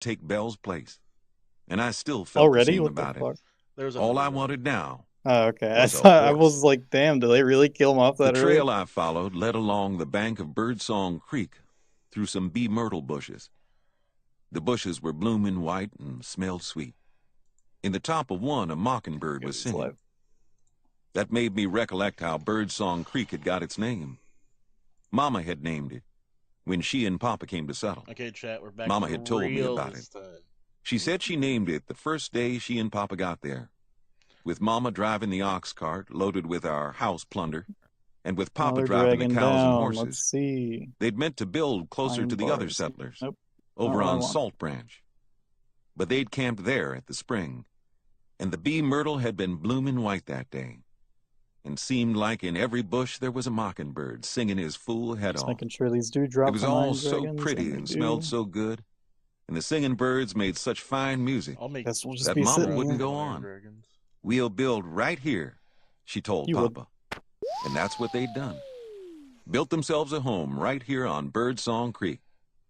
take Belle's place. And I still felt Already? the same What the about it. fuck? There's a All I movie. wanted now Oh, okay. was a I horse. was like, damn, do they really kill him off The that early? trail I followed led along the bank of Birdsong Creek through some bee myrtle bushes. The bushes were blooming white and smelled sweet. In the top of one, a mockingbird was singing. That made me recollect how Birdsong Creek had got its name. Mama had named it when she and Papa came to settle. Okay, chat, we're back. Mama to had told me real about it. this time. She said she named it the first day she and Papa got there, with Mama driving the ox cart loaded with our house plunder, and with Papa They're driving the dragging cows and down. horses. Let's see. They'd meant to build closer Iron to the other bars. settlers, Nope. over Not what I on want. Salt Branch. But they'd camped there at the spring, and the bee myrtle had been blooming white that day, and seemed like in every bush there was a mockingbird singing his fool head Just off. making sure these do drop It was from all Iron so Dragons, pretty they and do. smelled so good, and the singing birds made such fine music I'll make Guess we'll just that be Mama sitting wouldn't here. go Iron on. Dragons. "We'll build right here," she told You would. Papa. And that's what they'd done. Built themselves a home right here on Birdsong Creek,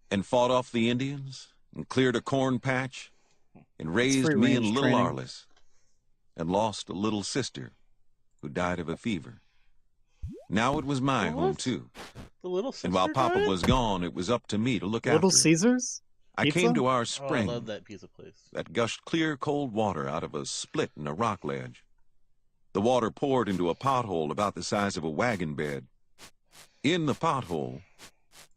and fought off the Indians, and cleared a corn patch, and raised free me and range little training. Arliss, and lost a little sister who died of a fever. Now it was my home, What? too. The little sister And while Papa died? was gone, it was up to me to look Little after it. Caesars? I Pizza? came to our Oh, I spring love that pizza place. that gushed clear, cold water out of a split in a rock ledge. The water poured into a pothole about the size of a wagon bed. In the pothole,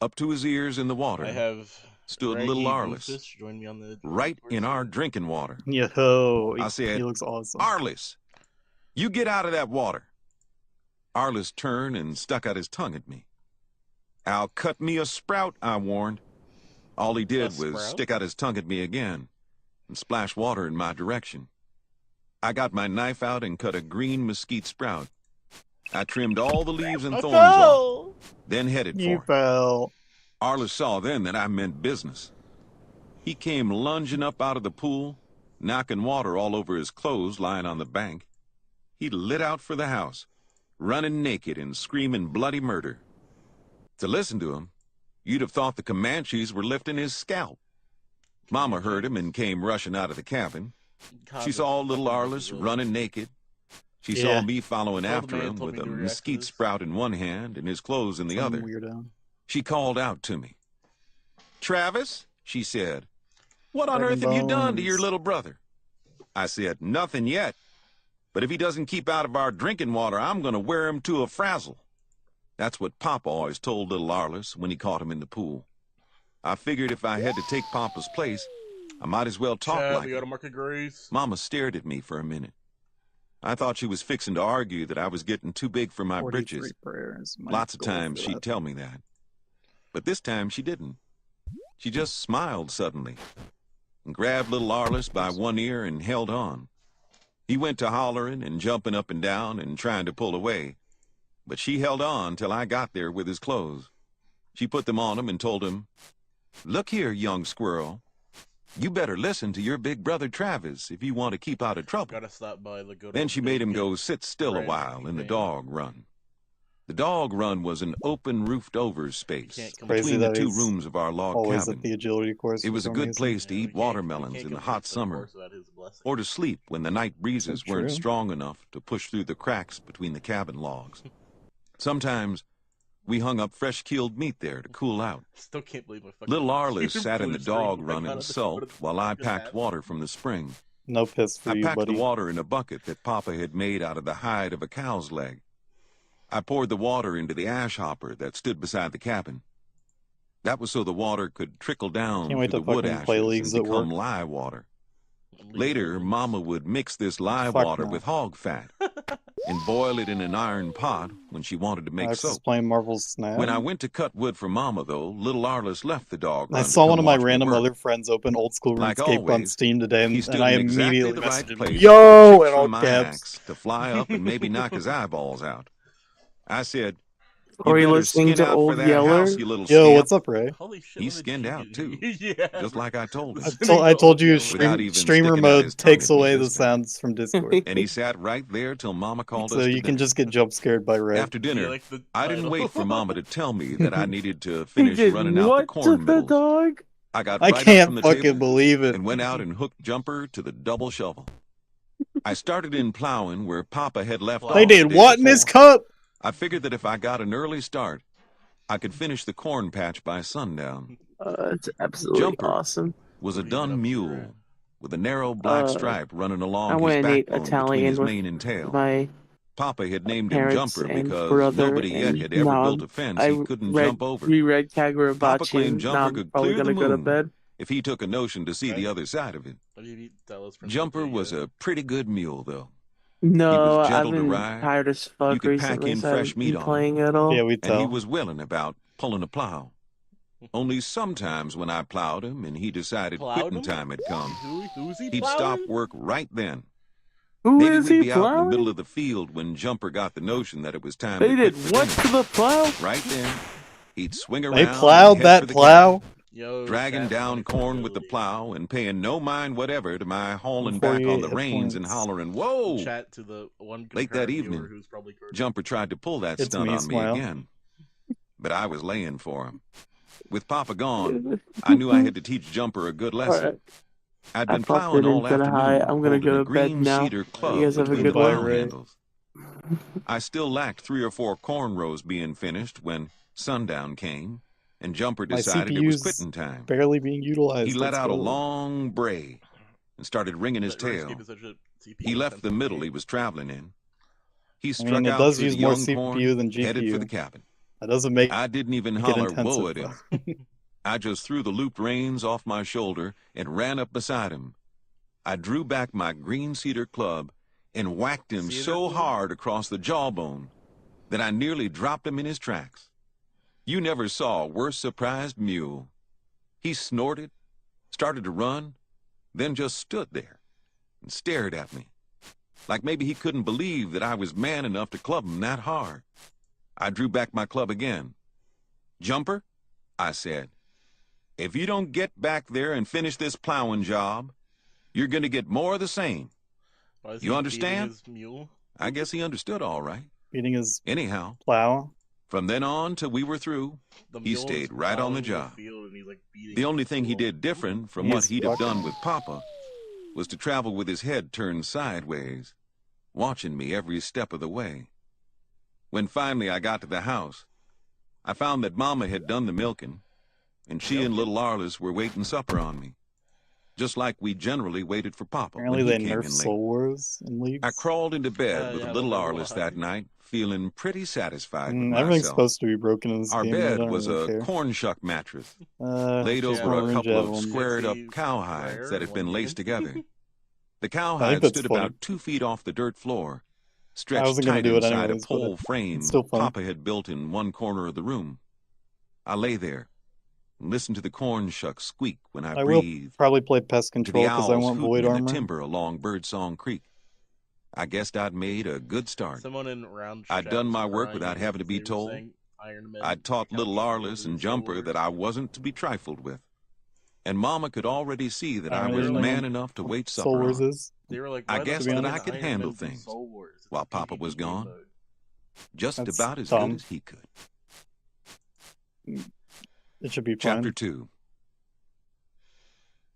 up to his ears in the water, I have stood Raggy little Arliss, Goofus join me on the right Discord in our server. drinking water. Yo, I said, he looks awesome. "Arliss, you get out of that water." Arliss turned and stuck out his tongue at me. "I'll cut me a sprout," I warned. All he did was sprout? stick out his tongue at me again and splash water in my direction. I got my knife out and cut a green mesquite sprout. I trimmed all the leaves and I thorns off, fell! then headed You for it. fell. Arliss saw then that I meant business. He came lunging up out of the pool, knocking water all over his clothes lying on the bank. He lit out for the house, running naked and screaming bloody murder. To listen to him, you'd have thought the Comanches were lifting his scalp. Mama heard him and came rushing out of the cabin. God, She this saw is little fucking Arliss ridiculous. running naked. She Yeah. saw me following Told the after man, him told with me a to react to mesquite this. sprout in one hand and his clothes in the Some other. weirdo. She called out to me. "Travis," she said, "what on Dragon earth have you done to your bones. little brother?" I said, "Nothing yet. But if he doesn't keep out of our drinking water, I'm going to wear him to a frazzle." That's what Papa always told little Arliss when he caught him in the pool. I figured if I had to take Papa's place, I might as well talk Chat, like we it. got a market grace. Mama stared at me for a minute. I thought she was fixing to argue that I was getting too big for my 43 britches. prayers. Might Lots of go times for she'd that. tell me that. But this time she didn't. She just smiled suddenly and grabbed little Arliss by one ear and held on. He went to hollering and jumping up and down and trying to pull away, but she held on till I got there with his clothes. She put them on him and told him, "Look here, young squirrel. You better listen to your big brother Travis if you want to keep out of trouble." Gotta stop by the good Then old she made him Bill go sit still a Brand while in the campaign. dog run. The dog run was an open roofed-over space Can't come Crazy between the that two he's rooms of our log Always cabin. at the agility course. It for was a some good reason. place to Yeah, we eat can't- watermelons we can't in the complete hot the summer, course without his blessing. or to sleep when the night breezes So weren't true. strong enough to push through the cracks between the cabin logs. Sometimes we hung up fresh-killed meat there to cool out. Still can't believe my fucking Little Arliss computer sat in the blue screen. dog I run got and it, sulked just while I just packed happened. water from the spring. No piss for I you, packed buddy. the water in a bucket that Papa had made out of the hide of a cow's leg. I poured the water into the ash hopper that stood beside the cabin. That was so the water could trickle down Can't wait through to the wood fucking play ashes leagues and at become work. lye water. Leave Later, it. Mama would mix this lye Fuck water no. with hog fat and boil it in an iron pot when she wanted to make Max is soap. playing Marvel's Snap. When I went to cut wood for Mama, though, little Arliss left the dog run I to saw come one of my watch me random work. other friends open Old School Like RuneScape on always, Steam today, He and stood I in exactly immediately the right messaged him, place "Yo!" with in all from my caps. axe to fly up and maybe knock his eyeballs out. I said, Are "You you better listening skin to out for Old that Yeller? house, you little Yo, scamp." what's up, Ray? Holy shit! He when did skinned she out, get too, here? Yeah, just like I told him. I told you Without even streamer sticking out mode his tongue takes at me away the this time. sounds from Discord. And he sat right there till Mama called So us to you can dinner. just get jump scared by Ray. After dinner, Yeah, like the I didn't title. wait for Mama to tell me that I needed to He finish did running out the what to corn the middles. dog? I got I right up can't from the fucking table believe it. and went out and hooked Jumper to the double shovel. I started in plowing where Papa had left off They the did day what in this before. cup? I figured that if I got an early start, I could finish the corn patch by sundown. It's absolutely Jumper awesome. was a What have you been dun up to, mule Ray? with a narrow black Uh, stripe running I along his went and ate backbone between Italian his with mane and tail. my Papa had named him parents Jumper and because brother, nobody yet and had ever now built a fence I he couldn't jump over. reread Papa Kagurabachi, claimed and now Jumper I'm could probably clear the gonna go to moon bed. if he took a notion to see the Okay. other side of it. What did you tell us from Jumper was Today, a pretty good mule, though. No, was I've gentle to been ride. tired as You fuck could pack recently, in so I fresh haven't meat been on him. playing at all. Yeah, we And he tell. was willing about pulling a plow. Only sometimes when I plowed him and he decided Plowed quitting him? time had come, Who's he he'd stop plowing? work right then. Who Maybe is we'd he be out in the middle plowing? of the field when Jumper got the notion that it was time They to did quit for what dinner. to the plow? Right then, he'd swing around They and plowed head that for the plow cabin, Yo, dragging chat down corn with the 24 plow and paying no mind whatever to my hauling before back you on ate the hit reins and points. hollering, "Whoa!" Chat to the one Late that concurrent viewer evening, who's probably Curtis. Jumper tried to pull that It's stunt me, on me Smile. again, but I was laying for him. With Papa gone, I knew I had to teach Jumper a good lesson. Alright, I'd I been popped plowing it all into the high. afternoon, I'm gonna holding go a to bed green now. cedar You club guys have a between the good Goodbye, plow one. Ray. handles. I still lacked 3 or 4 corn rows being finished when sundown came, and Jumper My decided it was CPU's quitting time. barely being utilized. He let Let's out a go. long bray and started wringing his That Ray's tail. game is such a CPU He left the intensive middle he game. was traveling in. He I struck mean, it out does through use the more young CPU corn, than headed for the GPU. cabin. That doesn't make I didn't even it holler intensive, whoa at him. though. I just threw the looped reins off my shoulder and ran up beside him. I drew back my green cedar club and whacked him Cedar so club? hard across the jawbone that I nearly dropped him in his tracks. You never saw a worse surprised mule. He snorted, started to run, then just stood there and stared at me, like maybe he couldn't believe that I was man enough to club him that hard. I drew back my club again. "Jumper," I said, "if you don't get back there and finish this plowing job, you're going to get more of the same." Why is You he understand? beating his mule? I guess he understood all right. Beating his Anyhow, plow. from then on till we were through, The he mule stayed is right on the plowing job. field and he's, like, beating The only his thing he mule. did different from He's what he'd have done fucking- with Papa was to travel with his head turned sideways, watching me every step of the way. When finally I got to the house, I found that Mama had done the milking, and she and little Arliss were waiting supper on me, just like we generally waited for Papa Apparently, when they he came nerf in Soul late. Wars in Leagues. I crawled into bed with Yeah, little I wonder Arliss why. that night, feeling pretty satisfied with Everything's myself. supposed to be broken in this Our game. I bed don't was really a care. corn shuck mattress, Uh, laid over Power a Rangers couple of Javelin. squared-up Sexy cowhides prayer that had in been one laced game. together. The I think cowhide that's stood funny. about 2 feet off the dirt floor, I stretched wasn't gonna tight do it inside anyways, a but pole frame it's still funny. Papa had built in one corner of the room. I lay there and listened to the corn shucks squeak when I I will breathed, probably play Pest to the Control because I owls want hooting Void in the Armor. timber along Birdsong Creek. I guessed I'd made a good start. Someone in round I'd chat done was my work crying without because having to be they were told. saying Iron Man I'd taught little accounts Arliss for and Soul Jumper Wars. that I wasn't to be trifled with. And Mama could already see that I don't was really know man what enough to wait Soul supper Wars on. is. They were like, I why the guessed be fuck that would I honest, could Iron handle Man do things Soul Wars? It's while a Papa was PvP game gone. mode. Just That's about as dumb. good as he could. It should be Chapter fine. 2.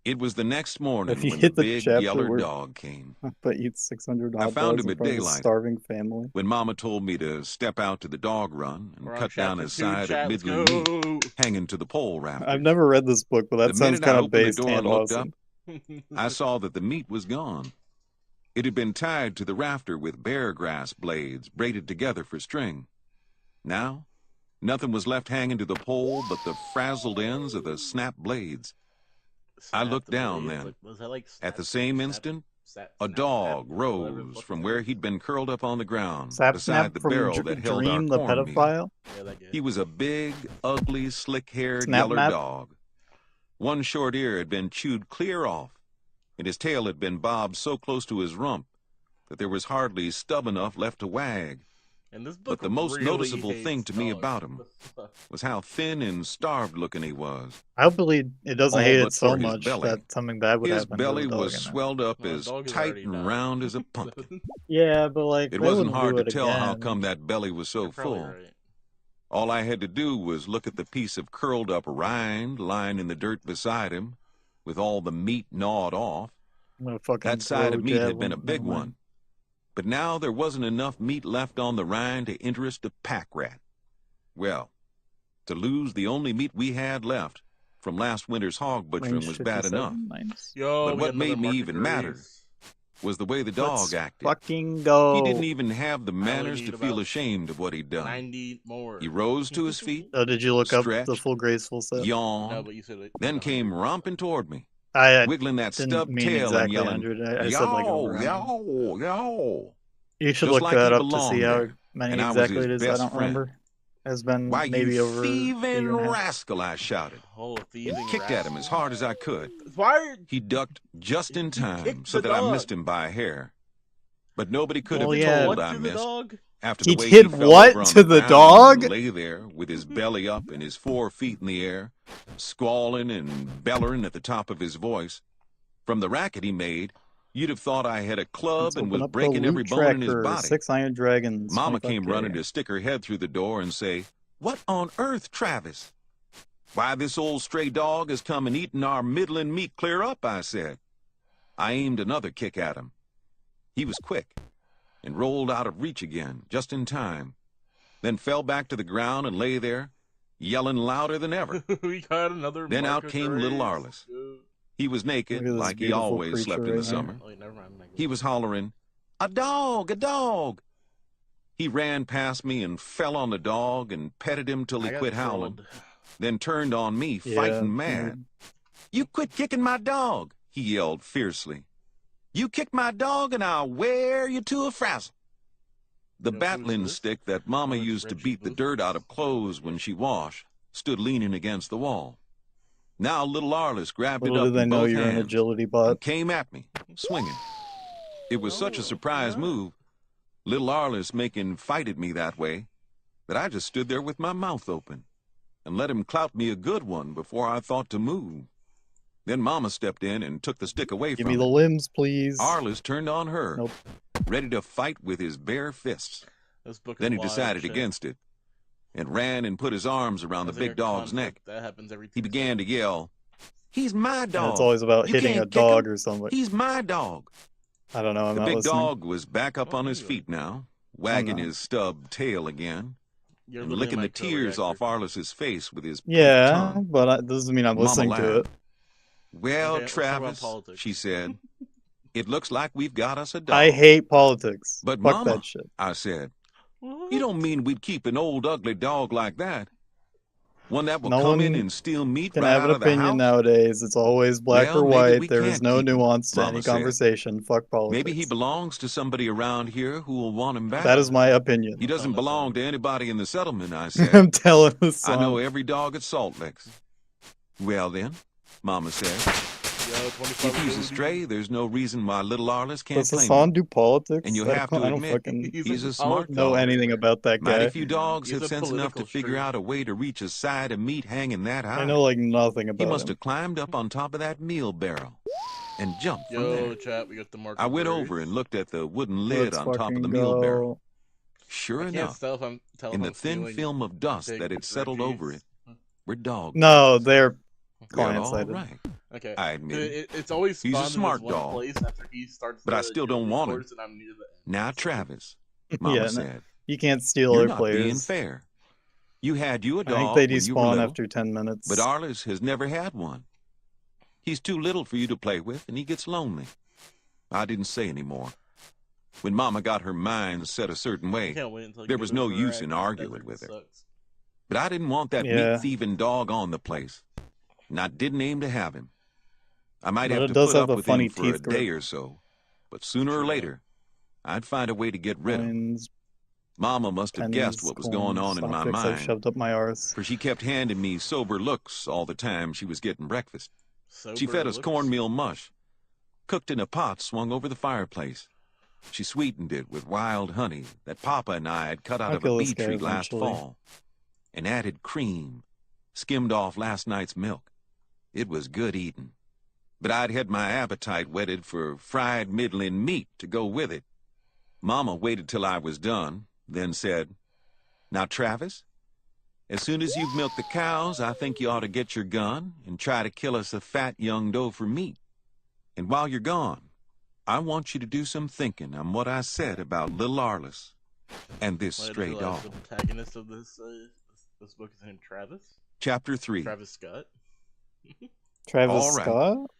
It was the next morning If you when the hit the big chapter yeller where dog came. but eat 600 I hot found dogs him in at front of a daylight, starving family. when Mama told me to step out to the dog run and We're on cut down chapter a 2, side of chat. Let's middling meat go. hanging to the pole I've rafters. never read this book, but The that sounds minute I kind of opened the based door and and looked awesome. I saw that the meat was gone. It had been tied to the rafter with bear grass blades braided together for string. Now, nothing was left hanging to the pole but the frazzled ends of the snapped blades. I Snap looked the down blades. then. Like, was that like At snap, the same snap, instant, snap, a snap, dog snap, whatever the rose fuck from that where is? he'd been curled up on the ground Sapsnap beside the from barrel that held our Dream the cornmeal. pedophile? Yeah, that guy. He was a big, ugly, slick-haired Snap yeller map? dog. One short ear had been chewed clear off, and his tail had been bobbed so close to his rump that there was hardly stub enough left to wag. And this book But the most really noticeable hates thing to me dogs. about him was how thin and starved-looking he was. I hope it doesn't All hate but it so for his much belly. that something bad would His happen to belly the dog was in it. swelled up Well, the as dog has tight already and died. round as a pumpkin. Yeah, but like It they wasn't wouldn't hard do to it tell how again. come that belly was so You're probably full. right. All I had to do was look at the piece of curled up rind lying in the dirt beside him, with all the meat gnawed off. I'm gonna fucking That side throw of meat had been a javelin. big Never mind. one. But now there wasn't enough meat left on the rind to interest a pack rat. Well, to lose the only meat we had left from last winter's hog butchering Range was bad 57. enough. Nice. Yo, But we what got another made me market even to madder raise. Was the way the Let's dog acted. fucking go. He didn't even have the only manners need to feel about ashamed of what he'd done. 90 more. He rose to his feet, Oh, did you look up the stretched, full graceful set? No, yawned, but you said it. then came romping toward me, I wiggling that didn't stubbed mean tail and exactly yelling, 100. I said like over 100. yow, yow. You should Just look like that he up to belonged see how there, many and I was exactly his it is. I best don't friend. remember. Has been Why, maybe you over a year thieving and a half. rascal, I shouted, Oh, and thieving kicked at him as hard as I could. Why are He ducked just in You time kicked so the that I dog. missed him by a hair. But nobody could Well, have yeah. told what I to the missed. dog? After He the way did he fell what over on to the ground dog? and lay there with his belly up and his 4 feet in the air, squalling and bellowing at the top of his voice. From the racket he made, you'd have thought I had a club Let's and open was up the breaking every loot bone in his tracker. body. 6 Iron Dragons. Mama came 25K. running to stick her head through the door and say, "What on earth, Travis?" "Why, this old stray dog has come and eaten our middling meat clear up," I said. I aimed another kick at him. He was quick and rolled out of reach again, just in time, then fell back to the ground and lay there, yelling louder than ever. We got another Then out market came to little raise. Arliss. Good. He was Look naked, at this like he beautiful always slept creature in the right here. summer. Oh, wait, never mind. He was hollering, "A dog, a dog!" He ran past me and fell on the dog and petted him till he I got quit howling, trolled. then turned on me, Yeah, fighting mad. "You quit kicking my dog," he yelled fiercely. "You kick my dog and I'll wear you to a frazzle." The Yo, who's battling this? stick that Mama Oh, it's used to Reggie beat the dirt out of clothes when she washed stood leaning against the wall. Now little Arliss grabbed it Little up did they in know both you're an hands agility bot. and came at me, swinging. It was such a surprise move, little Arliss making fight at me that way, that I just stood there with my mouth open and let him clout me a good one before I thought to move. Then Mama stepped in and took the stick away Give from me the him. limbs, please. Arliss turned on her, Nope. ready to fight with his bare fists. This book is Then he wild, decided shit. against it and ran and put his arms around the As in big your dog's conflict, neck. That happens every He Tuesday. began to yell, "He's my And dog. it's always about You hitting can't a kick him. dog or something. He's my dog." I don't know. I'm The not big listening. dog was back up Oh, on his there you feet now, wagging not. his stubbed tail again, You're and literally licking my the tears off co-reactor. Arliss's face with his Yeah, tongue. but that doesn't mean I'm Mama listening to laughed. it. "Well, Okay, let's talk about Travis," politics. she said, "it looks like we've got us a dog." I hate politics. "But Fuck Mama," that shit. I said, What? "you don't mean we'd keep an old ugly dog like that? One that will No come in one and steal meat Can right have out an of the opinion house?" nowadays. It's always black Well, or maybe white. we There is can't no keep him, nuance to Mama any said. conversation. Fuck politics. "Maybe he belongs to somebody around here who will want him back." That is my opinion. "He doesn't Oh, that's belong fine. to anybody in the settlement," I said. I'm telling the "I know song. every dog at Salt Licks." "Well then," Mama said, Yo, 25 "if he's a ability. stray, there's no reason why little Arliss can't Does claim Hassan him. do politics? And you I have don't- to I don't admit, fucking he's a smart know dog. anything about that guy. Mighty few dogs He's have a sense enough to political figure stray. out a way to reach a side of meat hanging that high. I know like nothing He about must him. have climbed up on top of that meal barrel and jumped from Yo, there. chat, we got the market. I went to over raise. and looked at the wooden lid Let's on top of fucking the meal barrel. go. Sure I can't enough, tell if I'm in the thin film of dust that had settled over it were dog No, bones. they're Well, client all sided. right, Okay. I admit it. It's always He's a spawned smart in this one dog. place after he starts. But I the still don't agility want him. course and I'm near the end. "Now, Travis," Mama Yeah, no, said, you can't steal "you're other not being players. fair. You had you a I dog think they when you were despawn little, after 10 minutes. but Arliss has never had one. He's too little for you to play with, and he gets lonely." I didn't say any more. When Mama got her mind set a certain I way, can't wait until there you was get no over use Iraq. in That arguing desert with her. sucks. But I didn't want that Yeah. meat-thieving dog on the place, and I didn't aim to have him. I might But have it to does put have up the with funny him for a teeth grip. day or so, but sooner or True. later, I'd find a way to get rid of him. Coins, Mama must have guessed pennies, what was going on coins, in my optics I mind, shoved up my arse. for she kept handing me sober looks all the time she was getting breakfast. She Sober fed us looks. cornmeal mush, cooked in a pot swung over the fireplace. She sweetened it with wild honey that Papa and I had cut out I'll of kill a this bee guy tree last eventually. fall, and added cream, skimmed off last night's milk. It was good eating, but I'd had my appetite whetted for fried middling meat to go with it. Mama waited till I was done, then said, "Now, Travis, As soon as you've milked the cows, I think you ought to get your gun and try to kill us a fat young doe for meat. And while you're gone, I want you to do some thinking on what I said about little Arliss and this I didn't stray realize dog. the protagonist of this book is named Travis. Chapter 3. Travis Scott. Travis All right. Scott?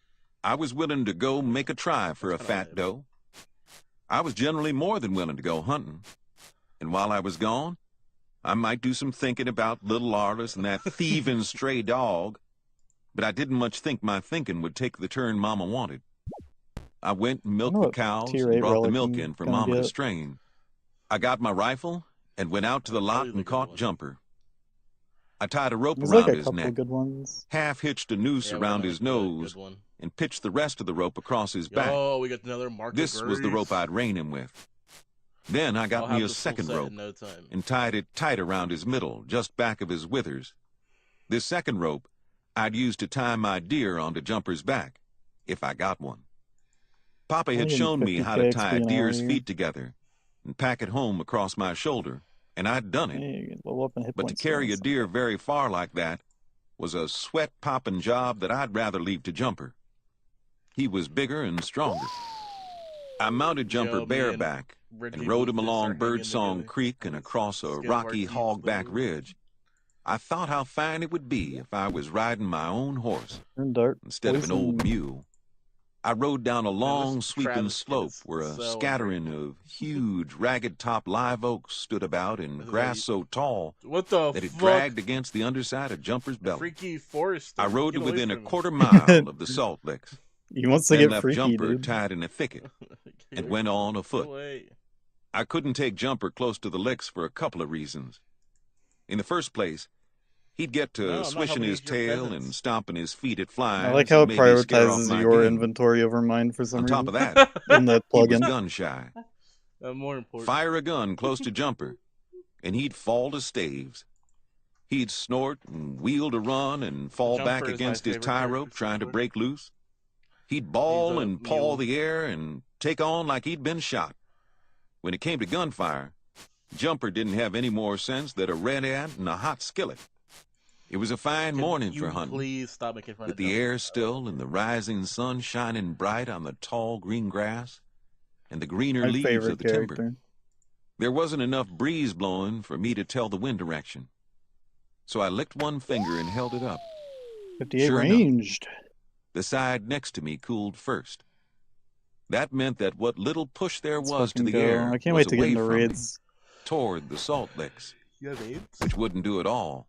I was willing to go make a try for a That's kinda fat lame. doe. I was generally more than willing to go hunting. And while I was gone, I might do some thinking about little Arliss and that thieving stray dog, but I didn't much think my thinking would take the turn Mama wanted. I went and milked know the what cows tier and 8 brought the relic milk I'm in for gonna Mama to get. strain. I got my rifle and went out to the lot Probably the and good caught one. Jumper. I tied a rope There's around like a his couple neck, good ones. half-hitched a noose Yeah, around we're his gonna make a nose, good one. and pitched the rest of the rope across his back. Yo, we got another Market This was the rope I'd rein him with. Then I got I'll me have a this full second set rope in no time. and tied it tight around his middle, just back of his withers. This second rope I'd use to tie my deer onto Jumper's back, if I got one. Papa had Only shown me how to 50K tie a XP an hour deer's here. feet together and pack it home across my shoulder, and I'd done it. Hey, you can level up and hit But to points carry a also. deer very far like that was a sweat-popping job that I'd rather leave to Jumper. He was bigger and stronger. I mounted Jumper Yo, me bareback Reggie and rode him Bluefish along are hanging Birdsong together Creek on and the across a skin of our rocky teeth hogback over. ridge. I thought how fine it would be if I was riding my own horse Turn dark. instead of an old Poison. mule. I rode down a long, sweeping Travis kid slope is where a so scattering unbreakable. of huge, ragged-topped live oaks stood about in This is grass like- so tall What the that it fuck? dragged against the underside of Jumper's belly. Freaky Forrester. I rode to Get away within a from me. quarter mile of the salt licks, He wants to then get left freaky, Jumper dude. tied in a thicket Get and away went from on me. afoot. Get away. I couldn't take Jumper close to the licks for a couple of reasons. In the first place, he'd get No, to I'm not swishing helping his you, you're tail and peasants. stomping his feet at flies I like how and it maybe scare off prioritizes my your game. inventory over mine for some On top reason. of that, in the he was plugin. gun-shy. More important. Fire a gun close to Jumper, and he'd fall to staves. He'd snort and wheel to run and fall Jumper back is my against his favorite tie character rope so trying to far. break loose. He'd bawl He's a and paw mule. the air and take on like he'd been shot. When it came to gunfire, Jumper didn't have any more sense than a red ant in a hot skillet. It was a fine Can morning you for hunting, Please stop making fun with of the Jumper? air still and the rising sun shining bright on the tall green grass and the greener My leaves of favorite the timber. character. There wasn't enough breeze blowing for me to tell the wind direction, so I licked one finger and held it up. 58 Sure enough. ranged. The side next to me cooled first. That meant that what little push there Let's was to fucking the go. air I can't was wait to get away into from me, raids. toward the salt licks, You have AIDS? which wouldn't do at all.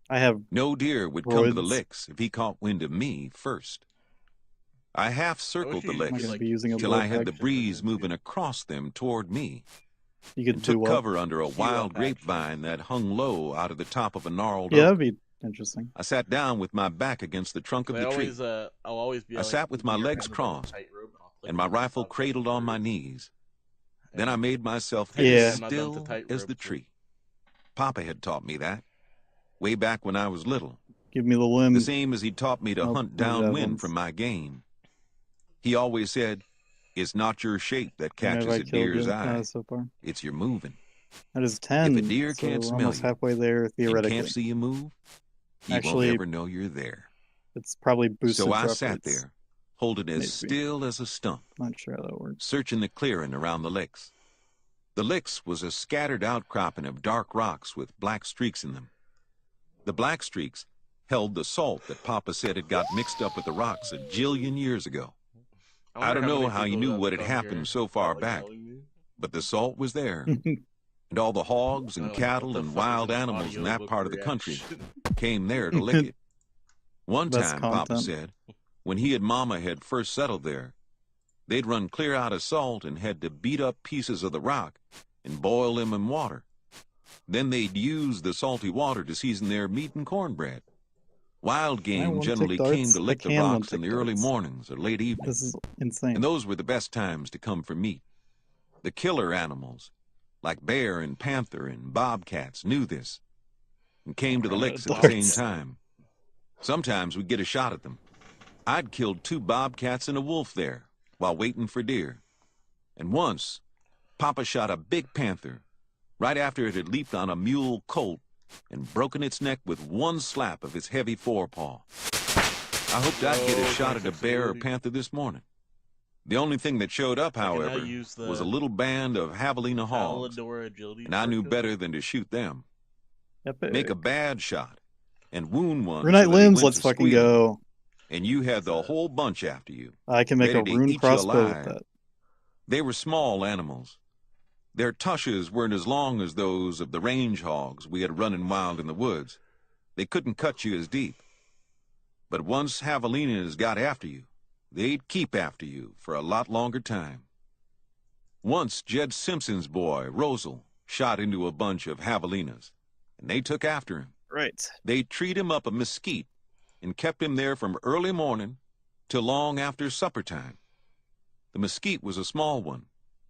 I have No deer would come to the Roids. licks if he caught wind of me first. I half-circled the you I'm not licks gonna be using a till I blowback. had the breeze moving across them toward me, You could and do took what? cover under a Heal wild up, grapevine that hung low out of the top of a gnarled Yeah, oak. that'd be interesting. I sat down with my back against the trunk of the tree, I'll always be. I sat with my legs crossed and my rifle cradled on my knees. Then I made myself Yeah. as still as the tree. Papa had taught me that, way back when I was little, Give me the the limb. same as he taught me to Nope, hunt those are downwind ones. from my game. He always said, "It's not your shape that How many catches have I a killed deer's you eye, so far? it's your moving. That is 10. If a deer so can't we're smell almost you halfway there and theoretically. can't see you move, he Actually, won't ever know you're there." It's probably boosted So I drop sat rates. there, holding as Maybe. still as a stump, Not sure how that works. searching the clearing around the licks. The licks was a scattered outcropping of dark rocks with black streaks in them. The black streaks held the salt that Papa said had got mixed up with the rocks a jillion years ago. I don't know how he knew what had happened so far back, but the salt was there, and all the hogs and cattle and wild animals in that part of the country came there to lick it. One Best time, Papa content. said, when he and Mama had first settled there, they'd run clear out of salt and had to beat up pieces of the rock and boil them in water. Then they'd use the salty water to season their meat and cornbread. Wild game wanna generally take came darts. to I lick the can want rocks in take the early darts. mornings or late evenings, This is insane. and those were the best times to come for meat. The killer animals, like bear and panther and bobcats, knew this and came to the licks at the same Darts. time. Sometimes we'd get a shot at them. I'd killed 2 bobcats and a wolf there while waiting for deer. And once, Papa shot a big panther right after it had leaped on a mule colt and broken its neck with one slap of its heavy forepaw. I hoped I'd get a shot at a bear or panther this morning. The only thing that showed up, however, was a little band of javelina hogs, and I knew better than to shoot them. Epic. Make a bad shot and wound one Runite so that he limbs, went let's to fucking squealing, go. and you had the whole bunch after you. I can make a ready to rune eat you crossbow with alive. that. They were small animals. Their tushes weren't as long as those of the range hogs we had running wild in the woods. They couldn't cut you as deep. But once javelinas got after you, they'd keep after you for a lot longer time. Once Jed Simpson's boy, Rosal, shot into a bunch of javelinas, and they took after him. Right. They treed him up a mesquite and kept him there from early morning till long after supper time. The mesquite was a small one,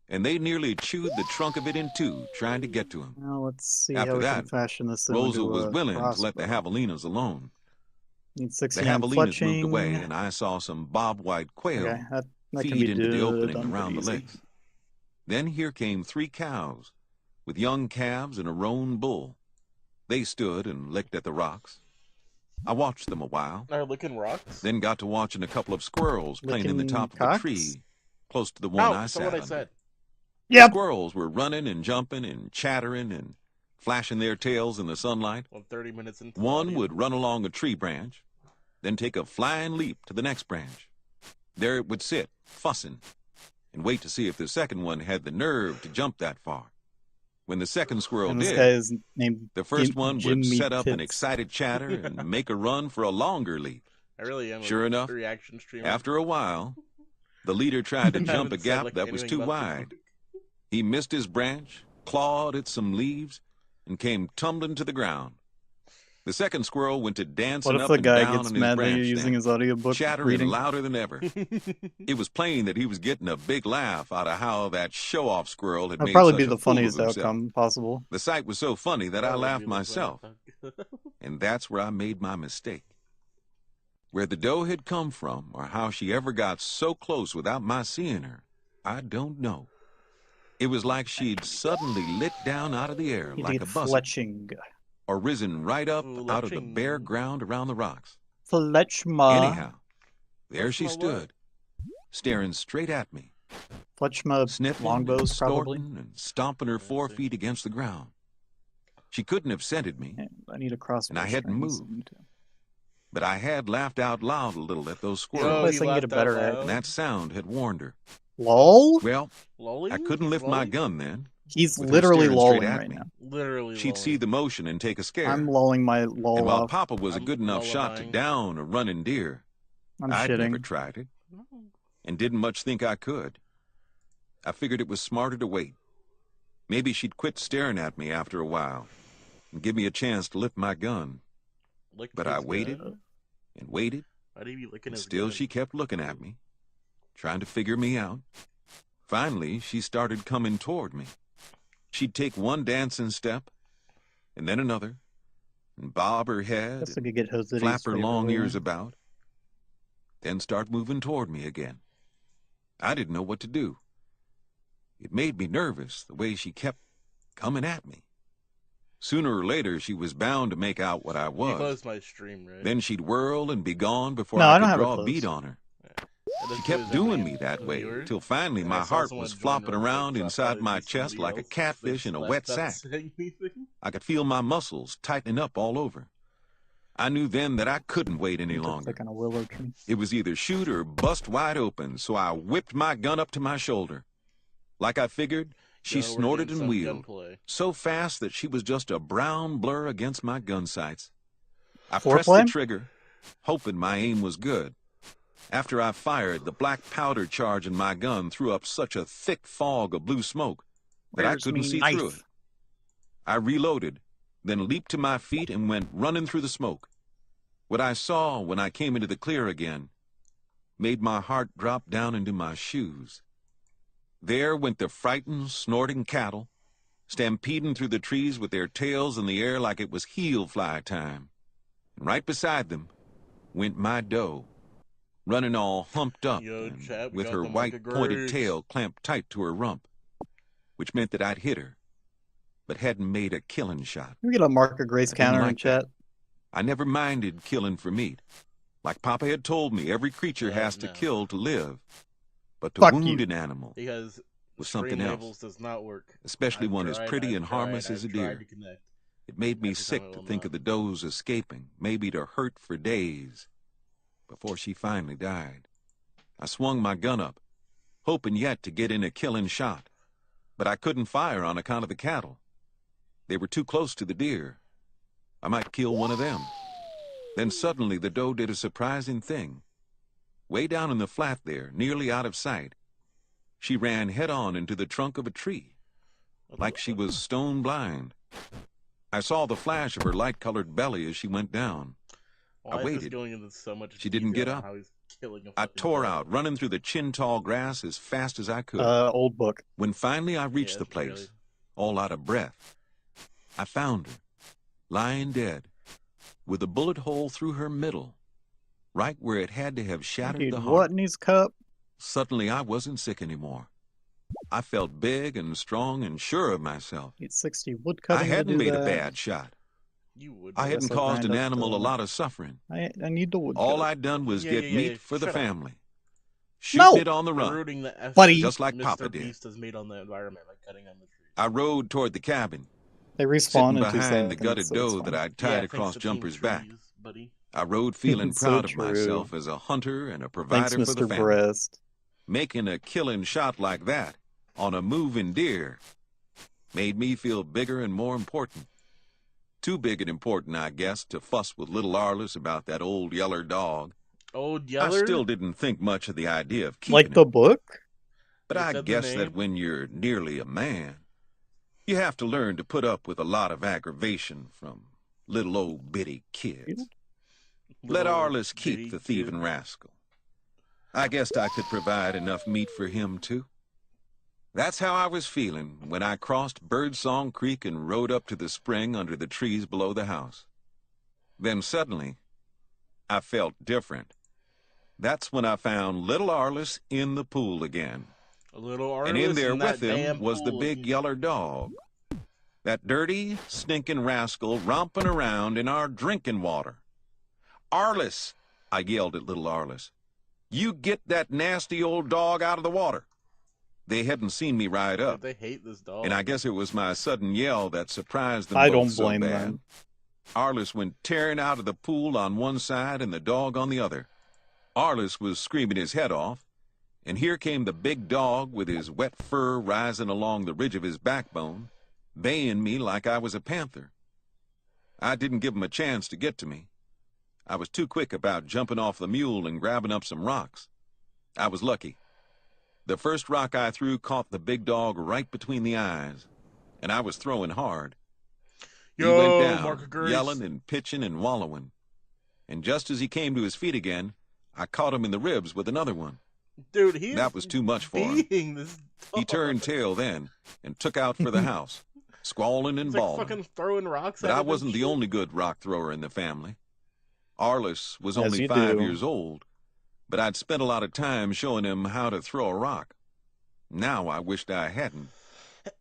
and they nearly chewed the trunk of it in two trying to get to him. Now let's see After how we that, can fashion this into Rosal was a willing to let the crossbow. javelinas alone. Need The 69 javelinas moved fletching. away, and I saw some bob-white quail Okay, that can feed be into the opening done around the pretty easy. lakes. Then here came 3 cows, with young calves and a roan bull. They stood and licked at the rocks. I watched them a while, Are licking rocks? then got to watching a couple of squirrels playing in the Licking top of cocks? a tree, close to the one I That's sat what I under. said. The Yep. squirrels were running and jumping and chattering and flashing their tails in the sunlight. Well, 30 minutes into the One audio. would run along a tree branch, then take a flying leap to the next branch. There it would sit, fussing, and wait to see if the second one had the nerve to jump that far. When the second squirrel And this did, guy is named the first one would Jimmy set up an Pitts. excited chatter and make a run for a longer leap. I really am. Sure enough, reaction streamer. after a while, the leader tried to I jump a haven't said, gap like, that was anything too about the wide. book. He missed his branch, clawed at some leaves, and came tumbling to the ground. The second squirrel went to dancing What if up the and guy down gets on his mad that you're branch using then, his audiobook chattering reading? louder than ever. It was plain that he was getting a big laugh out of how that show-off squirrel had That'd made probably such be a the fool of funniest himself. outcome possible. The sight was so funny that I That would laughed be the myself, funny and that's where I made my mistake. Where the doe had come from, or how she ever got so close without my seeing her, I don't know. It was like she'd suddenly lit down out of the air Need to like get a buzzard, fletching. or risen right up out of the Fletching. bare ground around the rocks. Fletchma. Anyhow, there she Fletchma what? stood, staring straight at me, Fletchma sniffing longbows, and probably. snorting and stomping her Yeah, I see. forefeet against the ground. She couldn't have scented me, And I need a crossbow. and I hadn't strings. moved. but I had laughed out loud a little at those Yo, squirrels, Place he I can get laughed a better out at. loud. and that sound had warned her. Lol? Well, Lolly? I couldn't lift my Lolly? gun then. He's with her literally staring straight lolling at right me. now. Literally She'd see lolling. the motion and take a scare. I'm lolling my And lol while off. Papa was a I'm good enough shot to lullabying. down a running deer, I'm I'd never shitting. tried it No. and didn't much think I could. I figured it was smarter to wait. Maybe she'd quit staring at me after a while and give me a chance to lift my gun. Licked But I his waited gun? and waited, Why'd he be licking and his still gun? she kept looking at me, trying to figure me out. Finally, she started coming toward me. She'd take one dancing step, and then another, and bob her head, Guess I and could get Jose's flap her flavor long later. ears about, then start moving toward me again. I didn't know what to do. It made me nervous, the way she kept coming at me. Sooner or later, she was bound to make out what I You was. closed my stream, right? Then she'd whirl and be gone before No, I I don't could have it draw a closed. beat on her. And She then kept was doing ending me that the way, viewer, till finally and my I saw heart someone was join flopping real quick, around so I inside thought it'd my be chest somebody like a else, catfish so in a I wet stopped sack. saying anything. I could feel my muscles tightening up all over. I knew then that I couldn't wait any Need to longer. click on a willow tree. It was either shoot or bust wide open, so I whipped my gun up to my shoulder. Like I figured, she Yo, we're snorted doing and some wheeled, gunplay. so fast that she was just a brown blur against my gun sights. I pressed the Foreplay? trigger, hoping my aim was good. After I fired, the black powder charge in my gun threw up such a thick fog of blue smoke that I Where's couldn't me see knife? through it. I reloaded, then leaped to my feet and went running through the smoke. What I saw when I came into the clear again made my heart drop down into my shoes. There went the frightened, snorting cattle, stampeding through the trees with their tails in the air like it was heel fly time. And right beside them went my doe, running all humped up Yo, and chat, we with got her them white like a pointed grapes. tail clamped tight to her rump, which meant that I'd hit her. but hadn't made a killing shot. Can we get a Mark of Grace I didn't counter in like that. chat? I never minded killing for meat. Like Papa had told me, every creature has to No. kill to live. But to Fuck wound you. an animal Because was stream something labels else, does not work. especially I've one as tried, pretty I've and harmless tried, as a I've tried deer. to connect. It made me Every time sick it to will think not. of the doe's escaping, maybe to hurt for days, before she finally died. I swung my gun up, hoping yet to get in a killing shot, but I couldn't fire on account of the cattle. They were too close to the deer. I might kill one of them. Then suddenly the doe did a surprising thing. Way down in the flat there, nearly out of sight, she ran head-on into the trunk of a tree, like she was stone blind. I saw the flash of her light-colored belly as she went down. Why is waited. this going into so much She didn't detail get on up. how he's killing a I fucking tore doe? out, running through the chin-tall grass as fast as I could. Old book. When finally I reached the it's really- place, all out of breath, I found her, lying dead, with a bullet hole through her middle, right where it had to have shattered Dude, the what heart. in his cup? Suddenly I wasn't sick anymore. I felt big and strong and sure of myself. Need 60 wood I cutting to hadn't do made that. a bad shot. You would. I do hadn't Yes, I'll caused an grind up animal a the- lot of suffering. I need the wood All cut. I'd done was Yeah, get yeah, yeah, meat for the shut up. family. No! Shooting it on the run, Rooting the F Buddy. just like Mr. Papa did. Beast has made on the environment by cutting on the tree. I rode toward the cabin, They respawn sitting in 2 behind seconds. the gutted so it's doe fine. that I'd tied Yeah, across thanks to Team Jumper's back. Trees, buddy. I rode feeling It's so proud of true. myself as a hunter and a Thanks, provider for the Mr. family. Breast. Making a killing shot like that on a moving deer made me feel bigger and more important. Too big and important, I guess, to fuss with little Arliss about that old yeller dog. Old Yeller? I still didn't think much of the idea of keeping Like him. the book? But You I said the guess that name? when you're nearly a man, you have to learn to put up with a lot of aggravation from little old bitty kids. Let Little Arliss bitty keep the thieving kid. rascal. I guessed I could provide enough meat for him, too. That's how I was feeling when I crossed Birdsong Creek and rode up to the spring under the trees below the house. Then suddenly, I felt different. That's when I found little Arliss in the pool again. A little Arliss And in there that with him damn was the pool big again. yeller dog. That dirty, stinking rascal romping around in our drinking water. Arliss, I yelled at little Arliss. You get that nasty old dog out of the water. They hadn't seen me ride Dude, up, they hate this dog. and I guess it was my sudden yell that surprised them I both don't so blame bad. them. Arliss went tearing out of the pool on one side and the dog on the other. Arliss was screaming his head off, and here came the big dog with his wet fur rising along the ridge of his backbone, baying me like I was a panther. I didn't give him a chance to get to me. I was too quick about jumping off the mule and grabbing up some rocks. I was lucky. The first rock I threw caught the big dog right between the eyes, and I was throwing hard. He Yo, went down, Mark of Grace. yelling and pitching and wallowing. And just as he came to his feet again, I caught him in the ribs with another one. Dude, he That is was too much for him. beating this dog. He turned tail then and took out for the house, squalling and He's like bawling. fucking throwing rocks But at I him wasn't and the shit. only good rock thrower in the family. Arliss was As only you 5 do. years old, but I'd spent a lot of time showing him how to throw a rock. Now I wished I hadn't,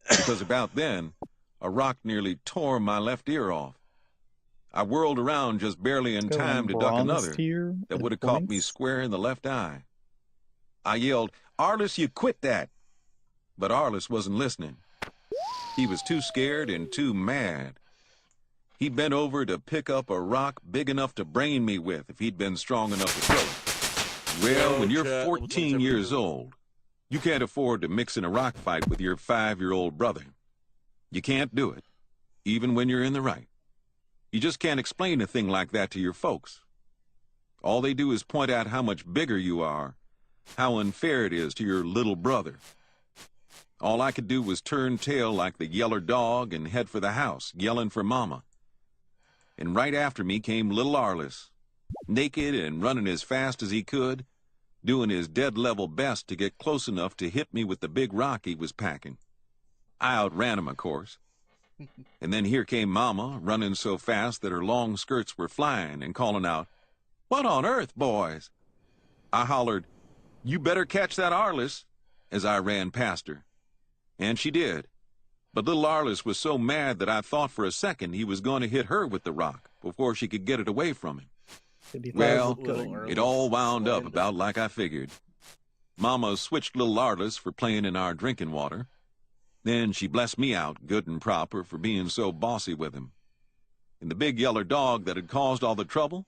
because about then, a rock nearly tore my left ear off. I whirled around just barely in Go time on to duck bronze another tier that and would have caught me points. square in the left eye. I yelled, Arliss, you quit that! But Arliss wasn't listening. He was too scared and too mad. He bent over to pick up a rock big enough to brain me with if he'd been strong enough to throw it. Well, Yo, when you're chat, what's up, 14 years everybody? old, you can't afford to mix in a rock fight with your 5-year-old brother. You can't do it, even when you're in the right. You just can't explain a thing like that to your folks. All they do is point out how much bigger you are, how unfair it is to your little brother. All I could do was turn tail like the yeller dog and head for the house, yelling for Mama. And right after me came little Arliss, naked and running as fast as he could, doing his dead-level best to get close enough to hit me with the big rock he was packing. I outran him, of course. And then here came Mama, running so fast that her long skirts were flying and calling out, "What on earth, boys?" I hollered, "You better catch that Arliss," as I ran past her. And she did. But little Arliss was so mad that I thought for a second he was going to hit her with the rock before she could get it away from him. Did he Well, thought it was Little good? It all wound up Slander. about like I figured. Mama switched little Arliss for playing in our drinking water. Then she blessed me out good and proper for being so bossy with him. And the big yeller dog that had caused all the trouble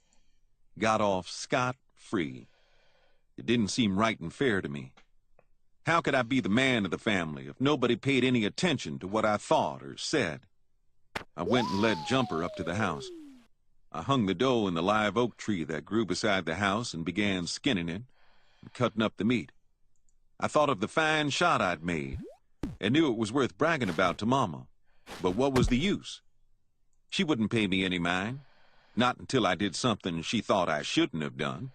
got off scot-free. It didn't seem right and fair to me. How could I be the man of the family if nobody paid any attention to what I thought or said? I went and led Jumper up to the house. I hung the doe in the live oak tree that grew beside the house and began skinning it and cutting up the meat. I thought of the fine shot I'd made and knew it was worth bragging about to Mama. But what was the use? She wouldn't pay me any mind, not until I did something she thought I shouldn't have done.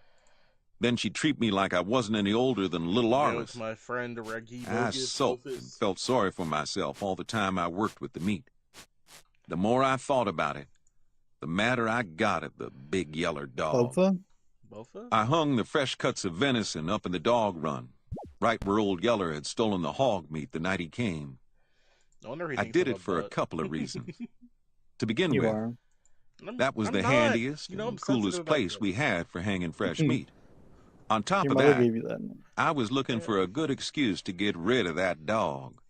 Then she'd treat me like I wasn't any older than little Yo, Arliss. it's my friend Reggie. I sulked and felt sorry for myself all the time I worked with the meat. The more I thought about it, the madder I got at the big yeller dog. Bofa? Bofa? I hung the fresh cuts of venison up in the dog run, right where old Yeller had stolen the hog meat the night he came. No wonder he I thinks did I'm it for a butt. couple of reasons. To begin You with, are. that was I'm the not. handiest You know, I'm and coolest sensitive about place that. we had for hanging fresh meat. On top Your of mother that, gave you that. I was looking for a good excuse to get rid of that dog.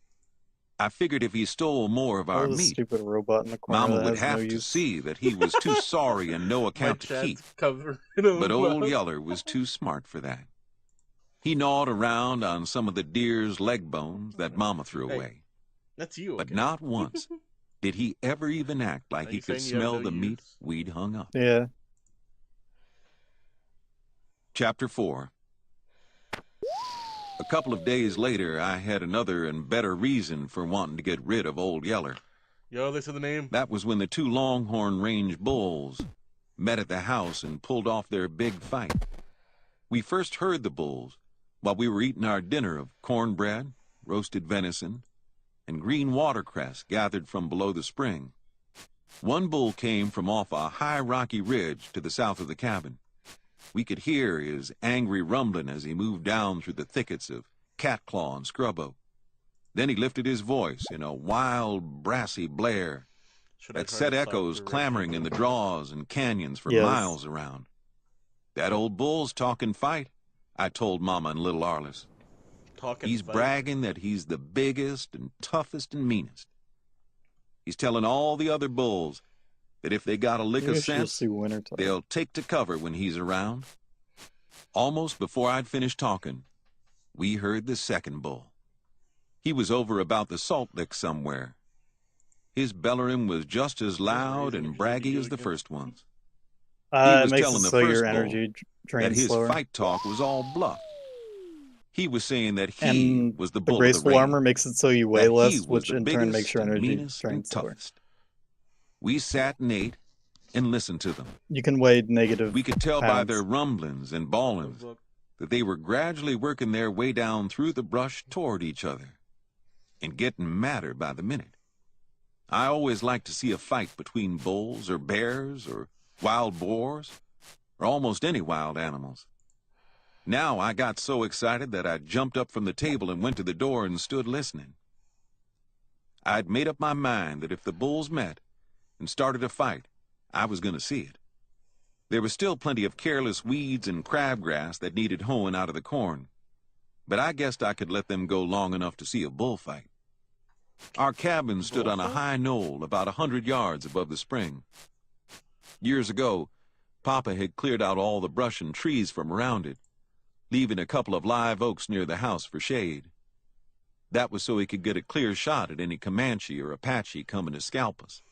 I figured if he stole more of Oh, our this meat, stupid robot in the corner Mama that would has have no to use. see that he was too sorry and no My account to keep. chat's covered in But old about- Yeller was too smart for that. He gnawed around on some of the deer's leg bones that Mama threw Hey, away. That's you. But okay? not once did he ever even act like Are he you could saying you have smell no the meat use? we'd hung up. Yeah. Chapter 4. A couple of days later, I had another and better reason for wanting to get rid of old Yeller. Yo, they said the name. That was when the two Longhorn Range bulls met at the house and pulled off their big fight. We first heard the bulls while we were eating our dinner of cornbread, roasted venison, and green watercress gathered from below the spring. One bull came from off a high rocky ridge to the south of the cabin. We could hear his angry rumbling as he moved down through the thickets of catclaw and scrub oak. Then he lifted his voice in a wild, brassy blare Should I that try set to talk echoes to Reggie? clamoring in the draws and canyons for Yes. miles around. That old bull's talking fight, I told Mama and little Arliss. Talking He's fight. bragging that he's the biggest and toughest and meanest. He's telling all the other bulls that if they got a lick Maybe of I should just sense, see Wintertime. they'll take to cover when he's around. Almost before I'd finished talking, we heard the second bull. He was over about the salt lick somewhere. His bellering was just as loud and braggy as the first one's. He It was makes telling it the so your first bull energy That drains his slower. fight talk was all bluff. He was saying that he And was the the bull of the graceful range, armor makes it so you weigh that he less, was which the in turn makes biggest your and energy meanest and drain slower. toughest. We sat and ate and listened to them. You can weigh negative. We could tell by pounds. their rumblings and bawlings that they were gradually working their way down through the brush toward each other and getting madder by the minute. I always liked to see a fight between bulls or bears or wild boars or almost any wild animals. Now I got so excited that I jumped up from the table and went to the door and stood listening. I'd made up my mind that if the bulls met and started a fight, I was going to see it. There was still plenty of careless weeds and crabgrass that needed hoeing out of the corn, but I guessed I could let them go long enough to see a bullfight. Our cabin stood on a Bullfight? high knoll about 100 yards above the spring. Years ago, Papa had cleared out all the brush and trees from around it, leaving a couple of live oaks near the house for shade. That was so he could get a clear shot at any Comanche or Apache coming to scalp us.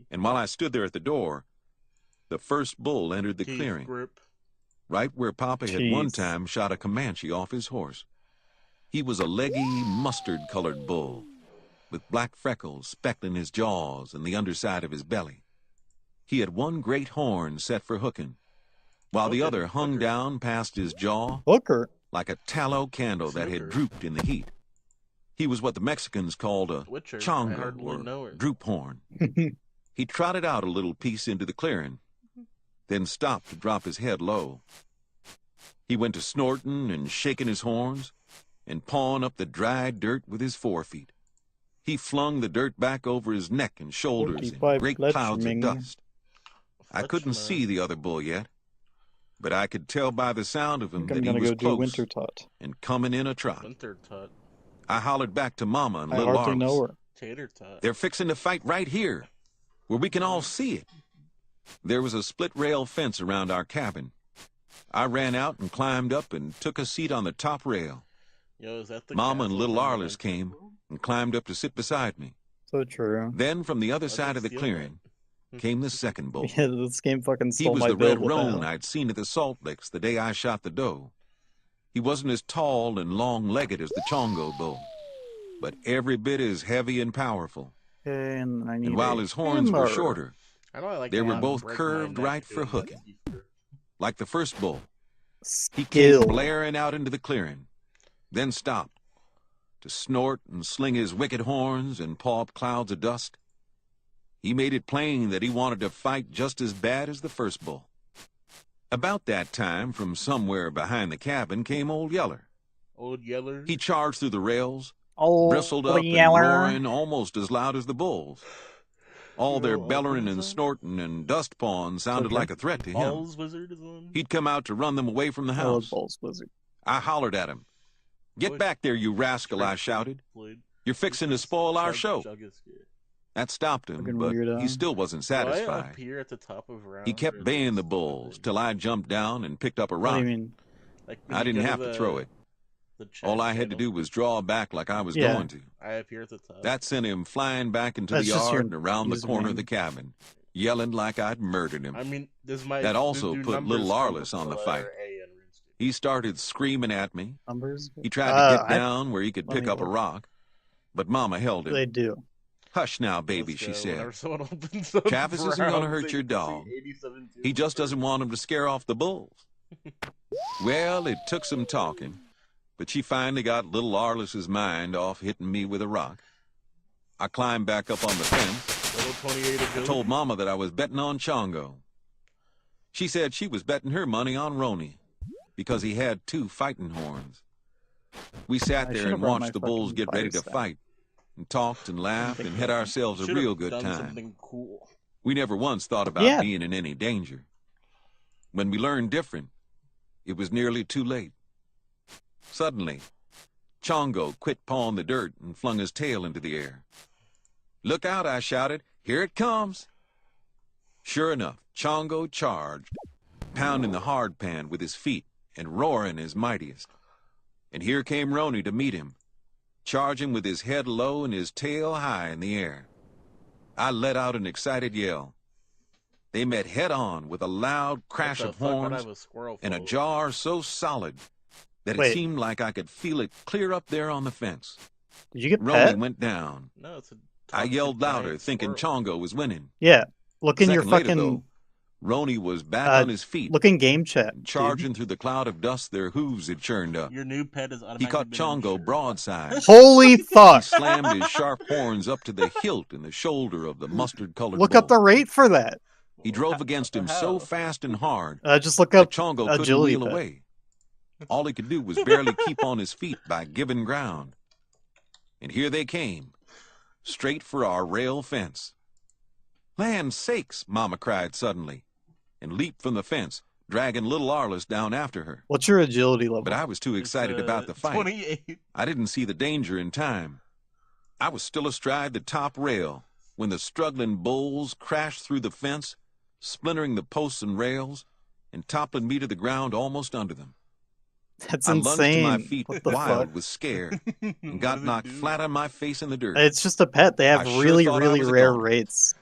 And while I stood there at the door, the first bull entered the Teeth clearing, grip. right where Papa had one Jeez. time shot a Comanche off his horse. He was a leggy, mustard-colored bull, with black freckles speckling his jaws and the underside of his belly. He had one great horn set for hooking, while the Hooking, other hung hooker. down past his jaw Hooker. like a tallow candle that had Snooker. drooped in the heat. He was what the Mexicans called a Witcher. I chongo hardly know or her. droop horn. He trotted out a little piece into the clearing, then stopped to drop his head low. He went to snorting and shaking his horns and pawing up the dry dirt with his forefeet. He flung the dirt back over his neck and shoulders in 45 great clouds of Fletchming. dust. I couldn't Fletchman. see the other bull yet, but I could tell by the sound of I him think I'm that he gonna was go do close Winter Tot. and coming in a trot. Winter Tot. I hollered back to Mama and I little hardly know Arliss. her. Tater Tot. They're fixing to fight right here, where we can all see it. There was a split rail fence around our cabin. I ran out and climbed up and took a seat on the top rail. Yo, is that the Mama and castle little from Arliss Minecraft came world? and climbed up to sit beside me. So true. Then from the other Why'd side they of the steal clearing came the second bull. Yeah, this game fucking He stole was my the build red with roan that. I'd seen at the salt licks the day I shot the doe. He wasn't as tall and long-legged as the Chongo bull, but every bit as heavy and powerful. Okay, and I need And while a his horns were hammer. shorter, I know I like they to were have both break my curved neck right for doing hooking. that. like the first bull, he Skill. came blaring out into the clearing, then stopped to snort and sling his wicked horns and paw up clouds of dust. He made it plain that he wanted to fight just as bad as the first bull. About that time, from somewhere behind the cabin, came Old Yeller. Old Yeller. He charged through the rails, Oh, bristled up and Yeller. roaring almost as loud as the bulls. All their Yo, bellering Opens and on? snorting and dust pawing sounded Okay. like a threat to him. Balls Wizard is on. He'd come out to run them away from the I love house. Balls Wizard. I hollered at him. "Get Boy, back there, you rascal," I shouted. "You're fixing to spoil our show." That stopped him, Fucking but weirdo. he still wasn't Do I satisfied. appear at the top of round He kept or baying the this bulls thing? till I jumped down and picked up a What do rock. you mean? Like, when I you didn't go have to throw it. the chat All I had to channel, do was draw back like I was Yeah. going to. I appear at the top. That sent him flying back into That's the just your yard and around the corner of username. the cabin, yelling like I'd murdered him. I mean, this might. That also do put numbers little from Arliss on the letter fight. A in RuneScape. He started screaming at me. Numbers? He tried to get I- down where he could let pick me up a look. rock, but Mama held him. They do. "Hush now, baby," Let's she go. said. Whenever someone opens up Travis isn't gonna rounds, hurt they your can see dog. 87 too. He just doesn't want him to scare off the bulls. Well, it took some talking, but she finally got little Arliss's mind off hitting me with a rock. I climbed back up on the fence. Little 28 I ago. told Mama that I was betting on Chongo. She said she was betting her money on Roni because he had 2 fighting horns. We sat I there should've and brought my watched the bulls fucking get ready to fire staff. fight and talked and laughed and had ourselves a Should've real good done time. Something cool. We never once thought about Yeah. being in any danger. When we learned different, it was nearly too late. Suddenly, Chongo quit pawing the dirt and flung his tail into the air. "Look out," I shouted. "Here it comes." Sure enough, Chongo charged, pounding the hard pan with his feet and roaring his mightiest. And here came Roni to meet him, charging with his head low and his tail high in the air. I let out an excited yell. They met head-on with a loud crash What of the fuck would I horns have a squirrel and a follow? jar so solid that it Wait. seemed like I could feel it clear up there on the fence. Did you get Roni pet? went down. No, it's a I toxic yelled louder, giant thinking squirrel. Chongo was winning. Yeah. Look in your Second later, fucking though, Roni was back Uh, on his feet, look in game chat. and dude. charging through the cloud of dust their hooves had churned up. Your new pet is He automatically caught been Chongo insured. broadside. Holy He fuck! slammed his sharp horns up to the hilt in the shoulder of the mustard-colored Look bull. up the rate for that. He drove against him so How? fast and hard Just look that up Chongo couldn't agility wheel pet. away. All he could do was barely keep on his feet by giving ground. And here they came, straight for our rail fence. "Land sakes!" Mama cried suddenly, and leaped from the fence, dragging little Arliss down after her. What's your agility level? But I was too It's, excited about the fight. 28. I didn't see the danger in time. I was still astride the top rail when the struggling bulls crashed through the fence, splintering the posts and rails, and toppling me to the ground almost under them. That's I lunged insane. to my feet, What the wild fuck? with scare, and What got does it knocked do? flat on my face in the dirt. It's just a pet. They have I sure really, thought I really was a rare goner. rates.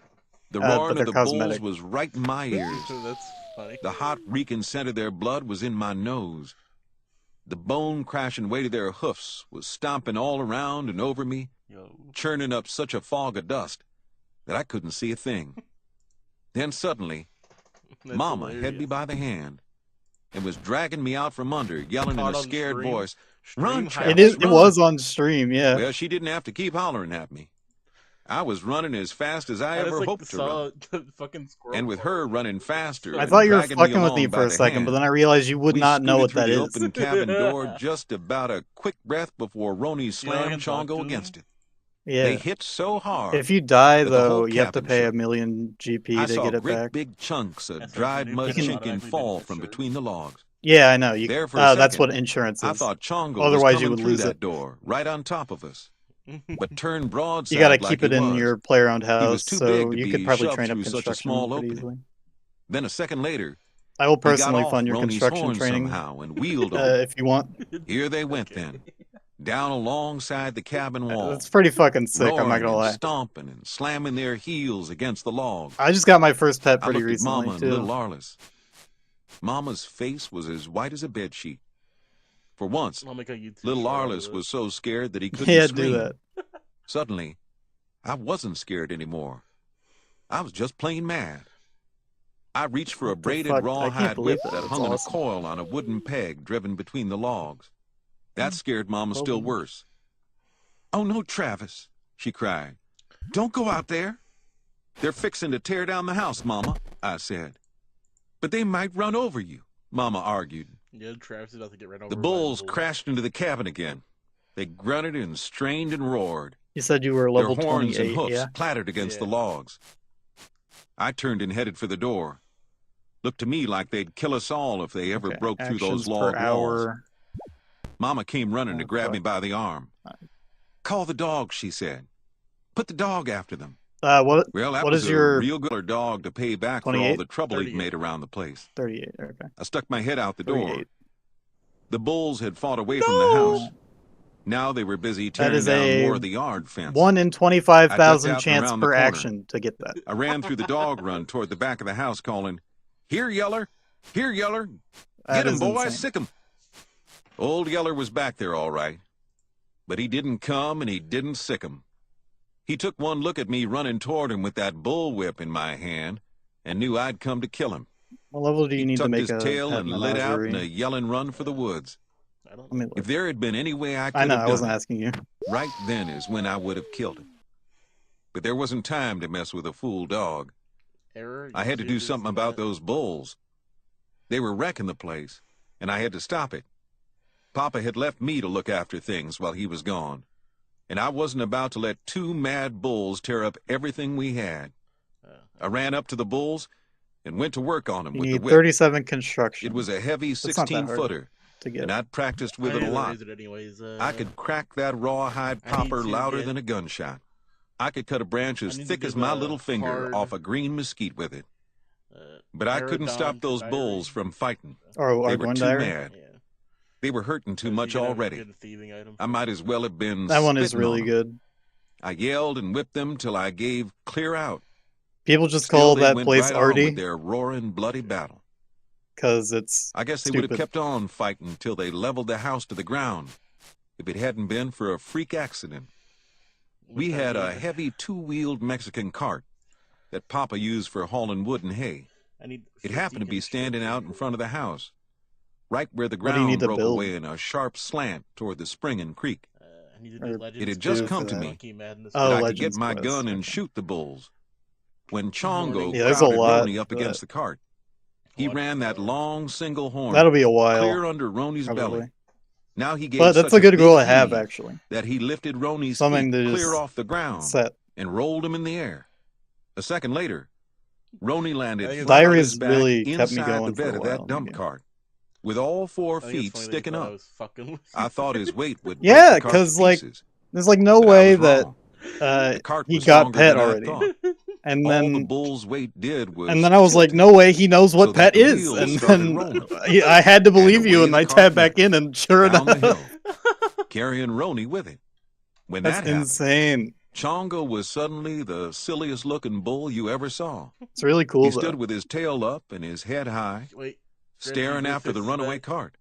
The but roaring they're of the bulls cosmetic. was right in my ears. That's funny. The hot, reeking scent of their blood was in my nose. The bone-crashing weight of their hoofs was stomping all around and over me, Yo. churning up such a fog of dust that I couldn't see a thing. Then suddenly, That's Mama had me hilarious. by the hand and was dragging me out from under, yelling in Caught a on scared stream. voice. Stream "Run, highlight. Travis, It run." was on stream, yeah. Well, she didn't have to keep hollering at me. I was running as fast as I just, ever like, hoped to saw run. the fucking squirrel And with follow. her running faster I and thought you were dragging me fucking with me along for by a the second, but hand, then I realized you would we not know scooted what that through is. the open cabin door just about a quick breath before Roni Young slammed and talk Chongo to against him. it. They Yeah. hit so hard If you die, that the whole though, you have to cabin pay shook. 1,000,000 GP I to saw get it great back. big chunks of That's dried new mud pictures chicken automatically fall benefit from shirt. between the logs. Yeah, I know. There for a That's second, what insurance I is. thought Chongo was Otherwise, you coming would through lose that it. door, right on top of us, but turned You broadside gotta like keep he it in was. your player-owned He house, was too so big to you could be probably shoved train up through such a construction small pretty opening. easily. Then a second later, I will he got personally off fund your Roni's construction horn training somehow and wheeled on him. if you want. Here they went Okay. then, down alongside the cabin wall, It's pretty fucking sick, I'm not roaring gonna and lie. stomping and slamming their heels against the logs. I just got my first pet I pretty looked at recently, Mama and too. little Arliss. Mama's face was as white as a bedsheet. For once, I'll make a YouTube little short out of Arliss it. was so scared that he couldn't Yeah, scream. do that. Suddenly, I wasn't scared anymore. I was just plain mad. I reached for a What the braided fuck? I can't rawhide believe whip that. that That's hung in a awesome. coil on a wooden peg driven between the logs. That scared Mama Well still done. worse. "Oh, no, Travis," she cried. "Don't go out there." "They're fixing to tear down the house, Mama," I said. "But they might run over you," Mama argued. Yeah, Travis is about to get ran over The by bulls a bull. crashed into the cabin again. They grunted and strained and roared. You said you were Their level horns and 28, hoofs yeah? clattered against the Yeah. logs. I turned and headed for the door. Looked to me like they'd kill us all if they ever Okay, broke through those actions log per walls. hour. Mama came running to Oh, grab me fuck. by the arm. "Call the dog," she said. "Put the dog after them." What Well, that what was is a your real good dog to pay back for all 28? the trouble he'd 38. made around the place. 38? Okay. I stuck my head out the door. 38. The bulls had fought away from the house. Now they were busy That tearing is down a more of the yard fence. 1 in I ducked 25,000 out and chance around the per corner. action to get that. I ran through the dog run toward the back of the house calling, "Here, Yeller! Here, Yeller! That Get him, is boy! insane. Sick him!" Old Yeller was back there all right. But he didn't come and he didn't sick him. He took one look at me running toward him with that bullwhip in my hand and knew I'd come to kill him. What level do you He need to tucked make his a tail pet and lit out in a menagerie? yelling run for the woods. I don't Let me know. If look. there had been any way I I could know, have I done wasn't it, asking you. right then is when I would have killed him. But there wasn't time to mess with a fool dog. Error. I had to do Uses something the about net. those bulls. They were wrecking the place, and I had to stop it. Papa had left me to look after things while he was gone, and I wasn't about to let two mad bulls tear up everything we had. I ran up to the bulls and went to work on them You with the need whip. 37 construction It was a heavy That's not that hard 16-footer, to get. and I'd practiced with I it need a to lot. raise it anyways. I could crack that rawhide I need popper to louder get- than a gunshot. I could cut a branch as need to thick do as my the little finger hard- off a green mesquite with it. But I couldn't stop Aerodon those diary. bulls from fighting. Oh, They were Argwin too Diary? mad. Yeah. They were hurting too So you much could have a already. good thieving item. I might as well have been That one is spitting on really 'em. good. I yelled and whipped them till I gave clear out. People just Still, call they that went place right on with Artie their roaring, bloody battle. because it's I guess they would have stupid. kept on fighting till they leveled the house to the ground if it hadn't been for a freak accident. We had a heavy two-wheeled Mexican cart that Papa used for hauling wood and hay. I need It happened to be standing out in front of the house, right where the What do you need ground to broke build? away in a sharp slant toward the spring and creek. I need to Or do Legends it had just Quest, come to me Monkey Madness. Oh, that I could Legends get my Quest, gun and okay. shoot the bulls. When Chongo Yeah, there's a crowded lot Roni up to against the cart, he Watch ran that the- long single horn That'll be a while. clear under Roni's probably. belly. Now he gave But that's such a good goal to big have, heave actually. that he lifted Roni's Something feet to clear just off the ground Set. and rolled him in the air. A second later, Roni I landed think it's- flat on Diaries his back really kept me inside going the for bed a of while that in the dump game. cart, with all 4 I think feet it's funny that you sticking thought I up. was fucking with I you. thought his weight would Yeah, break the cart to 'cause, like, pieces, There's like no but I way was that wrong. The cart he was got stronger pet than I already. thought. And All the then bull's weight did was I was like, tilt no way he knows what so that pet the is. wheels And started then rolling. I had to believe you, away and the I cart tapped back went, in, and sure down the enough, hill, carrying Roni with it. When that's that happened, insane. Chongo was suddenly the silliest looking bull you ever saw. It's really cool, He though. stood with his tail up and his head high, Wait. staring Grant, after the fix runaway that. cart.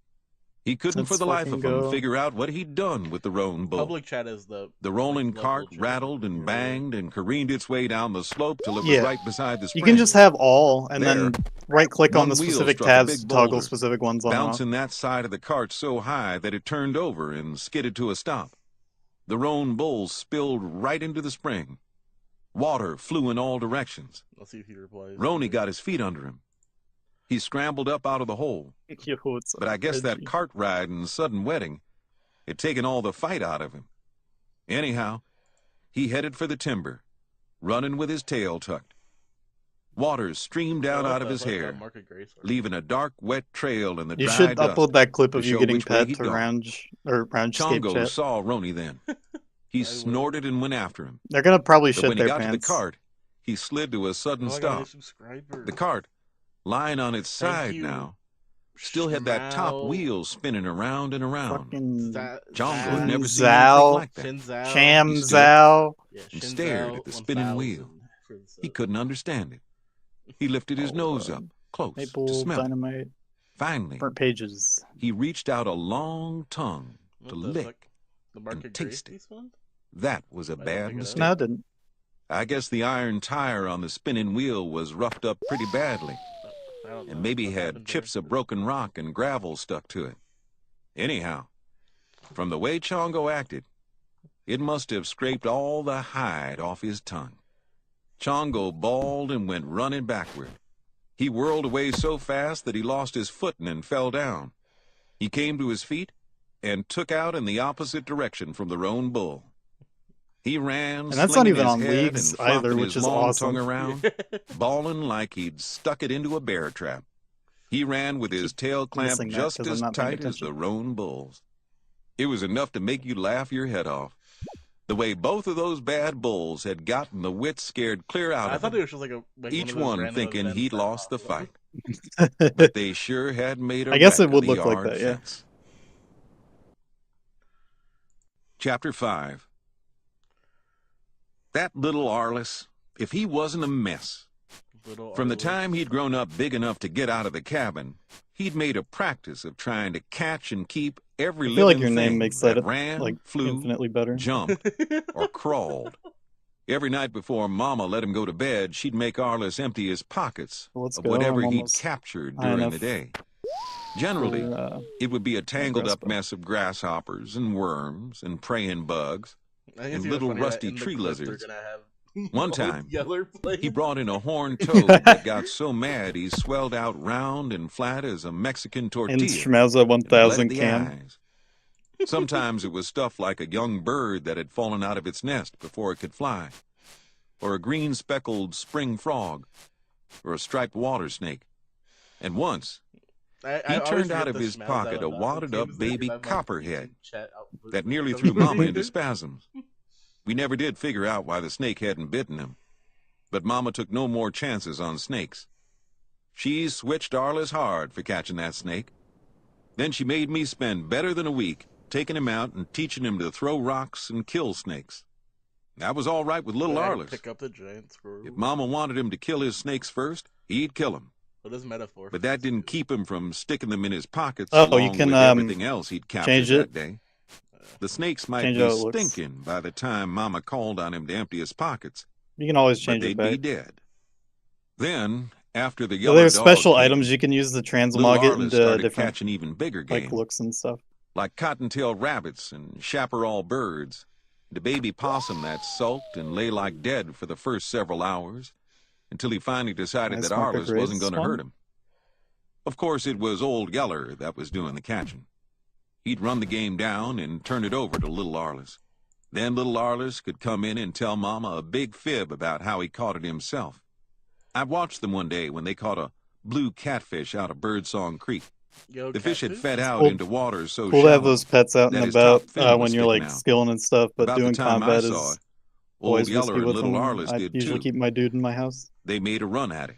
He couldn't Let's for the life fucking of him go. figure out what he'd done with the roan bull. Public chat is the rolling local cart chat. rattled and You're banged and careened its way down the slope till it was Yeah. right beside the spring. You can just have all, and then There, right-click on one the wheel specific struck a tabs big to toggle boulder, specific ones on and off. bouncing that side of the cart so high that it turned over and skidded to a stop. The roan bull spilled right into the spring. Water flew in all directions. Let's see if he replies. Roni got his feet under him. He scrambled up out of the hole, Yo, it's but I guess that edgy. cart ride and sudden wetting had taken all the fight out of him. Anyhow, He headed for the timber, running with his tail tucked. Water streamed down out of his hair, leaving a dark, wet trail in the You dry should dust upload that clip to of you show getting which way pet he'd to gone. Roundscape Chongo chat. saw Roni then. He snorted and went after him. They're gonna probably But shit when he their got to the pants. cart, he slid to a sudden stop. The cart, lying on its side now, still had that top wheel spinning around and around. Fucking Chongo had never seen Zhao. anything like that. Sham He stood Zhao. and stared at the spinning wheel. He couldn't understand it. He lifted his nose up, close, to Maple smell it. Dynamite. Finally, Burnt pages. he reached out a long tongue to lick and taste it. That was a bad mistake. No, it didn't. I guess the iron tire on the spinning wheel was roughed up pretty badly, and maybe had chips of broken rock and gravel stuck to it. Anyhow, from the way Chongo acted, it must have scraped all the hide off his tongue. Chongo bawled and went running backward. He whirled away so fast that he lost his footing and fell down. He came to his feet and took out in the opposite direction from the roan bull. He ran, And that's not slinging even his on head leagues and flopping either, which his is long awesome. tongue around, bawling like he'd stuck it into a bear trap. He ran with his tail clamped missing that just 'cause I'm as not paying tight as attention. the roan bull's. It was enough to make you laugh your head off. The way both of those bad bulls had gotten the wits scared clear out I of thought them, it was just like each one of those one random thinking events he'd that lost the popped fight. up. But they sure had made a I guess wreck it would of the look like yard that, yeah. fence. Chapter 5. That little Arliss, if he wasn't a mess. From the time he'd grown up big enough to get out of the cabin, he'd made a practice of trying to catch and keep every I feel like living your name thing makes that that ran, like flew, infinitely better. jumped, or crawled. Every night before Mama let him go to bed, she'd make Arliss empty his pockets Well, let's of go. whatever I'm he'd almost captured high during enough the day. Generally, for, it would be a tangled up crossbow. mess of grasshoppers and worms and praying bugs and little rusty tree lizards. One time, he brought in a horned toad that got so mad he swelled out round and flat as a Mexican in tortilla. Schmauza and bled 1000 the cam. eyes. Sometimes it was stuff like a young bird that had fallen out of its nest before it could fly, or a green speckled spring frog, or a striped water snake. And once, he turned out of his pocket a wadded up baby copperhead that nearly threw Mama into spasms. We never did figure out why the snake hadn't bitten him, but Mama took no more chances on snakes. She switched Arliss hard for catching that snake. Then she made me spend better than a week taking him out and teaching him to throw rocks and kill snakes. That was all right with little Arliss. Pick up the giant squirrel. If Mama wanted him to kill his snakes first, he'd kill them. What is metaphor? But that didn't keep him from sticking them in his pockets Oh, along you can, with everything else he'd captured change that it. day. The snakes might Change be how it looks. stinking by the time Mama called on him to empty his pockets, You can always but change they'd it be back. dead. Then, after the So yellow there's dog special came, items you can use to little transmog it Arliss into started different catching even bigger game, like looks and stuff. like cottontail rabbits and chaparral birds, the baby possum that sulked and lay like dead for the first several hours, until he finally decided Nice that marker Arliss wasn't grades going to one. hurt him. Of course, it was old Yeller that was doing the catching. He'd run the game down and turn it over to little Arliss. Then little Arliss could come in and tell Mama a big fib about how he caught it himself. I watched them one day when they caught a blue catfish out of Birdsong Creek. Yo, The fish had catfish? fed out Cool. into waters so Cool to have shallow those pets out that and his top about fin was when you're sticking like out. skilling and stuff, but About the doing time I combat saw is it, old always Yeller risky and with little them. Arliss I did usually too. keep my dude in my house. They made a run at it.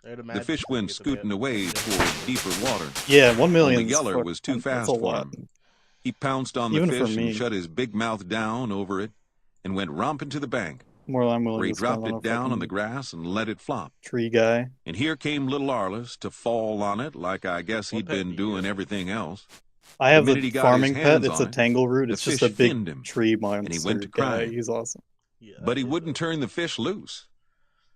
I'd The imagine fish you went get the scooting bit- away yeah. toward deeper water. Yeah, 1 Only million. Yeller was too That's fast a for lot. him. He pounced on the Even for fish me. and shut his big mouth down over it and went romping to the bank, More than I'm willing where he to spend dropped on a it down on the fucking grass and let it flop. tree guy. And here came little Arliss to fall on it like I guess What he'd pet do been you doing have? everything else. I have minute he a got farming his pet. hands It's on a it, tangle root. the It's just fish a big finned him, tree and monster he went to guy. crying. He's awesome. Yeah, But he that is wouldn't turn the fish loose.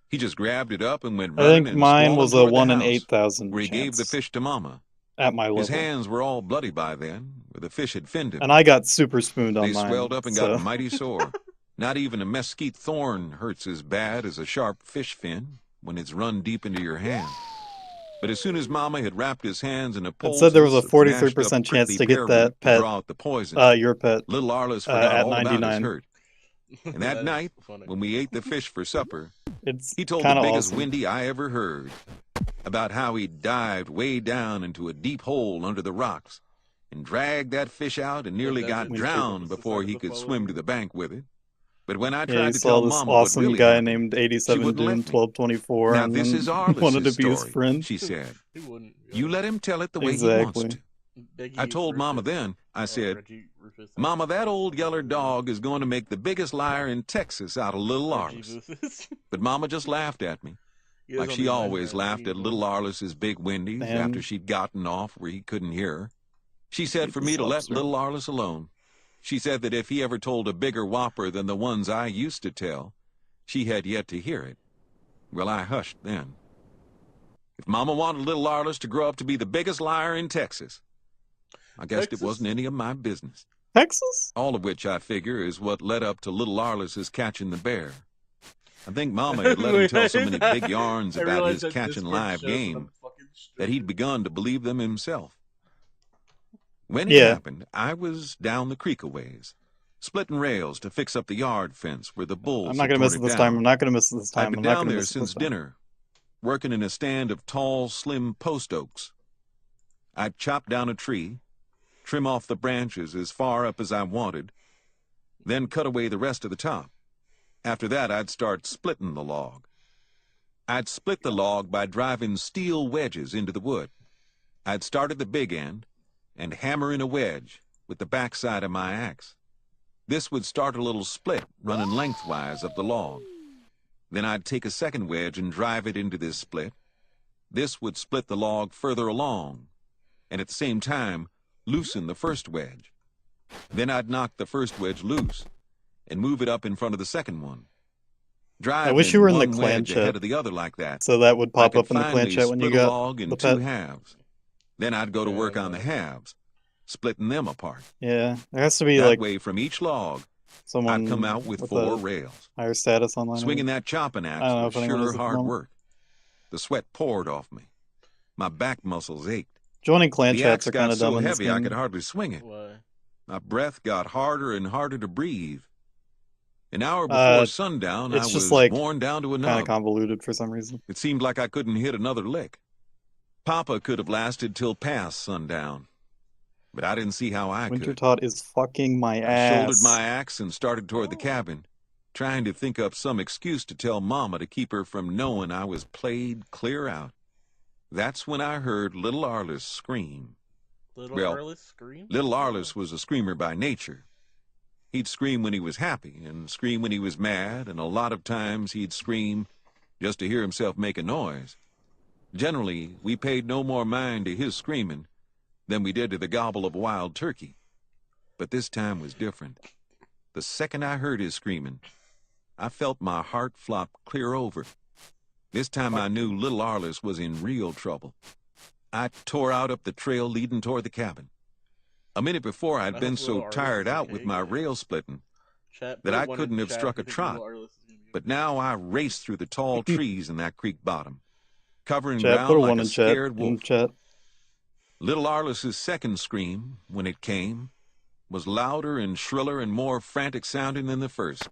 He just grabbed it up and went I running think and mine swallowed was a toward the 1 in house, 8,000 where he gave the chance fish to Mama. at my His level. hands were all bloody by then, where the fish had finned him. And I got super spooned on They mine. swelled up and so. got mighty sore. Not even a mesquite thorn hurts as bad as a sharp fish fin when it's run deep into your hand. But as soon as Mama had wrapped his hands in a It said there was a poultice of 43% mashed-up chance prickly to get pear that root to pet, draw out the poison, your pet, little Arliss forgot at all about his 99. hurt. And that That is night, funny. when we ate the fish for supper, It's he told the kind of biggest awesome. Wendy I ever heard about how he dived way down into a deep hole under the rocks and dragged that fish out and nearly got desert drowned was the before side he of the could fall swim to over. the bank with it. But when I Yeah, tried he to saw tell this Mama what awesome really guy happened, named she 87 wouldn't Dune let me. 1224 Now and this then is wanted to Arliss's be his story, friend. she said. He wouldn't. You let him tell it the way he wants Exactly. to. I told Mama then, I said, Reggie Rufus. Mama, that old yeller dog is going to make the biggest liar in Texas out of little Reggie Arliss. Rufus. But Mama just laughed at me, You guys like wanna she be my always friend, laughed Reggie at little Rufus? Arliss's big Wendy's Damn. after she'd gotten off where he couldn't hear her. She said Get for the me to let subs, little Arliss alone. She said that if he ever told a bigger whopper than the ones I used to tell, she had yet to hear it. Well, I hushed then. If Mama wanted little Arliss to grow up to be the biggest liar in Texas, I guess it wasn't any of my business. Texas? All of which, I figure, is what led up to little Arliss's catching the bear. I think Mama had let him tell so many big yarns I about realized his that catching Discord live shows when I'm game fucking that he'd streaming. begun to believe them himself. When it Yeah. happened, I was down the creek a ways, splitting rails to fix up the yard fence where the bulls I'm not had going to torn miss it it this down. time. I'm not going to miss it this I'd time. been I'm not down going to there miss it since this time. dinner, working in a stand of tall, slim post oaks. I'd chop down a tree, trim off the branches as far up as I wanted, then cut away the rest of the top. After that, I'd start splitting the log. I'd split the log by driving steel wedges into the wood. I'd start at the big end and hammer in a wedge with the backside of my axe. This would start a little split running lengthwise of the log. Then I'd take a second wedge and drive it into this split. This would split the log further along, and at the same time loosen the first wedge. Then I'd knock the first wedge loose and move it up in front of the second one. Drive wish you were in the one clan wedge chat, ahead of the other like that. So that would I pop could up in the clan finally chat when you split a got log in the two pet. halves. Then I'd go to work on the halves, splitting them apart. Yeah, there has to be That like way, from each log, someone I'd come out with with 4 a rails. higher status online. Swinging that chopping axe I don't know was if anyone is sure at the hard moment. work. The sweat poured off me. My back muscles ached. Joining clan The chats axe are kind got of so dumb in this heavy I game. could hardly swing it. Why? My breath got harder and harder to breathe. An hour before sundown, I it's just was like worn down to a kind of nub. convoluted for some reason. It seemed like I couldn't hit another lick. Papa could have lasted till past sundown, but I didn't see how I Winter could. Tot is fucking my I shouldered ass. my axe and started toward the cabin, trying to think up some excuse to tell Mama to keep her from knowing I was played clear out. That's when I heard little Arliss scream. Little Well, Arliss scream? Little Arliss was a screamer by nature. He'd scream when he was happy and scream when he was mad, and a lot of times he'd scream just to hear himself make a noise. Generally, we paid no more mind to his screaming than we did to the gobble of a wild turkey. But this time was different. The second I heard his screaming, I felt my heart flop clear over. This time I knew little Arliss was in real trouble. I tore out up the trail leading toward the cabin. A minute before, I'd been so tired out with my rail splitting that I couldn't have struck a trot. But now I raced through the tall trees in that creek bottom, covering Chat, ground put a like 1 a in chat. scared In wolf. chat. Little Arliss's second scream, when it came, was louder and shriller and more frantic sounding than the first.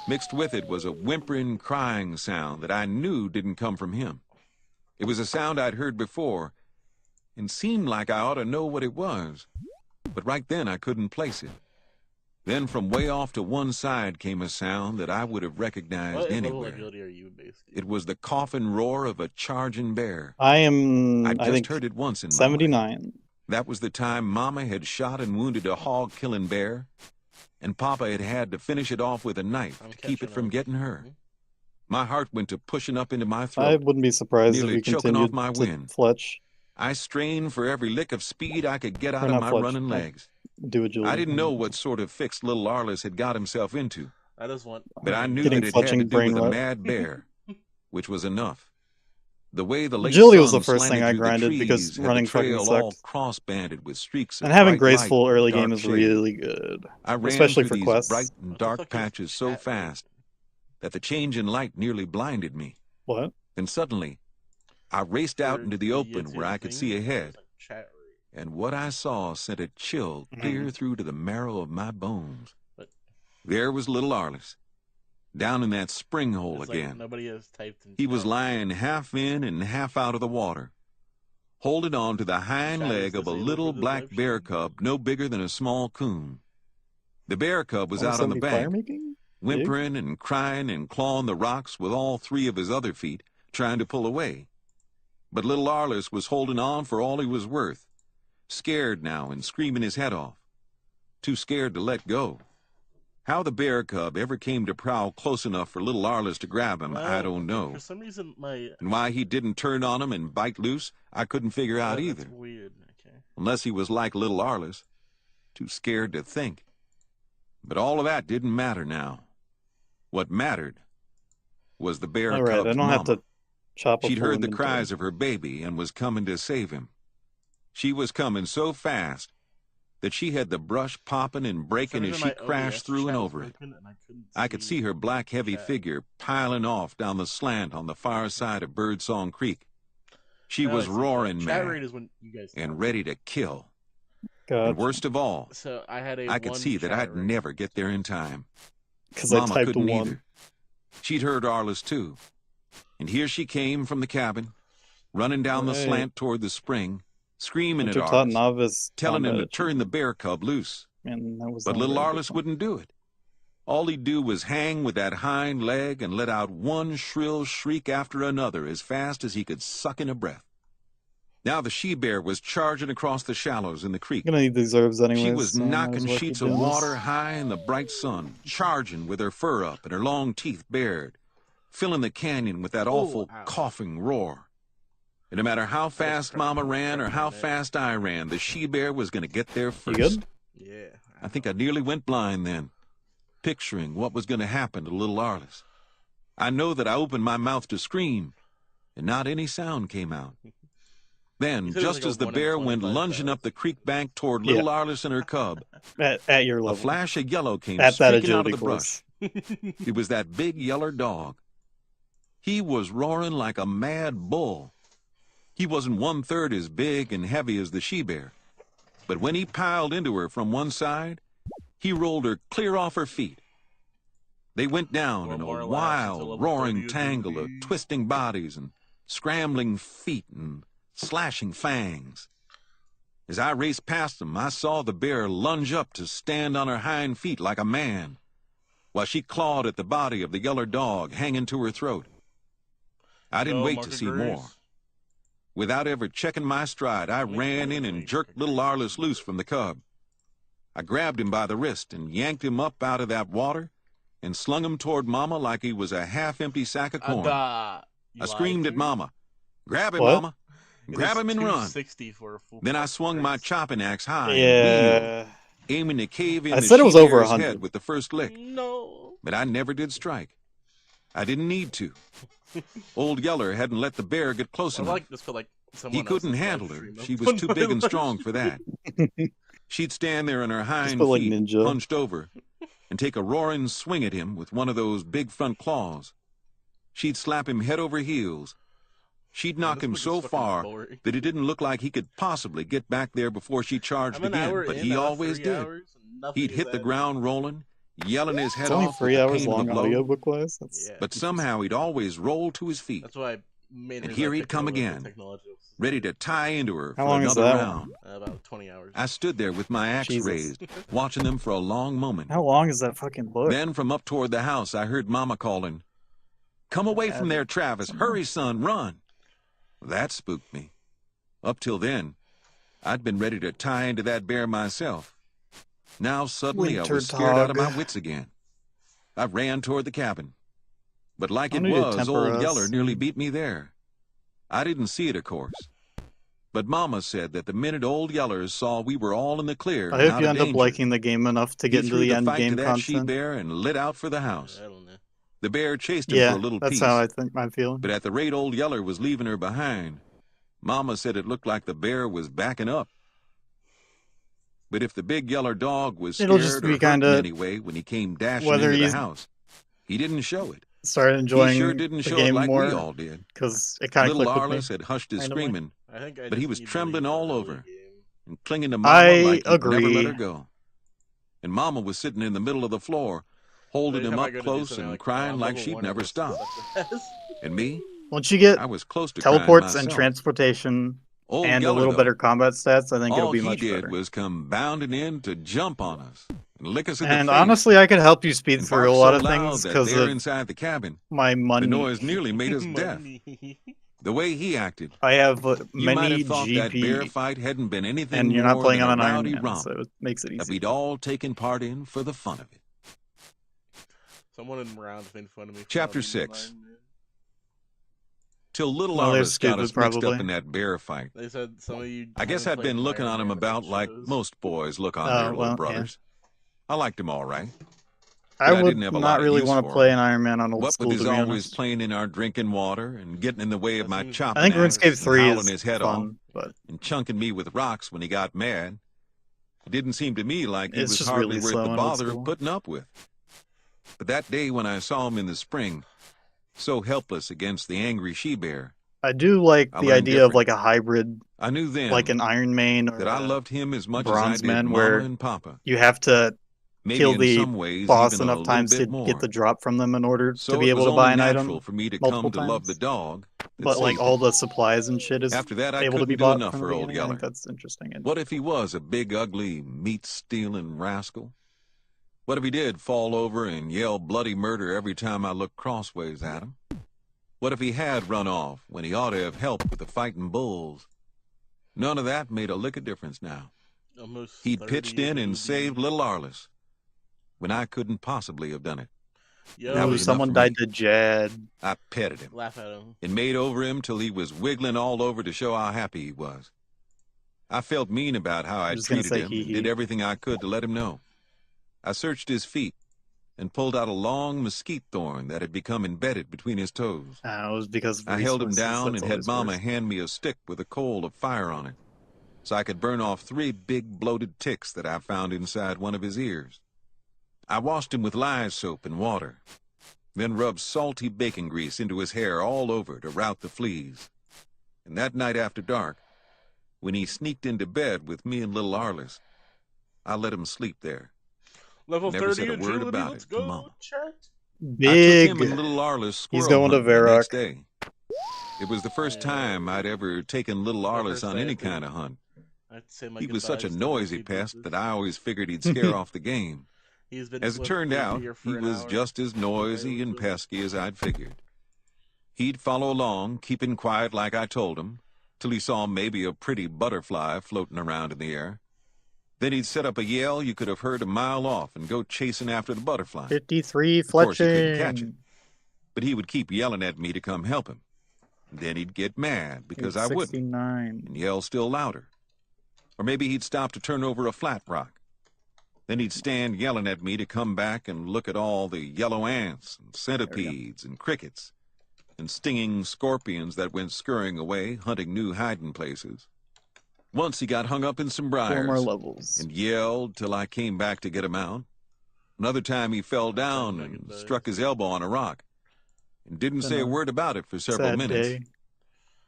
Mixed with it was a whimpering, crying sound that I knew didn't come from him. It was a sound I'd heard before, and seemed like I ought to know what it was. But right then I couldn't place it. Then from way off to one side came a sound that I would have recognized What level anywhere. agility are you, basically? It was the coughing roar of a charging bear. I am, I'd I just think, heard it once in my life. 79. That was the time Mama had shot and wounded a hog-killing bear, and Papa had had to finish it off with a knife to keep it from getting her. My heart went to pushing up into my I throat. wouldn't be surprised if Nearly we choking continued off my to wind. Fletch. I strained for every lick of speed I could get out Or of not my Fletch, running like, legs. do agility. I didn't know what sort of fix little Arliss had got himself into, I just want. but I knew Getting that it had to fletching do brain with a rot. mad bear, which was enough. The way the late Agility was the sun first thing slanted I through the grinded trees because had running the fucking trail all sucked. cross-banded with streaks of And having bright light graceful and early dark game is shade. really good. I ran especially through for these quests. bright and What the dark fuck is patches so chat fast that the change in light nearly blinded me. What? Then suddenly, I raced out into the open where I could see ahead, Chat rate. and what I saw sent a chill clear through to the marrow of my bones. What? There was little Arliss, down in that spring hole It's again. like nobody has typed in He was chat. lying half in and half out of the water, holding on to the hind Chat is leg of a disabled little for this black live bear stream. cub no bigger than a small coon. The bear cub was Oh, out on the 70 fire bank, making? whimpering and crying and clawing the rocks with all three of his other feet, trying to pull away. But little Arliss was holding on for all he was worth, scared now and screaming his head off, too scared to let go. How the bear cub ever came to prowl close enough for little Arliss to grab him, I don't know. For some reason, my And why he didn't turn on him and bite loose, I couldn't figure out that's either. weird. Okay. Unless he was like little Arliss, too scared to think. But all of that didn't matter now. What mattered was the bear All right, cub's I don't mama. have to chop a She'd full heard the inventory. cries of her baby and was coming to save him. She was coming so fast that she had the brush popping and breaking as she crashed through and over it. I could see her black, heavy figure piling off down the slant on the far side of Birdsong Creek. She was roaring mad and ready to kill. Gotcha. And worst of all, So I I could see that I'd never get there in time. Because I Mama typed couldn't 1. either. She'd heard Arliss too. And here she came from the cabin, running down the Right. slant toward the spring, screaming at Intertaught Arliss, novice telling him to combat turn the bear cub loose. Man, that was But not little very good Arliss one. wouldn't do it. All he'd do was hang with that hind leg and let out one shrill shriek after another as fast as he could suck in a breath. Now the she-bear was charging across the shallows in the creek. I'm gonna need these herbs anyways. She was so I might knocking as well sheets keep of doing this. water high in the bright sun, charging with her fur up and her long teeth bared, filling the canyon with that awful coughing roar. And no matter how fast Mama ran or how fast I ran, the she-bear was going to get there You first. good? Yeah. I think I nearly went blind then, picturing what was going to happen to little Arliss. I know that I opened my mouth to scream, and not any sound came out. Then, You said it was just like a as the 1 in bear went 25,000. lunging up the creek bank toward little Arliss and her cub, At your a level. flash of yellow came At that streaking out of agility the brush. course. It was that big yeller dog. He was roaring like a mad bull. He wasn't 1/3 as big and heavy as the she-bear, but when he piled into her from one side, he rolled her clear off her feet. They went down in a wild, roaring tangle of twisting bodies and scrambling feet and slashing fangs. As I raced past them, I saw the bear lunge up to stand on her hind feet like a man, while she clawed at the body of the yeller dog hanging to her throat. I didn't wait to see more. Without ever checking my stride, I ran in and jerked little Arliss loose from the cub. I grabbed him by the wrist and yanked him up out of that water and slung him toward Mama like he was a half-empty sack of corn. I screamed at Mama, "Grab him, What? Mama! Grab him and run!" Then I swung my chopping axe high and Yeah. wheeled, aiming to cave in I the said it was over she-bear's 100. head with the first lick. No. But I never did strike. I didn't need to. Old Yeller hadn't let the bear get close I enough. like this for like He couldn't handle her. She was too big and strong for that. She'd stand there on her hind put like feet, ninja. hunched over, and take a roaring swing at him with one of those big front claws. She'd slap him head over heels. She'd knock him so far that it didn't look like he could possibly get back there before she charged again, but he always did. He'd hit the ground rolling, yelling his head It's only off 3 with the hours pain of the long blow, audiobook wise. That's but somehow he'd always roll to his feet, That's why I made and here he'd come again, ready to tie into her How for long is another that round. About 20 hours. I stood there with my axe Jesus. raised, watching them for a long moment. How long is that fucking book? Then from up toward the house, I heard Mama calling, "Come away from there, Travis. Hurry, son, run." That spooked me. Up till then, I'd been ready to tie into that bear myself. Now suddenly I Winter was scared out of dog. my wits again. I ran toward the cabin. But like I it need to was, temper old us. Yeller nearly beat me there. I didn't see it, of course. But Mama said that the minute old Yeller saw we were all in the clear, I and hope out you of end up danger, liking the game enough to he get into threw the the end fight game to that content. she-bear and lit out for the house. I don't know. The bear chased him Yeah, for a little that's piece. how I think I'm feeling. But at the rate old Yeller was leaving her behind, Mama said it looked like the bear was backing up. But if the big yeller dog was It'll scared just or be hurt in kinda- any way when he came dashing whether into the he's- house, he didn't show it. Started He enjoying sure didn't the show it game like we more all did. because it kind of Little clicked with Arliss me. had hushed his randomly. screaming I think I But he just was need to trembling leave all early over. game. and clinging to Mama I like he'd never agree. let her go. And Mama was sitting in the middle of the floor, holding him Anytime I up go to do close something, and like, crying I'm like level she'd 1 never of this stop. such a- And me, Once you get I was close to crying teleports and myself. transportation Old and a Geller, little though, better combat stats, I think it'll all be he much did better. was come bounding in to jump on us and lick us in the And face. honestly, I could help you speed and through a bark lot so of loud things that because there of inside the cabin, my money. the noise nearly made us deaf. Money. The way he acted, I have you might many have thought that bear GP, fight hadn't been anything and you're not more playing than on a an Iron rowdy Man, romp so it makes it that easy. we'd all taken part in for the fun of it. Someone in Rounds made fun of me. For Chapter not being 6. Iron Man. Till little Well, they're Arliss got stupid, us mixed up probably. in that bear fight. They said some of you. I guess haven't I'd played been an looking Iron on him Man, and about it like shows. most boys look on Oh, their well, little yeah. brothers. I liked him all right. I but I would didn't have a lot not of really use want for to play him. an Iron Man on old What school, with to his be always honest. playing in our drinking water and getting in the way of That my seems chopping I think axe RuneScape and 3 howling is his head off fun, but and chunking me with rocks when he got mad. It didn't seem to me like he it's was just hardly really worth slow the and old bother of school. putting up with. But that day when I saw him in the spring, so helpless against the angry she-bear, I do like I the learned idea of different. like a hybrid, I knew then like an Iron Man or that I a loved him as much as I Bronze did Man, Mama where and Papa. you have to Maybe kill in the some ways boss even a enough little times to bit more. get the drop from them in order to So be it able was to only buy an natural item for me to multiple come to love the times. dog that But like saved all him. the supplies and shit is After that, I able to be couldn't do bought enough from the for Old beginning. I think Geller. that's interesting. And What if he was a big, ugly, meat-stealing rascal? What if he did fall over and yell bloody murder every time I looked crossways at him? What if he had run off when he ought to have helped with the fighting bulls? None of that made a lick of difference now. Almost He'd 30 pitched in and AD. saved little Arliss when I couldn't possibly have done it. Yo, That ooh, was enough someone for died me. to Jad. I petted him laugh at him. and made over him till he was wiggling all over to show how happy he was. I felt mean about how I'm I just gonna treated say him hee and did hee. everything I could to let him know. I searched his feet and pulled out a long mesquite thorn that had become embedded between his toes. It was because of I held him resources, down that's and had always Mama worse. hand me a stick with a coal of fire on it, so I could burn off 3 big bloated ticks that I found inside one of his ears. I washed him with lye soap and water, then rubbed salty bacon grease into his hair all over to rout the fleas. And that night after dark, when he sneaked into bed with me and little Arliss, I let him sleep there. Level Never 30 said a word agility. about Let's it to go, Mama. chat. I took Big. him and little Arliss squirrel going to hunting the next Varrock. day. It was the first time I'd ever taken little My Arliss first on day, any I think. kind of hunt. I'd say my He was such a goodbyes to noisy Rusty pest Boots. that I always figured he'd scare off the game. He's been As it with turned the out, beer for he an was hour. just as noisy and pesky as I'd figured. He'd follow along, keeping quiet like I told him, till he saw maybe a pretty butterfly floating around in the air. Then he'd set up a yell you could have heard a mile off and go chasing after the butterfly. 53 Of course, he couldn't catch it, fletching. but he would keep yelling at me to come help him. Then he'd get mad because I wouldn't 69. and yell still louder. Or maybe he'd stop to turn over a flat rock. Then he'd stand yelling at me to come back and look at all the yellow ants and centipedes and crickets and stinging scorpions that went scurrying away, hunting new hiding places. Once he got hung up in some 4 more briars levels. and yelled till I came back to get him out. Another time he fell down and struck his elbow on a rock and didn't say a word about it for several Sad minutes day.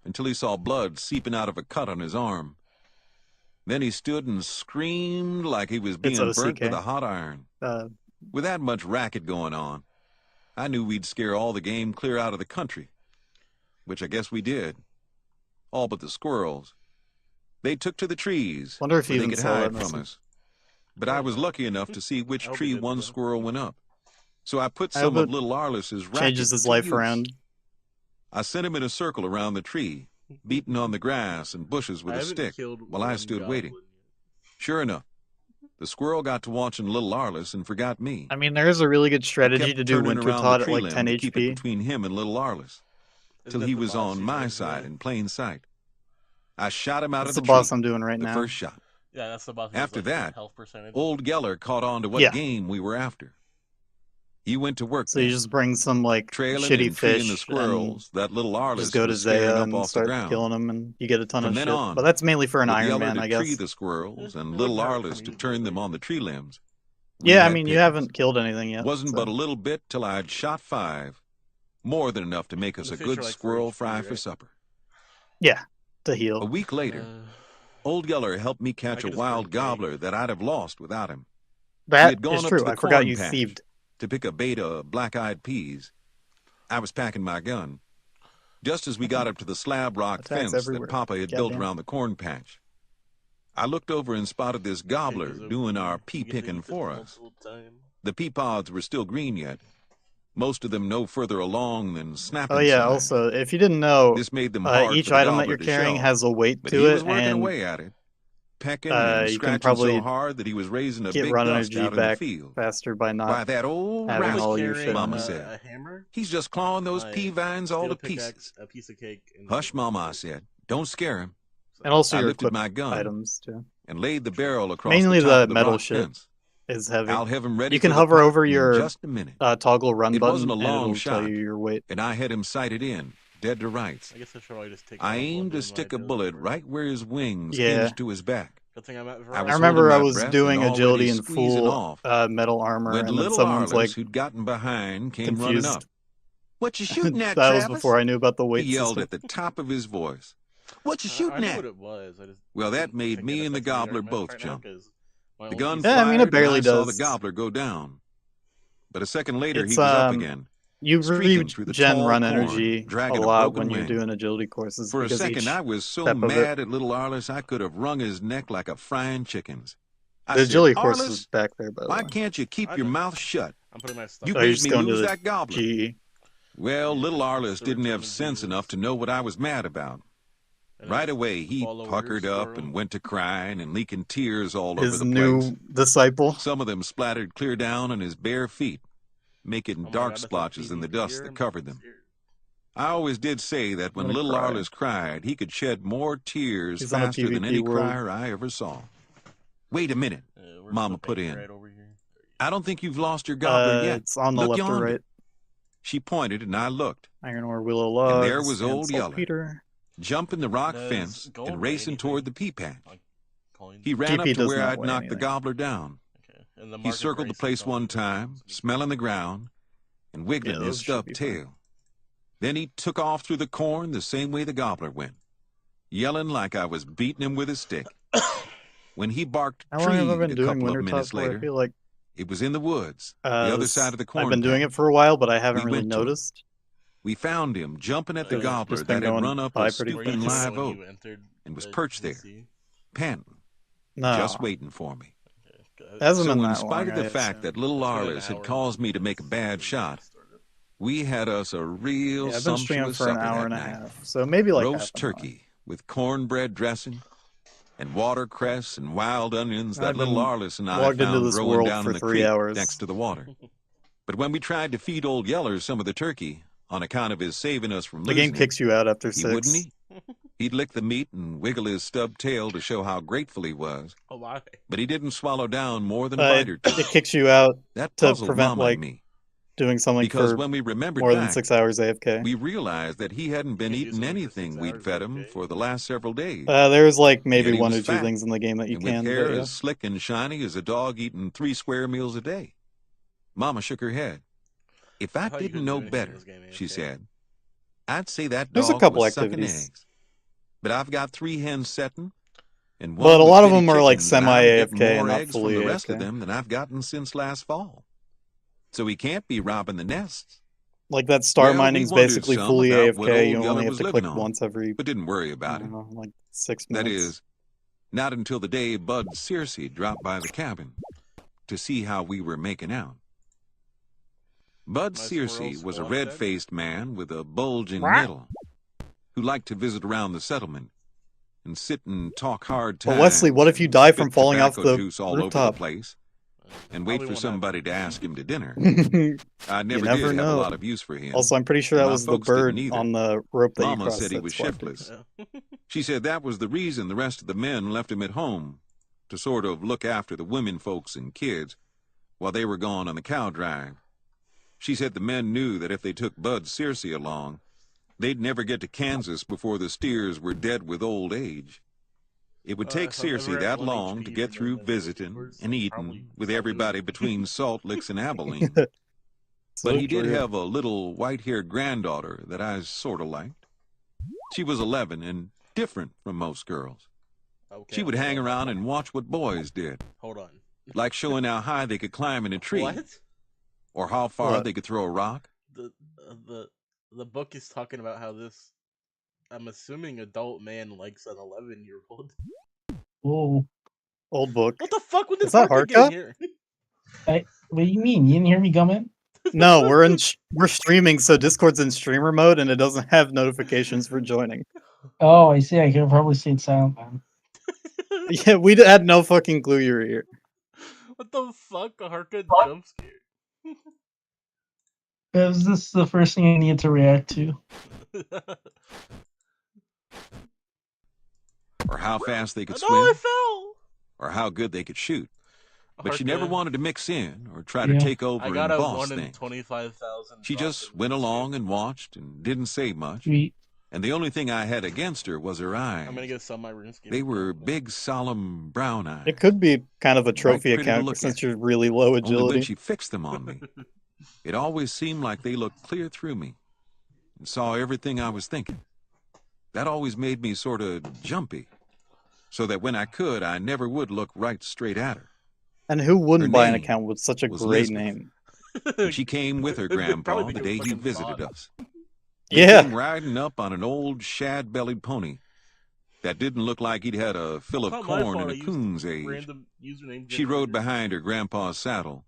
until he saw blood seeping out of a cut on his arm. Then he stood and screamed like he was being burnt with a hot iron. With that much racket going on, I knew we'd scare all the game clear out of the country, which I guess we did. All but the squirrels. They took to the trees Wonder if where you they even could saw that hide from message. us. But I was lucky enough to see which I hope tree he did, one though. squirrel went up. So I put I some hope of it little Arliss's racket changes his to life use. around. I sent him in a circle around the tree, beating on the grass and bushes with a stick while I stood waiting. Sure enough, the squirrel got to watching little Arliss and forgot me. I mean, there is a really good He strategy kept to do turning Winter around Todd the at tree like 10 limb to keep it HP. between him and little Arliss, till he was on my side in plain sight. I shot him out That's of the the boss tree, I'm doing right the now. first shot. Yeah, that's the boss. After Like, that, health percentage. Old Geller caught on to what Yeah. game we were after. He went to work So you then, just bring some like trailing shitty and treeing the fish and squirrels that little just Arliss go to was scaring Zaya up and off the start ground. killing them, and you get a ton From of then shit. on, But that's mainly for an with Iron Yeller Man, to I tree guess. the squirrels and It little wouldn't hurt for Arliss me to to turn do them it. on the tree limbs. We Yeah, I had mean, you pickings. haven't killed anything yet. Wasn't so. but a little bit till I'd shot 5. More than enough to make And us the a fish good are like 4 squirrel HP, fry for right? supper. Yeah, to A heal. week later, Old Geller helped me catch a could just wild bring cake. gobbler that I'd have lost without him. That had gone is up to true. the I forgot corn you patch. thieved. to pick a bait of black-eyed peas. I was packing my gun. Just as we got up to the slab rock Attacks fence everywhere. that Papa had built Goddamn. around the corn patch, I looked over and spotted this gobbler Take us doing over our here. pea You get to picking eat this for us. multiple times. The pea pods were still green yet, most of them no further along than snapping Oh yeah. size. Also, if you didn't know, This made them hard each for the item that gobbler you're to carrying shell, has a weight but to he it, was working and away at it, pecking and you can scratching probably so hard that he was raising a get big run dust energy out in the back field. faster by Why, not that old having Was all rascal, your shit carrying in Mama it. said. a hammer, He's just clawing those my pea vines all steel to pickaxe, pieces. a piece of cake, and Hush, Mama, I said. Don't scare him. And also I your lifted equipped my gun items too. and laid the barrel across Mainly the top the of the metal rock shit fence. is heavy. I'll have him ready You can for the hover pot over in your just a minute. toggle run It button, wasn't a and long it'll tell shot. you your weight. And I had him sighted in, dead to rights. I guess I should probably just take. I out one aimed to doing stick my a bullet job. right where his wings Yeah. hinged to his back. Good thing I'm at I Verizon. was I remember holding I my was breath doing and agility already in squeezing full off metal armor, when and then little someone's Arliss, like who'd gotten behind, came running confused. up. What you shooting at, That was Travis? before I knew about the He weight yelled system. at the top of his voice. What you I shooting knew at? what it was. I just Well, that didn't made think me it and the affected me very gobbler much both right now, jump. 'cause my The old gun piece Yeah, I of mean, it fired, and barely I saw the does. gobbler go down. But a second later, It's he was up again, you streaking through the regen tall run corn, energy a dragging a lot broken when you're wing. doing agility courses For a because second, each I was so step of it. mad at little Arliss, I could have wrung his neck like a frying chickens. I The said, agility course is Arliss, back there, by the why way. can't you keep I your know. mouth shut? I'm putting my stuff. You Oh, you're made just me going to lose the that gobbler. GE. Well, Yeah, little it's Arliss the didn't return have of sense Jesus. enough to know what I was mad about. And Right his away, he followers, puckered up squirrel. and went to crying and leaking tears all over His the new place. disciple. Some of them splattered clear down on his bare feet, making Oh my dark God, that's a splotches in the PvP dust here? that I'm covered them. scared. I always did say that when I'm gonna little cry. Arliss cried, he could shed more tears He's on a faster than PvP any world. crier I ever saw. Wait a minute, We're Mama flipping put in. right over here. I don't think you've lost your gobbler yet. It's on the Look left or yonder. right. She pointed, and I looked. Iron ore, willow logs, And there was and old Yeller, saltpeter. jumping the rock Does fence gold and weigh racing toward the anything? pea patch. Like coins? He ran GP up to does where not I'd weigh knocked the anything. gobbler down. Okay. And the He market circled the price place is one all time, different. smelling the ground and wiggling Yeah, his those should stubbed be fine. tail. Then he took off through the corn the same way the gobbler went, yelling like I was beating him with a stick. When he barked How long have I treed been a doing couple of winter minutes top for? I later, feel like it was in the woods, the other side of the corn I've been doing patch. it for a while, but I haven't We really went to him. noticed. We found him jumping at the Just gobbler been that had going run up by a pretty Were you stooping fast. there live when oak you entered and was the perched there, GC? panting, No, just waiting for me. Okay, good. it hasn't So been in that spite long. of the I fact assume. that little It's been an Arliss had hour caused me to make a since bad we shot, started. we had us a real Yeah, I've been streaming sumptuous for an supper hour that and a night. half, so maybe like Roast half an hour. turkey with cornbread dressing and watercress and wild onions that I've little been Arliss and I logged into found this growing world down for in the 3 creek hours. next to the water. But when we tried to feed old Yeller some of the turkey on account of his saving us from The game losing it, kicks you out after he 6. wouldn't eat. He'd lick the meat and wiggle his stubbed tail to show how grateful he was, Oh, why? but he didn't swallow down more than a bite or two. It kicks you out That to puzzled prevent Mama like and me, doing something because for when we remembered more than back, 6 hours AFK. we realized that he hadn't been Can't do eating something for anything 6 we'd hours fed him AFK? for the last several days. There's like maybe Yet he one was or two fat, things in the game that you and with can, hair but yeah. as slick and shiny as a dog eating 3 square meals a day. Mama shook her head. If I thought you didn't couldn't do know anything in better, this game, she AFK. said, I'd say that There's a dog couple was sucking activities. eggs. But I've got 3 hens setting, and one But a with lot of bitty them are like chickens, and I'm getting semi-AFK and more not eggs fully from the rest AFK. of them than I've gotten since last fall. So he can't be robbing the nests. Like that star Well, we mining's wondered basically some fully about what AFK. old You Yeller only have was to living click on, once every, but didn't worry I about it. don't know, like 6 That minutes. is, not until the day Bud Searcy dropped by the cabin to see how we were making out. Bud My Searcy squirrel's was a squatted dead? red-faced man with a bulging Quack. middle who liked to visit around the settlement and sit and talk hard But times. Wesley, what if you and die spit from falling off tobacco the juice all over the rooftop? place and Probably wait for won't somebody happen. to ask him to dinner? You I never never did have a know. lot of use for him. Also, I'm pretty sure and that my was the folks didn't bird either. on the rope that you Mama crossed said he that was swiped. shiftless. Yeah. She said that was the reason the rest of the men left him at home, to sort of look after the women folks and kids while they were gone on the cow drive. She said the men knew that if they took Bud Searcy along, they'd never get to Kansas before the steers were dead with old age. It would take if I'm Searcy ever at that 1 long HP to get for through the visiting viewers, and I'll probably eating with stop everybody losing. between Salt Licks and Abilene. So But he did true. have a little white-haired granddaughter that I sort of liked. She was 11 and different from most girls. Okay, She would hang hold on. around and watch what boys did, Hold on. like showing how high they could climb in a tree What? or how far What? they could throw a rock. The book is talking about how this, I'm assuming, adult man likes an 11-year-old. Oh, Old book. What the fuck? When did Is that Harka get in Harka? here? what do you mean? You didn't hear me come in? No, we're streaming, so Discord's in streamer mode, and it doesn't have notifications for joining. Oh, I see. I could have probably stayed silent then. Yeah, we had no fucking clue you were here. What the fuck? A Harka jump scare. Is this the first thing I need to react to? Or how fast they could No, swim, I fell. or how good they could shoot. But she never Harka, wanted to mix in or try to Yeah. take over I got and a boss 1 in things. 25,000. She just went along and watched and didn't say much. Sweet. And the only thing I had against her was her eyes. I'm gonna get some of my RuneScape. They were big, solemn brown eyes. It could be kind of a trophy pretty to account look since at. you're really low Only when agility. she fixed them on me, it always seemed like they looked clear through me and saw everything I was thinking. That always made me sort of jumpy, so that when I could, I never would look right straight at her. And who wouldn't Her buy an name account with such a was great Elizabeth. name? And she came with her They'd grandpa probably the think it day was he fucking visited fun. us. They Yeah. came riding up on an old shad-bellied pony that didn't look like he'd had a fill of Not my corn fault, in I a used coon's age. Random username. She rode behind her grandpa's saddle,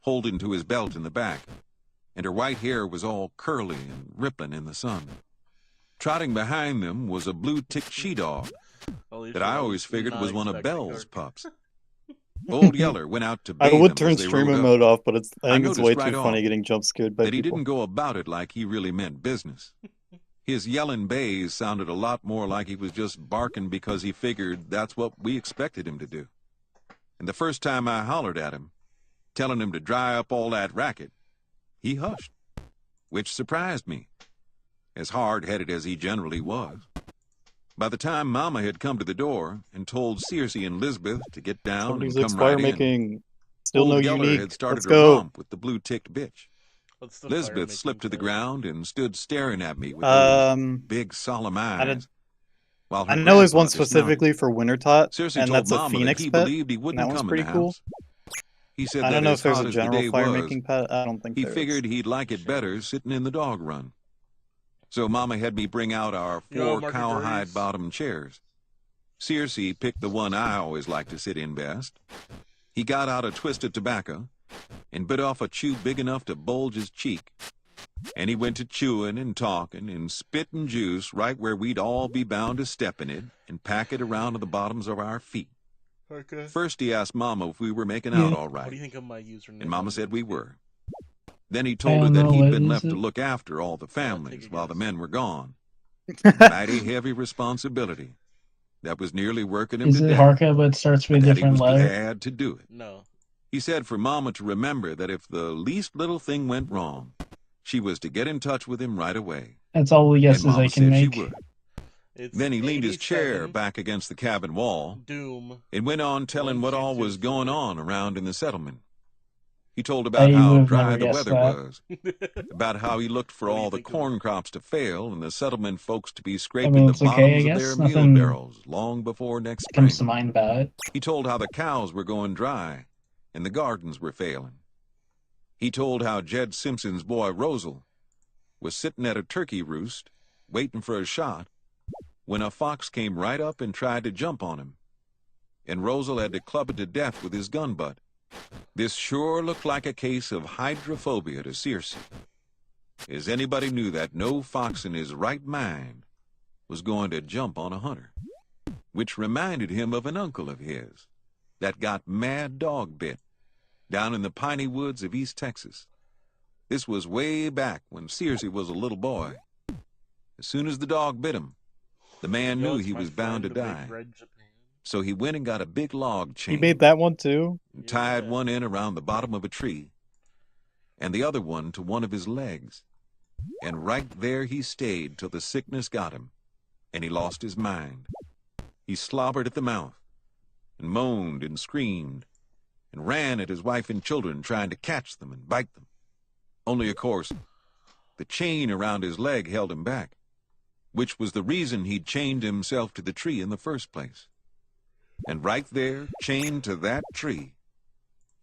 holding to his belt in the back, and her white hair was all curly and rippling in the sun. Trotting behind them was a blue-ticked she-dog that I always figured was one of Belle's pups. Old Yeller went out to I bathe would him turn as they streamer rode up. mode off, but I I think it's way noticed right too funny off getting jump scared by that he people. didn't go about it like he really meant business. His yelling bays sounded a lot more like he was just barking because he figured that's what we expected him to do. And the first time I hollered at him, telling him to dry up all that racket, he hushed, which surprised me, as hard-headed as he generally was. By the time Mama had come to the door and told Circe and Lisbeth to get down Somebody's and come right fire in, making. Still Old no Yeller unique. had started Let's a go. romp with the blue-ticked bitch. What's the Lisbeth fire slipped to the making ground and stood staring at me with those big, solemn eyes, while her I know there's grandpa one dismounted. specifically for Wintertot, Circe and told that's a Mama that phoenix he pet. believed he And wouldn't that one's come in the pretty cool. house. He said I that don't know as if there's hot a as the general day fire was, making pet. I don't think he there figured is. he'd like it better sitting in the dog run. So Mama had me bring out our Yo, 4 Market cowhide Birdies. bottom chairs. Circe picked the one I always liked to sit in best. He got out a twist of tobacco and bit off a chew big enough to bulge his cheek. And he went to chewing and talking and spitting juice right where we'd all be bound to step in it and pack it around to the bottoms of our feet. Okay. First he asked Mama if we were making out all What do right, you think of my username? and Mama on said we RuneScape? were. Then he told her don't that know, he'd what been is left to it? look after all the take families a while the guess. men were gone. Mighty heavy responsibility. That was nearly working him Is to it death, Harka but starts with but a that he different was letter? glad to do it. No. He said for Mama to remember that if the least little thing went wrong, she was to get in touch with him right away. That's all the And guesses Mama I can said she make. would. It's Then he leaned his chair 87, back against the cabin wall Doom. and went on telling what all was going 1224. on around in the settlement. He told I about would how have dry never the guessed weather that. was, about how he looked for What do you all the think of corn crops to fail and the settlement folks to be I scraping mean, the it's okay, I bottoms of their guess. meal Nothing barrels long before next comes to spring. mind about it. He told how the cows were going dry and the gardens were failing. He told how Jed Simpson's boy Rosal was sitting at a turkey roost waiting for a shot when a fox came right up and tried to jump on him, and Rosal had to club it to death with his gun butt. This sure looked like a case of hydrophobia to Circe, as anybody knew that no fox in his right mind was going to jump on a hunter, which reminded him of an uncle of his that got mad dog bit down in the piney woods of East Texas. This was way back when Circe was a little boy. As soon as the dog bit him, the man Yo, knew it's he my was bound to friend, Big die. Red Japan. So he went and got a big log He chain made that one too. and tied Yeah. one end around the bottom of a tree and the other one to one of his legs. And right there he stayed till the sickness got him and he lost his mind. He slobbered at the mouth and moaned and screamed and ran at his wife and children trying to catch them and bite them. Only, of course, the chain around his leg held him back, which was the reason he'd chained himself to the tree in the first place. And right there, chained to that tree,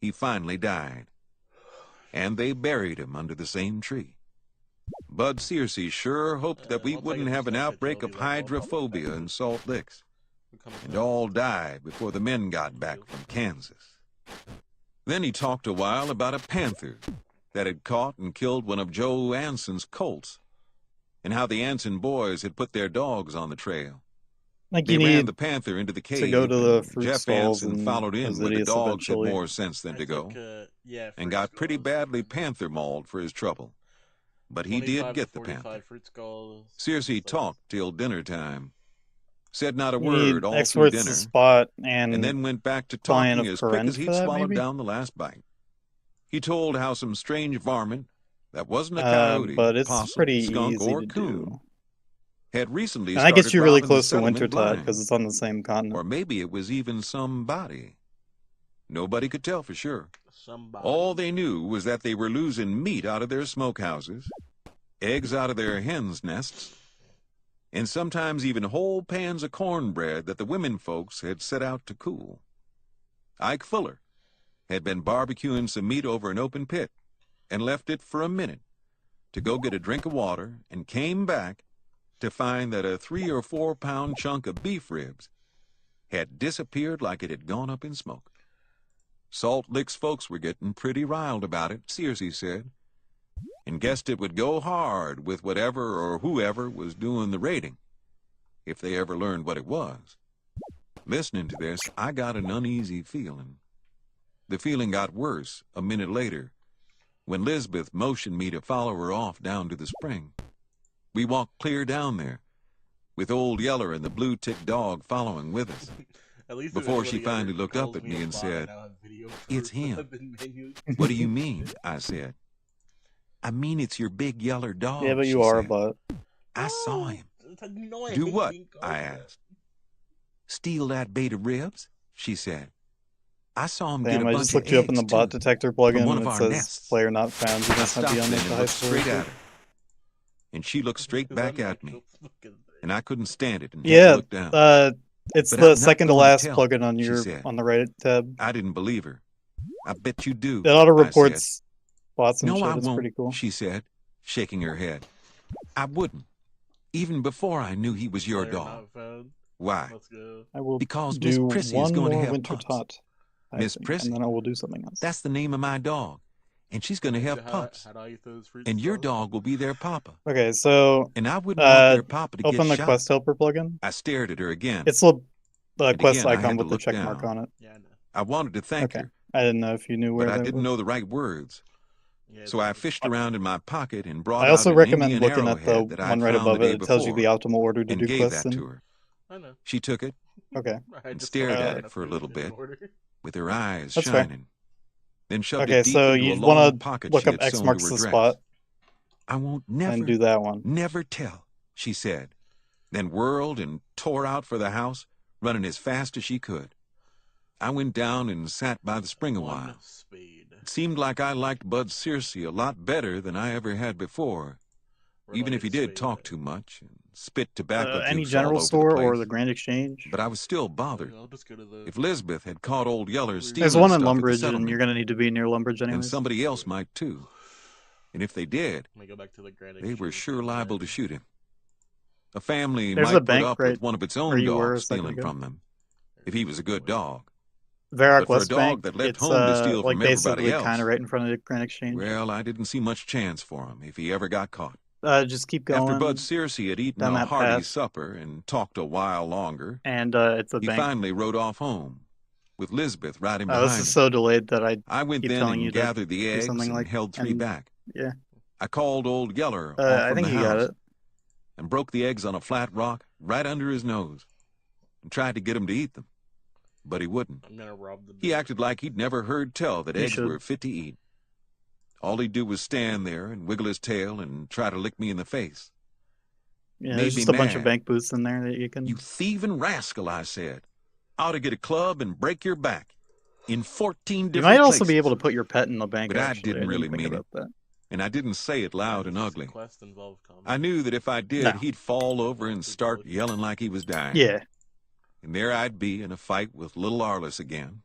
he finally died. and they buried him under the same tree. Bud Searcy sure hoped that we I'll take wouldn't it have an yourself, outbreak Joey, of that ball popped hydrophobia back. in Salt Licks Who comes and next? all die before the men got back from Kansas. Then he talked a while about a panther that had caught and killed one of Joe Anson's colts, and how the Anson boys had put their dogs on the trail. Like They you ran need the panther into the cave, to go to the and fruit Jeff stalls Anson and followed in where the Osidious dogs had eventually. more sense than to go, Yeah, and fruit got pretty skulls. badly panther mauled for his trouble. But he 25 did to get the 45 panther. fruit skulls. Searcy It's like- talked till dinner time, said not a You word need all through experts dinner, to spot and and then went back to client talking of as quick Corinth as for he'd that, swallowed maybe? down the last bite. He told how some strange varmint that wasn't a coyote, but it's possum, pretty skunk, easy or to coon do. had recently And that started gets you really robbing the close to settlement Wintertide blind. because it's on the same Or continent. maybe it was even somebody. Nobody could tell for sure. Somebody. All they knew was that they were losing meat out of their smokehouses, eggs out of their hens' nests, and sometimes even whole pans of cornbread that the women folks had set out to cool. Ike Fuller had been barbecuing some meat over an open pit and left it for a minute to go get a drink of water, and came back to find that a 3 or 4 pound chunk of beef ribs had disappeared like it had gone up in smoke. Salt Licks folks were getting pretty riled about it, Searcy said, and guessed it would go hard with whatever or whoever was doing the raiding, if they ever learned what it was. Listening to this, I got an uneasy feeling. The feeling got worse a minute later, when Lisbeth motioned me to follow her off down to the spring. We walked clear down there, with Old Yeller and the blue-tick dog following with us. At least Before if she anybody ever finally looked up calls at me a and bot, said, I now have video "It's proof that him." I've been manually- "What do you mean?" I said. "I mean it's your big yeller dog," Yeah, but she you are a said. bot. "I saw him." No, I "Do hate what?" being called I that. asked. "Steal that bait of ribs," she said. "I saw him get Damn, a I bunch just of looked you up in eggs, the bot too, detector from plugin one and of it our says nests." player not found. You I must not stopped be on then the and high looked school. straight at her, and she looked straight Because back I'm at me, actual fucking thing. and I couldn't stand it and had to Yeah, look down. it's "But the I'm not second to going to last tell," plugin on she your said. on the right tab. I didn't believe her. "I bet you do," It auto I said. reports bots and "No, shit. I It's pretty won't," cool. she said, shaking her head. "I wouldn't, even before I knew he was your Player dog." not found. "Why?" Let's go. I will "Because Miss do Prissy is one going to more have winter pups." tot, I Miss think, Prissy? and then I will do something else. "That's the name of my dog, and she's going to have pups, How do I get those fruit and your skulls? dog will be their papa, Okay, so and I wouldn't want their papa to get open the shot." quest helper plugin. I stared at her again, It's the and quest again I icon had to with the look check mark down. on it. Yeah, I know. I wanted to thank Okay, her, I didn't know if you knew where but I that didn't was. know the right words. Yeah, So I it's- fished around in my pocket and brought I out also an recommend Indian looking at the arrowhead that one I'd right found above the it. day It tells you the before, optimal order to and do gave quests that in. to her. I know. She took it Okay. I and just stared saw at in it for a little different bit, order. with her eyes That's fair. shining, then shoved Okay, it deep so into a you long want to pocket look she up had X sewn to marks her the dress. spot "I won't and do that one. never tell," she said, then whirled and tore out for the house, running as fast as she could. I went down and sat by the spring a One while. speed. It seemed like I liked Bud Searcy a lot better than I ever had before, even if he did talk too much and spit tobacco Any juice all general over store the place. or the Grand Exchange? But I was still bothered. I'll just go to the. If Lisbeth had caught Old Yeller stealing There's one in stuff at the Lumbridge, and settlement, you're gonna need to be near Lumbridge then anyways. somebody else might too. And if they did, Let me go back to the Grand they were Exchange sure and liable to then- shoot him. A family There's a might put bank up right with one of its where own you were a dogs second stealing ago. from them, if he was a good dog. Verak But for a West dog Bank, that left it's home to steal like from everybody basically else, kind of right in front of the Grand Exchange. well, I didn't see much chance for him if he ever got caught. Just keep going. After Bud Searcy had eaten down a that hearty path. supper and talked a while longer, And it's a he bank. finally rode off home, with Lisbeth riding This behind is him. so delayed that I I went keep then telling you and to gathered the do eggs something and like- held 3 and- back. yeah. I called Old Yeller off I from think the you house got it. and broke the eggs on a flat rock right under his nose and tried to get him to eat them, but he wouldn't. I'm gonna rob the. He bank. acted like he'd never heard tell that You eggs should. were fit to eat. All he'd do was stand there and wiggle his tail and try to lick me in the face. Yeah, Made there's me just a bunch of mad. bank booths in there that you can. "You thieving rascal," I said. "Ought to get a club and break your back in 14 You different might also places." be able to put your pet in the bank. But I actually. didn't really think mean about that. And I didn't say it loud Does and this ugly. quest involve combat? I knew that if I did, No. he'd fall over and start yelling like he was dying. Yeah. And there I'd be in a fight with little Arliss again.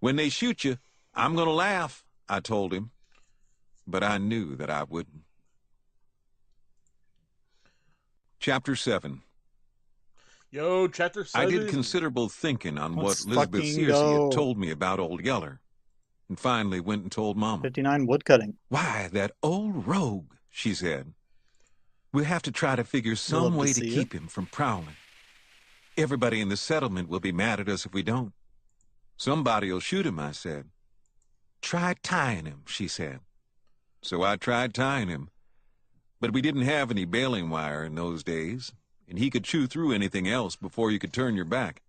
"When they shoot you, I'm going to laugh," I told him. but I knew that I wouldn't. Chapter 7. Yo, chapter 7. I did considerable thinking on Let's what Elizabeth fucking Searcy go. had told me about Old Yeller, and finally went and told Mama. 59 woodcutting. Why, that old rogue, she said. We'll have to try to figure some love to way to see keep him from prowling. Everybody in the settlement will be mad at us if we don't. Somebody'll shoot him, I said. Try tying him, she said. So I tried tying him. But we didn't have any baling wire in those days, and he could chew through anything else before you could turn your back.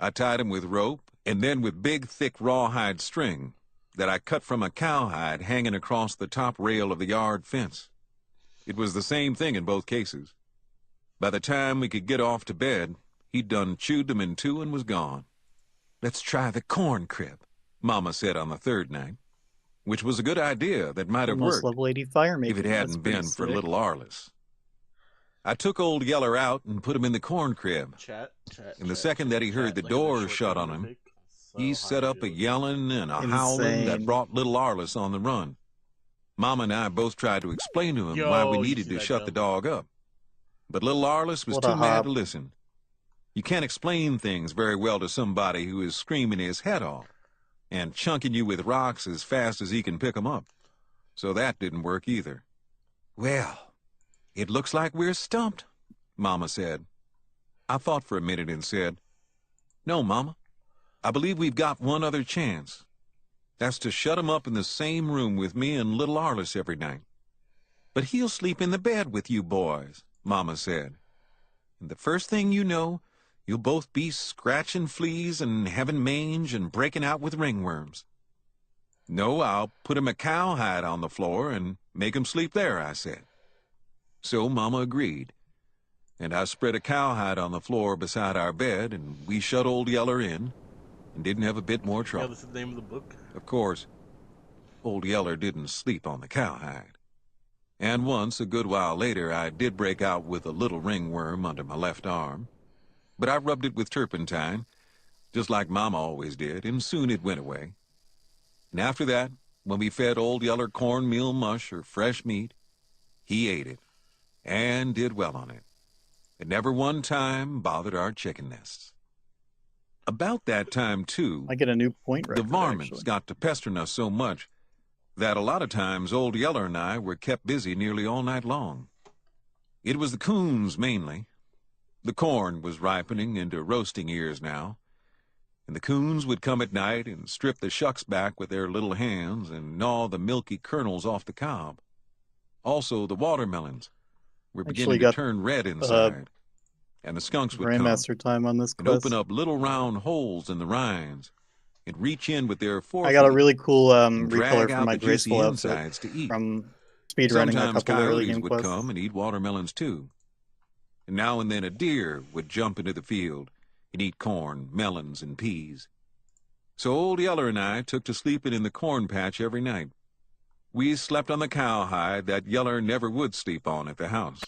I tied him with rope, and then with big, thick rawhide string that I cut from a cowhide hanging across the top rail of the yard fence. It was the same thing in both cases. By the time we could get off to bed, he'd done chewed them in two and was gone. Let's try the corn crib, Mama said on the third night, which was a good idea that might have Almost worked level 80 fire making. if it hadn't been for little Arliss. I took Old Yeller out and put him in the corn crib. And the second that he heard the door shut on him, he set up a yelling and a howling that brought little Arliss on the run. Mama and I both tried to explain to him why we needed to shut the dog up. But little Arliss was too mad to listen. You can't explain things very well to somebody who is screaming his head off and chunking you with rocks as fast as he can pick 'em up. So that didn't work either. Well, it looks like we're stumped, Mama said. I thought for a minute and said, No, Mama, I believe we've got one other chance. That's to shut him up in the same room with me and little Arliss every night. But he'll sleep in the bed with you boys, Mama said. And the first thing you know, you'll both be scratching fleas and having mange and breaking out with ringworms. No, I'll put him a cowhide on the floor and make him sleep there, I said. So Mama agreed, and I spread a cowhide on the floor beside our bed, and we shut Old Yeller in and didn't have a bit more trouble. Yeah, this is the name of the book. Of course, Old Yeller didn't sleep on the cowhide. And once, a good while later, I did break out with a little ringworm under my left arm. But I rubbed it with turpentine, just like Mama always did, and soon it went away. And after that, when we fed Old Yeller cornmeal mush or fresh meat, he ate it, and did well on it. It never one time bothered our chicken nests. About that time, too, I get a new point the record, varmints actually. got to pestering us so much that a lot of times Old Yeller and I were kept busy nearly all night long. It was the coons mainly. The corn was ripening into roasting ears now, and the coons would come at night and strip the shucks back with their little hands and gnaw the milky kernels off the cob. Also, the watermelons were beginning to turn red inside, and the skunks would come Grandmaster time on this and quest. open up little round holes in the rinds and reach in with their forefeet. I got a really cool and recolor drag for out my the juicy graceful insides outfit to eat. from speedrunning a Sometimes couple of early coyotes game would quests. come and eat watermelons too. And now and then a deer would jump into the field and eat corn, melons, and peas. So Old Yeller and I took to sleeping in the corn patch every night. We slept on the cowhide that Yeller never would sleep on at the house.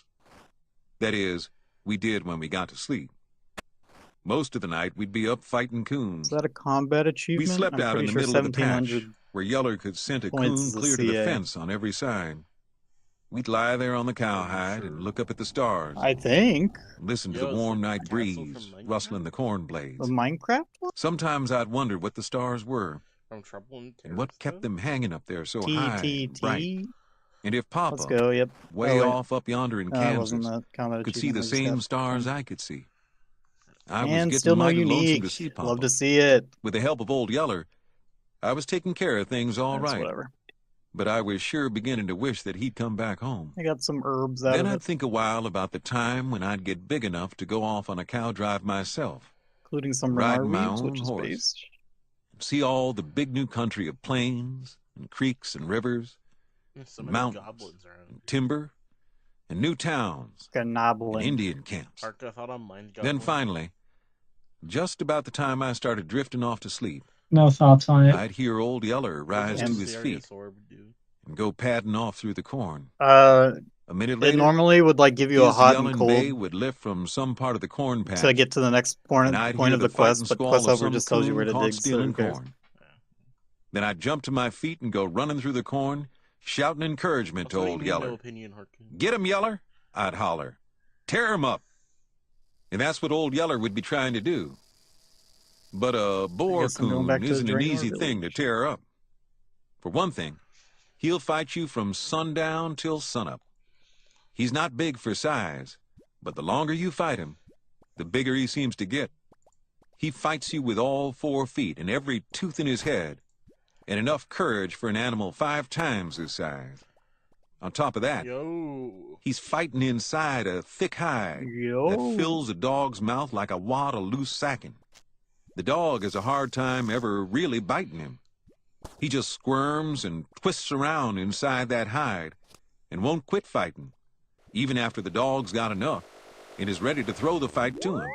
That is, we did when we got to sleep. Most of the night we'd be up fighting coons. Is that a combat achievement? We slept I'm out in pretty the sure middle of the patch, 1700 where Yeller could scent a points coon is a clear to the CA. fence on every side. We'd lie there on the cowhide and look up at the stars, I think. and listen to Yo, the is warm it night Castle breeze from Minecraft? rustling the corn blades. The Minecraft one? Sometimes I'd wonder what the stars were, From Trouble in and what kept them hanging up there so T high T and bright. T. And if Let's Papa, go. Yep. way Oh, wait. off up yonder in No, that wasn't Kansas, the combat could see the achievement. I just same got- stars I could see. I was And getting still no mighty lonesome unique. to see Papa. Love to see it. With the help of Old Yeller, I was taking care of things all That's right, whatever. but I was sure beginning to wish that he'd come back home. I got some herbs out Then of I'd it, think a while about the time when I'd get big enough to go off on a cow drive myself, including some riding Renar my weaves, own which is horse. based. see all the big new country of plains and creeks and rivers, There's so and many mountains, goblins around. and timber, and new towns, and Gnoblin. Indian camps. Park, I thought on mine. Then finally, just about the time I started drifting off to sleep, No thoughts on it. I'd hear Old Yeller rise to his feet and go padding off through the corn. A minute It later, normally would like give you a his hot and yelling cold bay would lift from some part of the corn patch, to get to the next point and I'd of hear the fighting quest, but squall quest of over some just tells you coon where to caught dig. So stealing who cares? corn. Then I'd jump to my feet and go running through the corn, shouting encouragement to What do you Old mean, Yeller. no opinion, Harkin? "Get him, Yeller!" I'd holler. "Tear him up!" And that's what Old Yeller would be trying to do. But a boar guess I'm going coon back to isn't an Draenor easy thing to Village. tear up. For one thing, he'll fight you from sundown till sunup. He's not big for size, but the longer you fight him, the bigger he seems to get. He fights you with all 4 feet and every tooth in his head, and enough courage for an animal 5 times his size. On top of that, Yo. he's fighting inside a thick hide that Yo. fills a dog's mouth like a wad of loose sacking. The dog has a hard time ever really biting him. He just squirms and twists around inside that hide and won't quit fighting, even after the dog's got enough and is ready to throw the fight to him.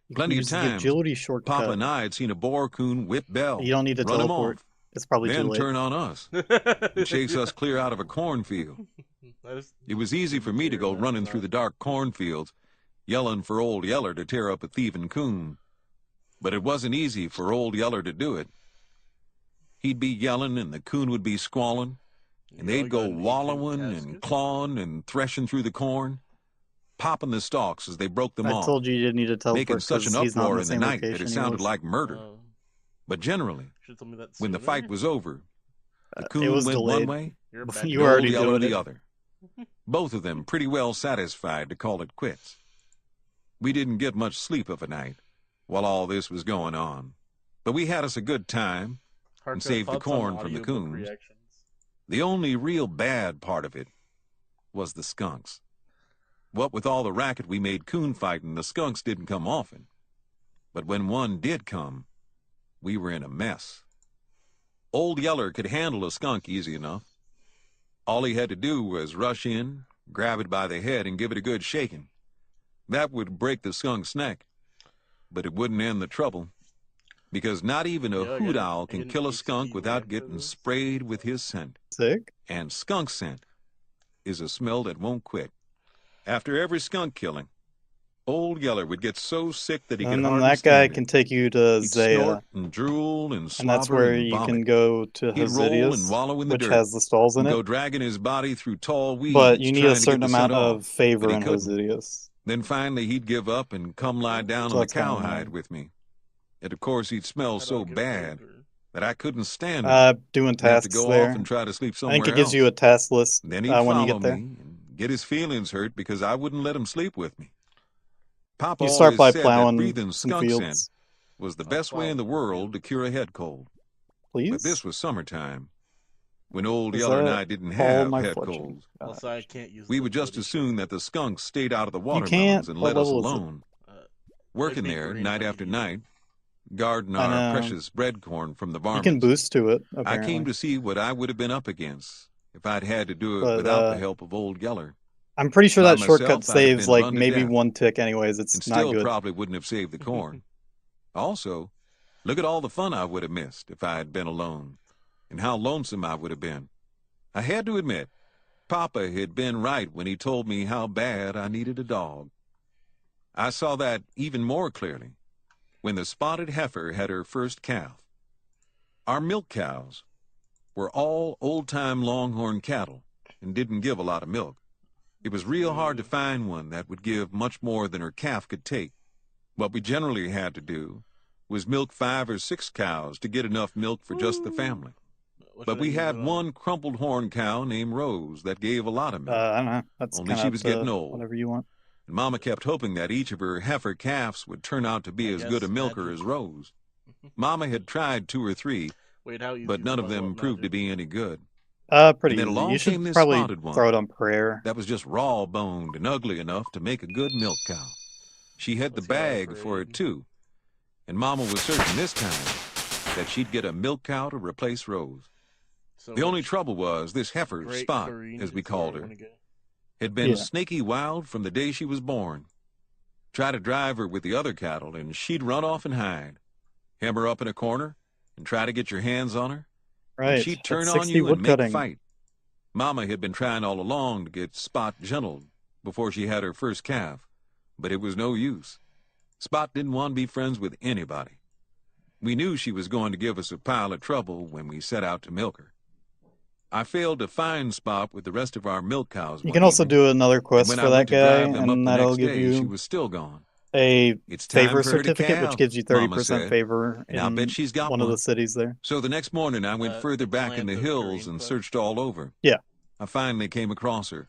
You Plenty can of use the times, agility shortcut. Papa and I had seen a boar coon whip Bell, You don't need to run him teleport. off, It's probably too then late. turn on us and chase us clear out of a cornfield. It was easy for me to go running through the dark cornfields, yelling for Old Yeller to tear up a thieving coon. But it wasn't easy for Old Yeller to do it. He'd be yelling and the coon would be squalling, and they'd go wallowing and clawing and threshing through the corn, popping the stalks as they broke them I off, told you you didn't need to teleport making such an because he's not uproar in in the the same night that location it he sounded was. like murder. But generally, when the fight was over, the It coon was went delayed. one way, You and were already Old Yeller doing the it. other. Both of them pretty well satisfied to call it quits. We didn't get much sleep of a night while all this was going on, but we had us a good time and saved the corn from the coons. The only real bad part of it was the skunks. What with all the racket we made coon fighting, the skunks didn't come often. But when one did come, we were in a mess. Old Yeller could handle a skunk easy enough. All he had to do was rush in, grab it by the head, and give it a good shaking. That would break the skunk's neck, but it wouldn't end the trouble, because not even a hoot owl can kill a skunk without getting sprayed with his scent. Sick. And skunk scent is a smell that won't quit. After every skunk killing, Old Yeller would get so sick that he could And then hardly that guy stand can it. take you to He'd Zaya, snort and drool and slobber and that's where and you vomit. can go to He'd roll and Hosidius, wallow in the which dirt, has the stalls in and it. go dragging his body through tall weeds, But you need trying a to certain get the scent amount of off, favor but he in couldn't. Hosidius. Then finally he'd give up and come lie down So on the that's kinda cowhide annoying. with me. And of course he'd smell so bad that I couldn't stand it. Doing I'd have to tasks go there. off and try to sleep I somewhere think it gives else. you a task list Then he'd when you follow get there. me and get his feelings hurt because I wouldn't let him sleep with me. Papa You start by always said that plowing breathing some skunk scent fields. was the best way in the world to cure a head cold. Please? But this was summertime, when Old Is Yeller and that I didn't all have my head fletching? colds. Also, I can't use We the would just ability assume that the skunks stayed out of the You watermelons can't. and What let us level is it? alone. Working Make me there green night if I after can night, guarding I our know. precious bread corn from the You varmints. can boost to it, I apparently. came to see what I would have been up against if I'd had to do it But, without the help of Old Yeller. I'm pretty sure By that shortcut myself, I'd have saves been like run to maybe death, 1 tick anyways. It's and not still good. probably wouldn't have saved the corn. Also, look at all the fun I would have missed if I had been alone, and how lonesome I would have been. I had to admit, Papa had been right when he told me how bad I needed a dog. I saw that even more clearly when the spotted heifer had her first calf. Our milk cows were all old-time longhorn cattle and didn't give a lot of milk. It was real hard to find one that would give much more than her calf could take. What we generally had to do was milk 5 or 6 cows to get enough milk for just the family. But we had one crumpled horn cow named Rose that gave a lot of milk. I don't know. That's Only kind she of was getting old. whatever you want. And Mama kept hoping that each of her heifer calves would turn out to be as good a milker as Rose. Mama had tried 2 or 3, but none of them proved to be any good. Pretty And then easy. along You should came this probably spotted one. throw it on prayer. That was just raw-boned and ugly enough to make a good milk cow. She had the bag for it, too. And Mama was certain this time that she'd get a milk cow to replace Rose. The only trouble was this heifer, Spot, as we called her, had been snaky wild from the day she was born. Try to drive her with the other cattle, and she'd run off and hide. Hem her up in a corner and try to get your hands on her. Right. And she'd turn That's on 60 you and make woodcutting. fight. Mama had been trying all along to get Spot gentled before she had her first calf, but it was no use. Spot didn't want to be friends with anybody. We knew she was going to give us a pile of trouble when we set out to milk her. I failed to find Spot with the rest of our milk cows. You one can also evening, do another and quest when for I that went to guy, drive them up and the that'll next give day, she you was still gone. a It's time favor for her to certificate, which calve, gives you Mama 30% said, favor and I'll bet in she's got one of the cities there. So the next morning, I went further The back in the plant of hills green and quest. searched all over. Yeah. I finally came across her,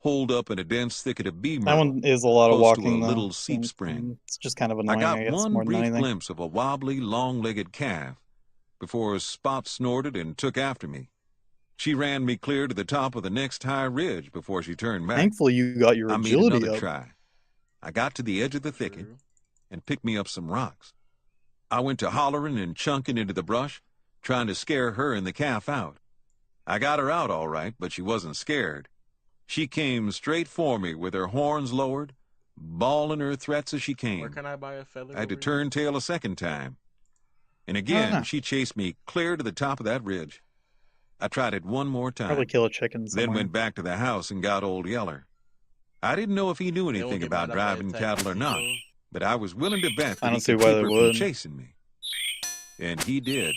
holed up in a dense thicket of bee That myrtle, one is a lot of close to a walking, though. little so seep spring. It's just kind of I annoying, got I guess, one more than brief anything. glimpse of a wobbly, long-legged calf before Spot snorted and took after me. She ran me clear to the top of the next high ridge before she turned back. Thankfully, you got your I made agility another up. try. I got to the edge of the thicket True. and picked me up some rocks. I went to hollering and chunking into the brush, trying to scare her and the calf out. I got her out all right, but she wasn't scared. She came straight for me with her horns lowered, bawling her threats as she Where came. can I buy a feather? I had to over turn tail a second time. And again, Ah. she chased me clear to the top of that ridge. I tried it one more time, Probably kill a chicken then somewhere. went back to the house and got Old Yeller. I didn't know if he knew here? They won't anything get about mad if I driving attack cattle or the not, seagull. but I was willing to bet I that don't he see could why keep they her from would. chasing me. And he did.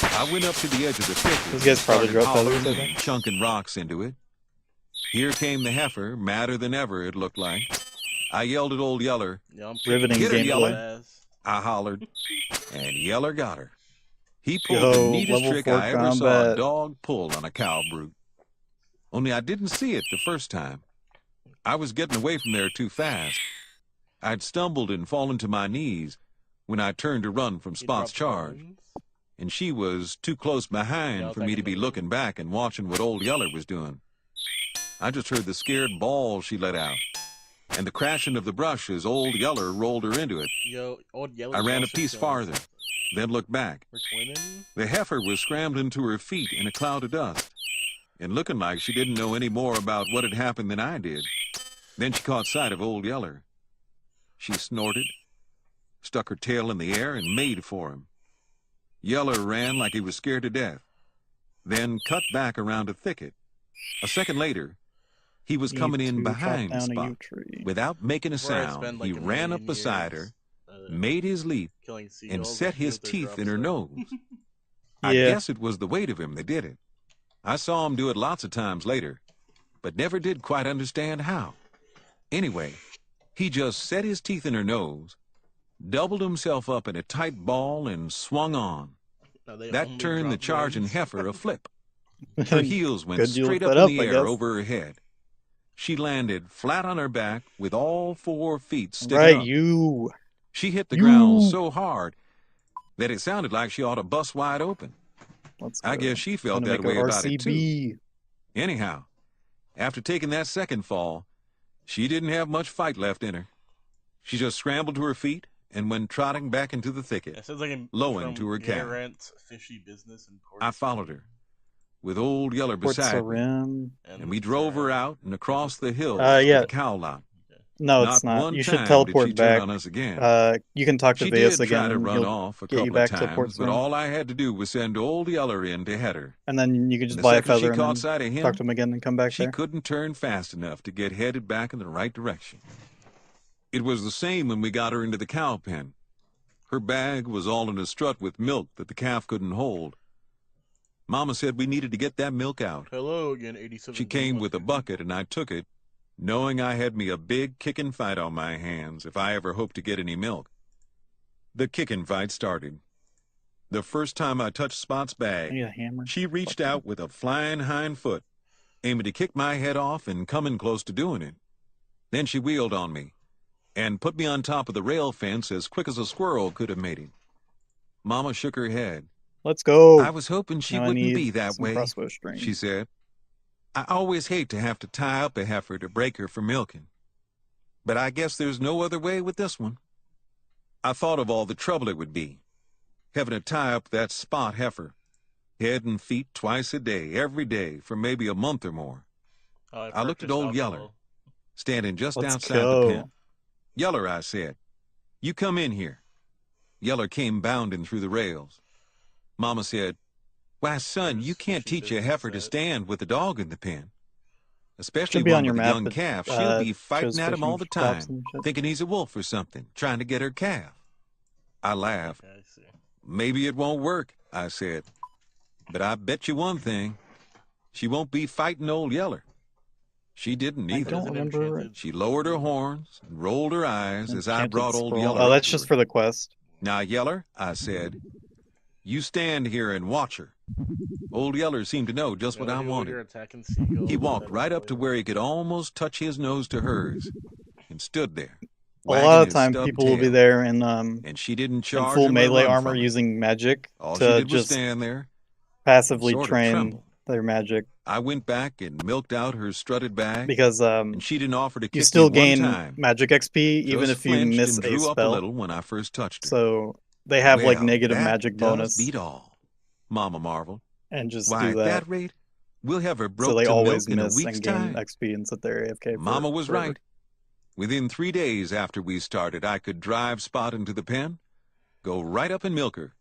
I went up to the edge of the thicket Those guys probably and drop started feathers, I hollering and chunking rocks into it. Here came the heifer, madder than ever, it looked like. I yelled at Old Yeller. Yeah, I'm Riveting Get her, gameplay. Yeller. I hollered, and Yeller got her. He pulled Yo, the neatest level trick 4 I ever saw a combat. dog pull on a cow brute. Only I didn't see it the first time. I was getting away from there too fast. I'd stumbled and fallen to my knees when I turned to run from He Spot's dropped charge, bones. and she was too close behind Yeah, I'll for me take to be another looking back and watching what Old Yeller was doing. I just heard the scared bawl she let out, and the crashing of the brush as Old Yeller rolled her into it. Yo, Old Yeller. I ran a piece farther, then looked back. We're twinning. The heifer was scrambling to her feet in a cloud of dust, and looking like she didn't know any more about what had happened than I did. Then she caught sight of Old Yeller. She snorted, stuck her tail in the air, and made for him. Yeller ran like he was scared to death, then cut back around a thicket. A second later, he was coming Need in to chop behind down a Spot. yew tree. Without making a Before I sound, spend, he like, a ran up million beside her, years, made his leap, killing and seagulls, set I should his get their teeth in her drops nose. up. I Yeah. guess it was the weight of him that did it. I saw him do it lots of times later, but never did quite understand how. Anyway, he just set his teeth in her nose, doubled himself up in a tight ball, and swung on. No, they That only turned the drop charging bones. heifer a flip. Her heels went Good you straight looked up that in up, the I air guess. over her head. She landed flat on her back with all 4 feet sticking Right, up. you. She hit the ground You. so hard that it sounded like she ought to bust wide open. Let's I go. guess she felt Gonna that make way a about it, too. RCB. Anyhow, after taking that second fall, she didn't have much fight left in her. She just scrambled to her feet and went trotting back into the thicket. It sounds like lowing to her calf. Garant's fishy business in Port I followed her, with Old Yeller Port beside me, Sarim. and we drove her out and across the hills yeah. to the cow lot. No, it's Not not. one You time should did she teleport turn back. on us again. You can talk to She Vias did try again, to and run he'll off a get you couple back of to Port times, but Sarim. all I had to do was send Old Yeller in to head her. And then you can And just the buy a second she feather and caught then sight of him, talk to him again and come back she there. couldn't turn fast enough to get headed back in the right direction. It was the same when we got her into the cow pen. Her bag was all in a strut with milk that the calf couldn't hold. Mama said we needed to get that milk out. Hello again, 87. She came with a bucket, and I took it, knowing I had me a big kicking fight on my hands if I ever hoped to get any milk. The kicking fight started. The first time I touched Spot's I bag, need a hammer. she reached Fuck out with a flying hind foot, aiming to kick my head off and coming close to doing it. Then she wheeled on me and put me on top of the rail fence as quick as a squirrel could have made it. Mama shook her head. Let's go. I was hoping she Now I wouldn't need be that some way, crossbow string. she said. I always hate to have to tie up a heifer to break her for milking. But I guess there's no other way with this one. I thought of all the trouble it would be, having to tie up that Spot heifer, head and feet twice a day, every day, for maybe a month or more. I looked at Old Yeller, standing just Let's outside go. the pen. Yeller, I said, you come in here. Yeller came bounding through the rails. Mama said, why, son, you can't teach a heifer to stand with a dog in the pen. Especially Should be one on your with a map young that, calf. She'll be fighting shows at him all fishing the traps time, and shit. thinking he's a wolf or something, trying to get her calf. I laughed. I see. Maybe it won't work, I said. But I bet you one thing. she won't be fighting Old Yeller. She didn't I either. don't Is it remember. enchanted? She lowered her horns and rolled her eyes as I Enchanted brought Old scroll. Yeller Oh, up that's to just her. for the quest. Now, Yeller, I said, you stand here and watch her. Old Yeller seemed to know just what I He over wanted. here attacking seagulls. He walked and right up to playing- where he could almost touch his nose to hers and stood there, A lot wagging of his time, stubbed people will be tail. there And she didn't in charge full him or melee run armor from him. using magic All she to did was just stand there and passively sort of train tremble. their magic, I went back and milked out her strutted bag, because and she didn't offer to you kick still me one gain time. magic XP even Just if you flinched miss and a drew up a spell. little when I first touched her. So they have like Well, negative that magic does bonus beat all, Mama marveled. and just Why, do at that. that rate, we'll have her So broke they to always milk in a miss week's and gain time. XP and sit there AFK. Mama was forever. right. Within 3 days after we started, I could drive Spot into the pen, go right up and milk her.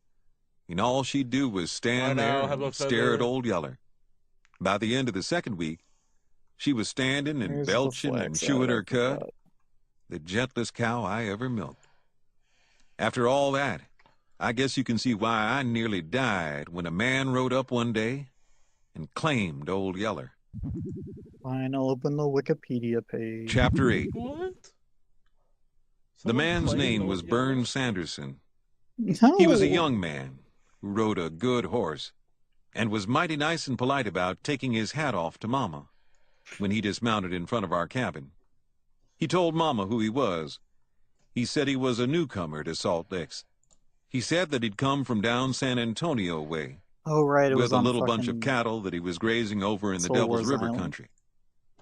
And all she'd do was stand I now there have a and stare at feather. Old Yeller. By the end of the second week, she was standing and Here's the belching and flax chewing out, I her cud, forgot. the gentlest cow I ever milked. After all that, I guess you can see why I nearly died when a man rode up one day and claimed Old Yeller. Fine, I'll open the Wikipedia page. Chapter 8. What? The Someone man's claimed name Old was Yeller? Burns Sanderson. No. He was a young man who rode a good horse and was mighty nice and polite about taking his hat off to Mama when he dismounted in front of our cabin. He told Mama who he was. He said he was a newcomer to Salt Licks. He said that he'd come from down San Antonio way Oh right, it was with a on little bunch of fucking cattle that he was grazing over in the Soul Devil's Wars River Island. country.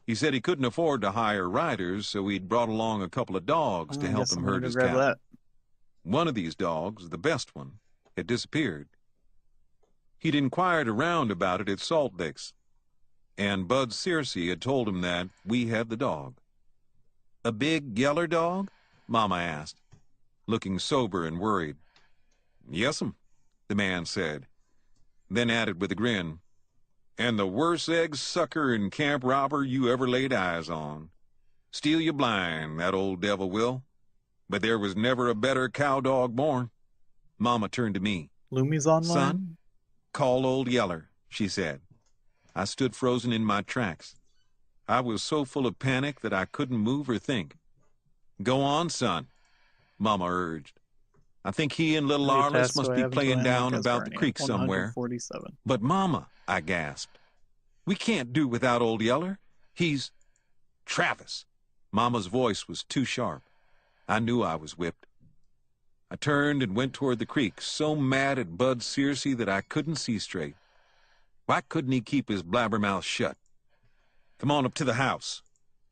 He said he couldn't afford to hire riders, so he'd brought along a couple of dogs Oh, to I help guess him I'm gonna herd go his grab cattle. that. One of these dogs, the best one, had disappeared. He'd inquired around about it at Salt Licks, and Bud Searcy had told him that we had the dog. A big yeller dog? Mama asked, looking sober and worried. Yes'm, the man said, then added with a grin, and the worst egg sucker and camp robber you ever laid eyes on. Steal you blind, that old devil will. But there was never a better cow dog born. Mama turned to me. Lumi's online. Son, call Old Yeller, she said. I stood frozen in my tracks. I was so full of panic that I couldn't move or think. Go on, son, Mama urged. I think he and little How many Arliss tasks must do I be have until I playing unlock down about the Asgardian? creek somewhere. 147. But Mama, I gasped, we can't do without Old Yeller. He's Travis. Mama's voice was too sharp. I knew I was whipped. I turned and went toward the creek, so mad at Bud Searcy that I couldn't see straight. Why couldn't he keep his blabbermouth shut? Come on up to the house,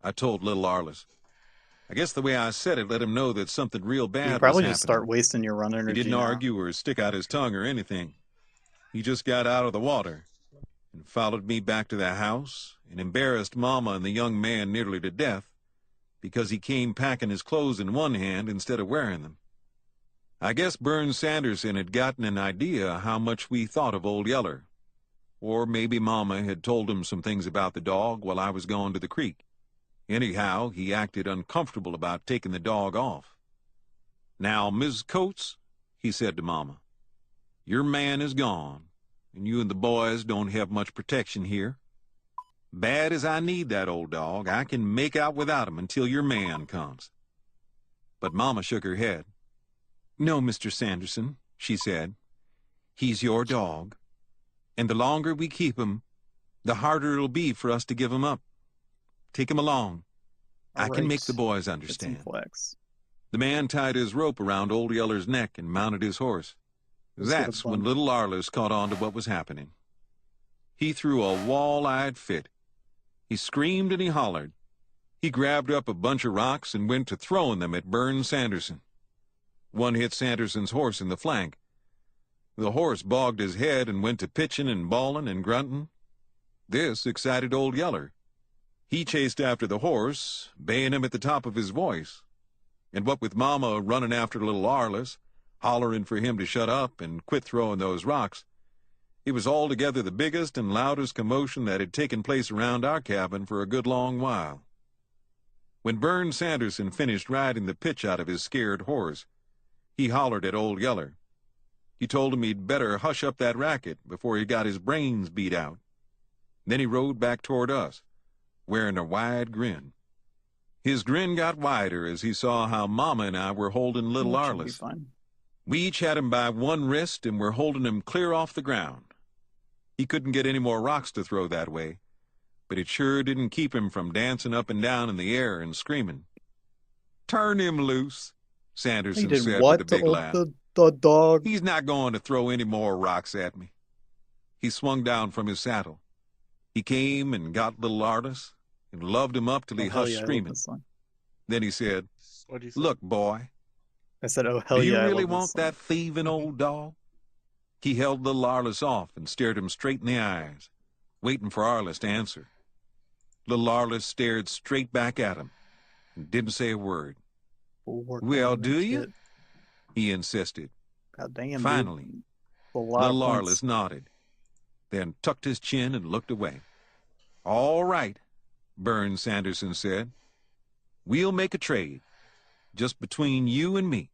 I told little Arliss. I guess the way I said it let him know that something real You bad could probably was just happening. start wasting your run He energy didn't now. argue or stick out his tongue or anything. He just got out of the water and followed me back to the house and embarrassed Mama and the young man nearly to death because he came packing his clothes in one hand instead of wearing them. I guess Burns Sanderson had gotten an idea how much we thought of Old Yeller. Or maybe Mama had told him some things about the dog while I was going to the creek. Anyhow, he acted uncomfortable about taking the dog off. Now, Mrs. Coates, he said to Mama, your man is gone, and you and the boys don't have much protection here. Bad as I need that old dog, I can make out without him until your man comes. But Mama shook her head. No, Mr. Sanderson, she said. He's your dog, and the longer we keep him, the harder it'll be for us to give him up. Take him along. I can make the boys Get some understand. flex. The man tied his rope around Old Yeller's neck and mounted his horse. Let's get a That's when bump. little Arliss caught on to what was happening. He threw a wall-eyed fit. He screamed and he hollered. He grabbed up a bunch of rocks and went to throwing them at Burns Sanderson. One hit Sanderson's horse in the flank. The horse bogged his head and went to pitching and bawling and grunting. This excited Old Yeller. He chased after the horse, baying him at the top of his voice. And what with Mama running after little Arliss, hollering for him to shut up and quit throwing those rocks, it was altogether the biggest and loudest commotion that had taken place around our cabin for a good long while. When Burns Sanderson finished riding the pitch out of his scared horse, he hollered at Old Yeller. He told him he'd better hush up that racket before he got his brains beat out. Then he rode back toward us, wearing a wide grin. His grin got wider as he saw how Mama and I were holding little That should be Arliss. fine. We each had him by one wrist and were holding him clear off the ground. He couldn't get any more rocks to throw that way, but it sure didn't keep him from dancing up and down in the air and screaming. "Turn him loose," He Sanderson did said what with a to big laugh. the dog? "He's not going to throw any more rocks at me." He swung down from his saddle. He came and got little Arliss and loved him up till he Oh, hell hushed yeah, I love screaming. this song. Then he said, What'd you say? "Look, boy, I said, oh, hell do you yeah, I really love this want song. that thieving old dog?" He held little Arliss off and stared him straight in the eyes, waiting for Arliss to answer. Little Arliss stared straight back at him and didn't say a word. We'll work "Well, on the do you?" kid. he insisted. God damn, Finally, dude. A lot little of points. Arliss nodded, then tucked his chin and looked away. "All right," Burns Sanderson said. "We'll make a trade, just between you and me.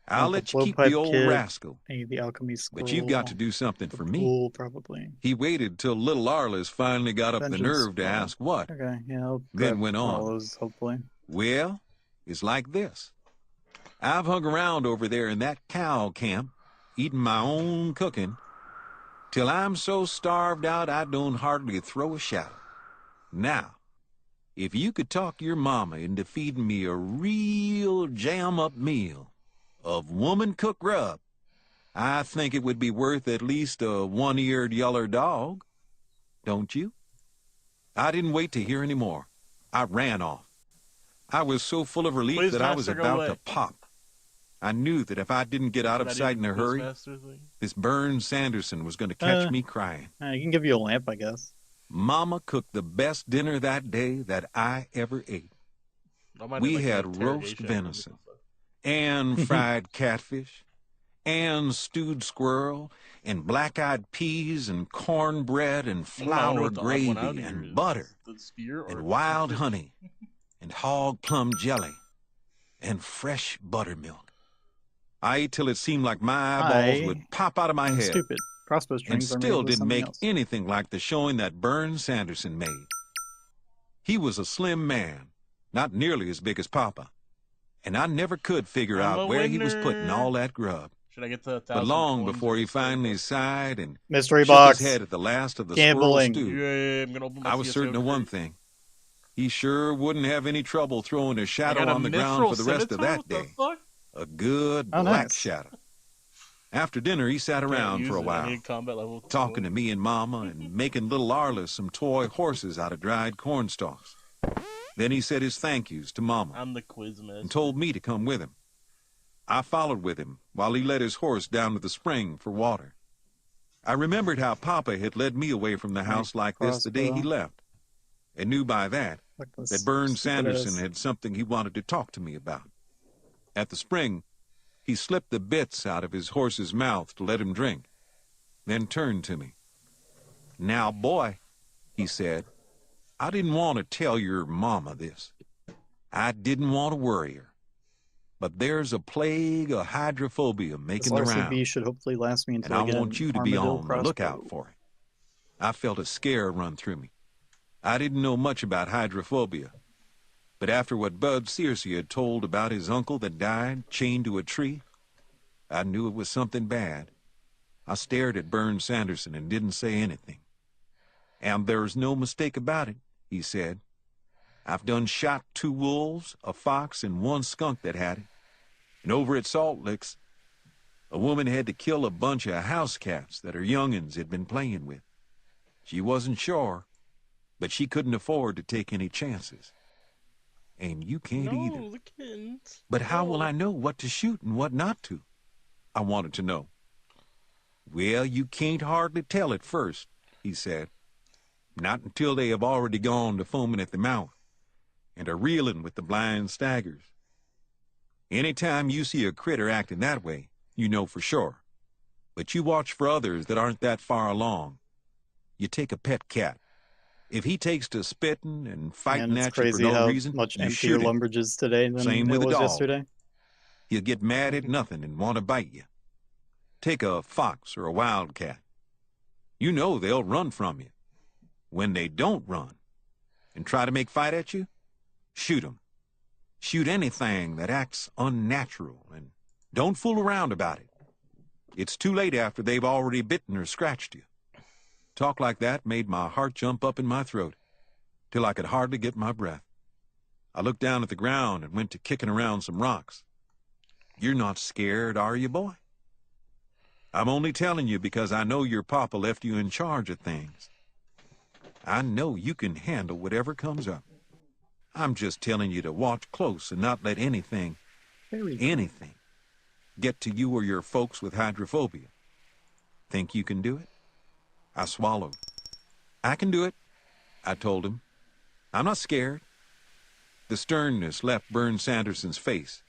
I'll Want the let you keep blowpipe the old kid, rascal, Maybe the alchemy scroll. but you've got to do something the for me." pool, probably. He waited till little Arliss finally got up the Vengeance nerve to scroll. ask what. Okay, yeah, I'll Then grab went on. all those, hopefully. "Well, it's like this. I've hung around over there in that cow camp, eating my own cooking, till I'm so starved out I don't hardly throw a shadow. Now, if you could talk your mama into feeding me a real jam-up meal of woman-cooked rub, I think it would be worth at least a one-eared yeller dog. Don't you?" I didn't wait to hear any more. I ran off. I was so full of relief that I was Quizmaster, go about away. to pop. I knew that if I didn't get out Can of I do sight in the a hurry, Quizmaster thing? this Burns Sanderson was going to catch Uh, me crying. I can give you a lamp, I guess. Mama cooked the best dinner that day that I ever ate. I might We like, an had roast interrogation after venison, this. and fried catfish, and stewed squirrel, and black-eyed peas, and cornbread, and I don't know flour what the odd one out gravy, here and is. butter, The spear or and wild fish? honey, and hog plum jelly, and fresh buttermilk. I ate till it seemed like my eyeballs would pop out of my I'm head, stupid. Crossbow and strings are made still with didn't something make else. anything like the showing that Burns Sanderson made. He was a slim man, not nearly as big as Papa, and I never could figure I'm out a where he was putting winner. all that grub. Should I get the 1,000 But long coins before or he the story finally book? sighed and Mystery shook box. his head at the last of the Gambling. squirrel stew, Yeah, I'm gonna open my I was CSGO certain of one crate. thing. He sure wouldn't have any trouble throwing a I shadow got a on the ground mithril for the rest of scimitar? that What the day. fuck? A good Oh, black nice. shadow. After dinner, he sat Can't around use for a it. I while, need combat level 12. talking to me and Mama and making little Arliss some toy horses out of dried corn stalks. Then he said his thank yous to Mama I'm the quizmaster. and told me to come with him. I followed with him while he led his horse down to the spring for water. I remembered how Papa had led me away from the house like this the day he crossbow. left, and knew by that Fuck this that Burns stupid Sanderson ass. had something he wanted to talk to me about. At the spring, he slipped the bits out of his horse's mouth to let him drink, then turned to me. "Now, boy," he said, "I didn't want to tell your mama this. I didn't want to worry her. But there's a plague of hydrophobia This making the RCB rounds, should hopefully last me and until I I get want an you to be armadillo on the crossbow. lookout for it." I felt a scare run through me. I didn't know much about hydrophobia, but after what Bud Searcy had told about his uncle that died chained to a tree, I knew it was something bad. I stared at Burns Sanderson and didn't say anything. "And there's no mistake about it," he said. "I've done shot 2 wolves, a fox, and 1 skunk that had it. And over at Salt Licks, a woman had to kill a bunch of house cats that her young'uns had been playing with. She wasn't sure, but she couldn't afford to take any chances. And you can't either. No, the kittens. But how will No. I know what to shoot and what not to?" I wanted to know. "Well, you can't hardly tell at first," he said. "Not until they have already gone to foaming at the mouth and are reeling with the blind staggers. Any time you see a critter acting that way, you know for sure. But you watch for others that aren't that far along. You take a pet cat. If he takes to spitting and fighting Man, it's at you for crazy no how reason, much you emptier shoot him. Lumbridge is today than Same it with a was dog. yesterday. He'll get mad at nothing and want to bite you. Take a fox or a wildcat. You know they'll run from you. When they don't run and try to make fight at you, shoot 'em. Shoot anything that acts unnatural, and don't fool around about it. It's too late after they've already bitten or scratched you. Talk like that made my heart jump up in my throat, till I could hardly get my breath. I looked down at the ground and went to kicking around some rocks. You're not scared, are you, boy? I'm only telling you because I know your papa left you in charge of things. I know you can handle whatever comes up. I'm just telling you to watch close and not let anything get to you or your folks with hydrophobia. Think you can do it? I swallowed. I can do it, I told him. I'm not scared. The sternness left Bern Sanderson's face.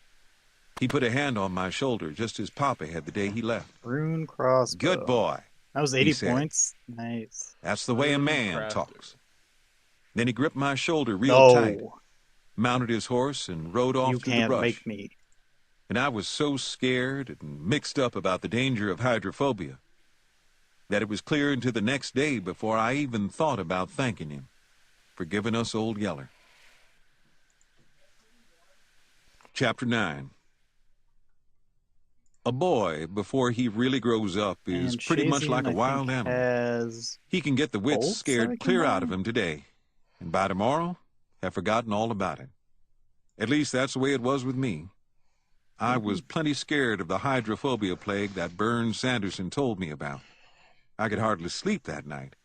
He put a hand on my shoulder just as Papa had the day he left. Rune crossbow. Good boy. That was he 80 said. points. Nice. That's the way a Rune man crafter. talks. Then he gripped my shoulder real tight, No, mounted his horse, and rode off you through the can't brush. make me. And I was so scared and mixed up about the danger of hydrophobia that it was clear into the next day before I even thought about thanking him for giving us Old Yeller. Chapter 9. A boy, before he really grows up, is And pretty much Shazian, like a I wild think, animal. has He can get the wits bolts that I scared can clear out buy? of him today, and by tomorrow, have forgotten all about it. At least that's the way it was with me. I was plenty scared of the hydrophobia plague that Bern Sanderson told me about. I could hardly sleep that night.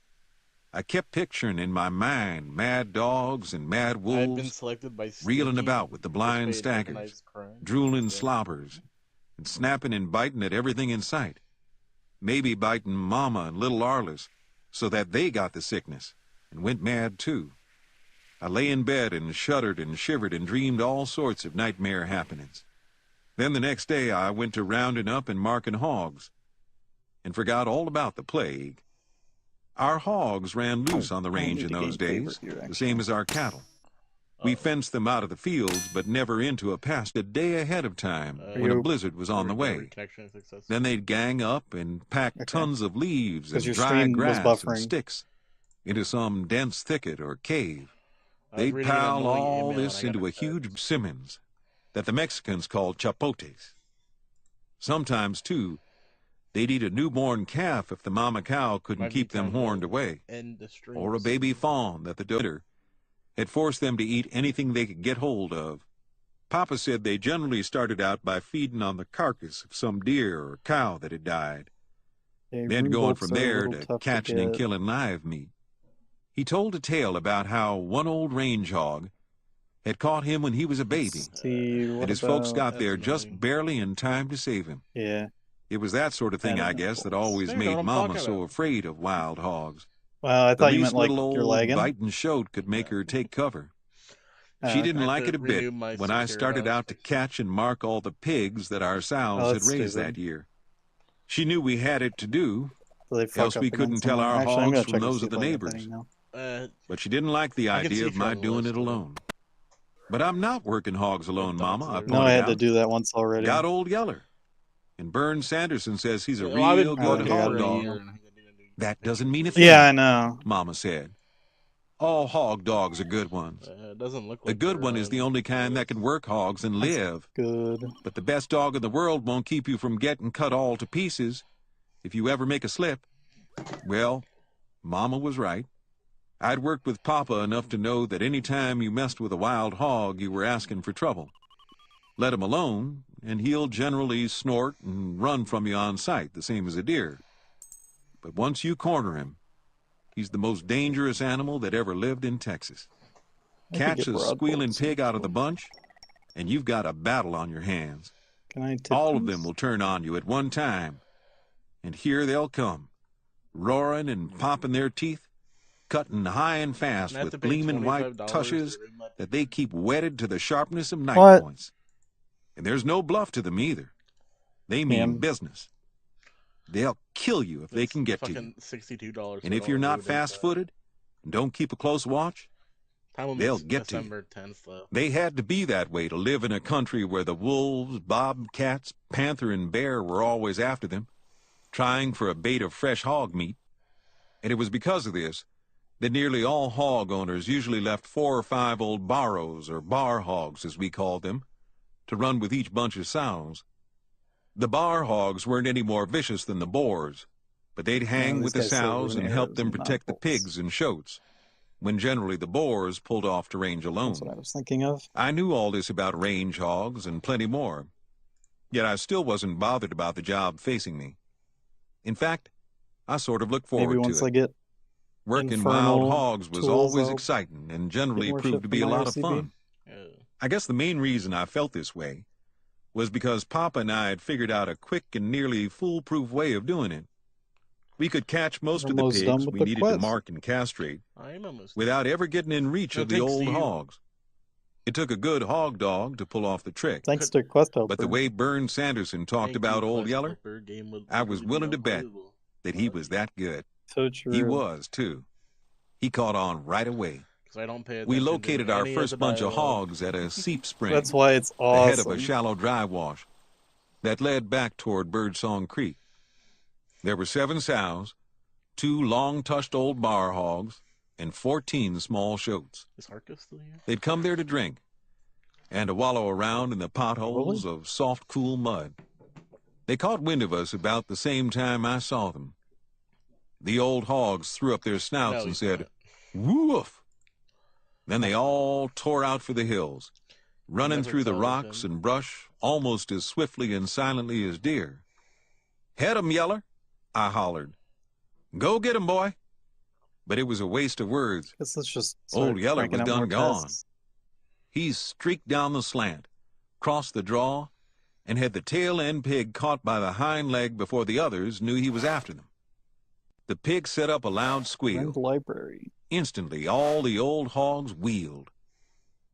I kept picturing in my mind mad dogs and mad I've been wolves selected by reeling sneaky, about with the blind participated staggers, organized crime. drooling Yeah. slobbers, and snapping and biting at everything in sight. Maybe biting Mama and little Arliss so that they got the sickness and went mad too. I lay in bed and shuddered and shivered and dreamed all sorts of nightmare happenings. Then the next day I went to rounding up and marking hogs and forgot all about the plague. Our hogs ran loose on the range in those days, the same as our cattle. We fenced them out of the fields, but never into a pasture a day ahead of time when a you- blizzard was on the way. Reconnection successful. Then they'd gang up and pack Okay. tons of leaves and 'Cause your dry stream was grass and buffering. sticks into some dense thicket or cave. I was They'd reading an pile annoying all email and this I got into a upset. huge Simmons that the Mexicans called chapotes. Sometimes, too, they'd eat a newborn calf if the mama cow couldn't Might be keep them time to horned away, end the stream or a baby fawn that the donor had forced them to eat anything they could get hold of. Papa said they generally started out by feeding on the carcass of some deer or cow that had died, Okay, then rune going bolts from are a there little to tough catching and get. killing live meat. He told a tale about how one old range hog had caught him when he was a baby, Let's see, and what his folks about- got there That's just annoying. barely in time to save him. Yeah. It was that sort of thing, I Animal guess, that bolts. always There you go, made what I'm Mama talking so about. afraid of wild hogs. Well, I The thought you least meant like little your old lagging. biting shoat could make her take cover. She Okay. didn't I have like to it a bit renew my when I secure started house out to license. catch and mark all the pigs that our sows Oh, had that's raised stupid. that year. She knew we had it to do, So they fuck else up we again couldn't tell somewhere. our Actually, I'm hogs gonna from check to those see of the if I got that neighbors. email. but she didn't like the I can idea see of if you're my on the doing list, it too. alone. But I'm not working hogs alone, dogs Mama, are I there. No, I pointed had to out. do that once already. Got Old Yeller. And Bern Sanderson says he's a Well, I've been real doing good okay, it I hog for a don't dog. year know. and I think I need a new That picture doesn't mean a for thing, Yeah, I know. Mama said. All hog dogs are good ones. it doesn't look A like good they're, one is the only kind that can work hogs and That's live. good. But the best dog in the world won't keep you from getting cut all to pieces if you ever make a slip. Well, Mama was right. I'd worked with Papa enough to know that any time you messed with a wild hog, you were asking for trouble. Let him alone, and he'll generally snort and run from you on sight, the same as a deer. But once you corner him, he's the most dangerous animal that ever lived in Texas. I could Catch get a broad squealing bolts, pig out of the actually. bunch, and you've got a battle on your hands. Can I tip All of these? them will turn on you at one time. And here they'll come, roaring and popping their teeth, cutting high and fast And I have to with pay gleaming white $25 tushes to ring my that they keep wetted to the sharpness of knife What? points. And there's no bluff to them either. They mean Damn. business. They'll kill you if they It's can get to you. fucking $62. And if you're not fast-footed and don't keep a close watch, they'll get to you. December 10th, though. they had to be that way to live in a country where the wolves, bobcats, panther, and bear were always after them, trying for a bait of fresh hog meat. And it was because of this that nearly all hog owners usually left 4 or 5 old barrows, or bar hogs as we called them, to run with each bunch of sows. The bar hogs weren't any more vicious than the boars, but they'd hang these with the guys still sows ruin and help arrows them and protect the non-bolts. pigs and shoats, when generally the boars pulled off to range That's what I alone. was thinking of. I knew all this about range hogs and plenty more, yet I still wasn't bothered about the job facing me. In fact, I sort of looked forward Maybe to once it. I get Working infernal wild hogs was tools, always I'll exciting and get generally more proved shit to for be a my lot of RCB. fun. Yeah. I guess the main reason I felt this way was because Papa and I had figured out a quick and nearly foolproof way of doing it. We could catch most of the Almost done pigs with we the needed to quest. mark and castrate I am almost without ever getting in reach No, of the thanks old to you. hogs. It took a good hog dog to pull off the trick, Thanks to Quest Helper. but the way Bern Sanderson talked Thank about you, Old Quest Yeller, Helper. Game would I was literally be willing to bet unplayable. that he was that good. So true. He was, too. He caught on right away. 'Cause I don't pay We attention to located our any of first the bunch of dialogue. hogs at a seep spring, That's why it's the head of a awesome. shallow dry wash that led back toward Birdsong Creek. There were 7 sows, 2 long-tushed old bar hogs, and 14 small shoats. Is Harko still here? They'd come there to drink and to wallow around in the potholes of soft, cool mud. They caught wind of us about the same time I saw them. The old hogs threw up their snouts No, and he's said, not. "Woof!" Then they all tore out for the hills, running Never through the tell of rocks him. and brush almost as swiftly and silently as deer. "Head 'em, Yeller!" I hollered. "Go get 'em, boy!" But it was a waste of words. Guess let's just Old start Yeller cranking was out more done gone. tests. He streaked down the slant, crossed the draw, and had the tail end pig caught by the hind leg before the others knew he was after them. The pig set up a loud squeal. Friend library. Instantly, all the old hogs wheeled.